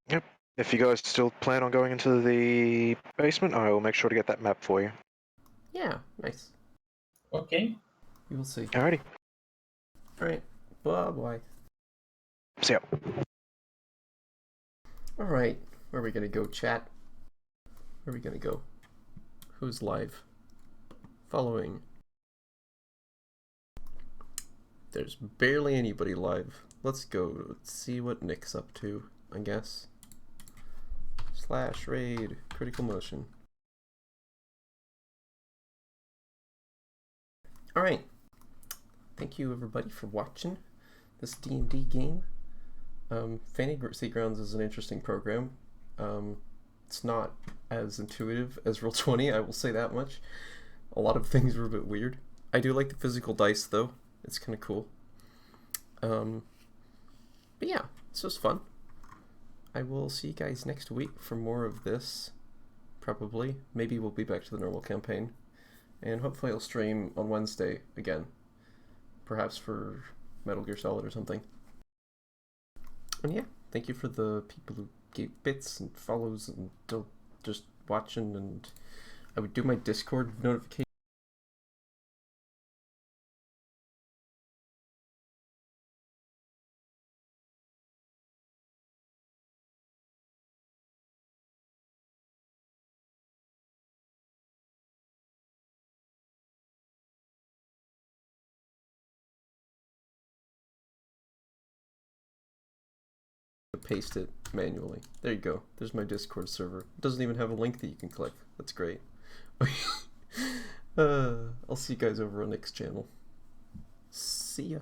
Yep. If you guys still plan on going into the basement, I will make sure to get that map for you. Yeah, nice. Okay. We will see. Alrighty. Alright, bye-bye. See ya. Alright, where are we gonna go, chat? Where are we gonna go? Who's live? Following. There's barely anybody live. Let's go. Let's see what Nick's up to, I guess. / raid critical motion. Alright. Thank you everybody for watching this D&D game. Fantasy Grounds is an interesting program. It's not as intuitive as Roll20, I will say that much. A lot of things were a bit weird. I do like the physical dice though. It's kind of cool. But yeah, this was fun. I will see you guys next week for more of this. Probably. Maybe we'll be back to the normal campaign. And hopefully I'll stream on Wednesday again. Perhaps for Metal Gear Solid or something. And yeah, thank you for the people who gave bits and follows and just watching, and I would do my Discord notification. Paste it manually. There you go. There's my Discord server. It doesn't even have a link that you can click. That's great. I'll see you guys over on Nick's channel. See ya.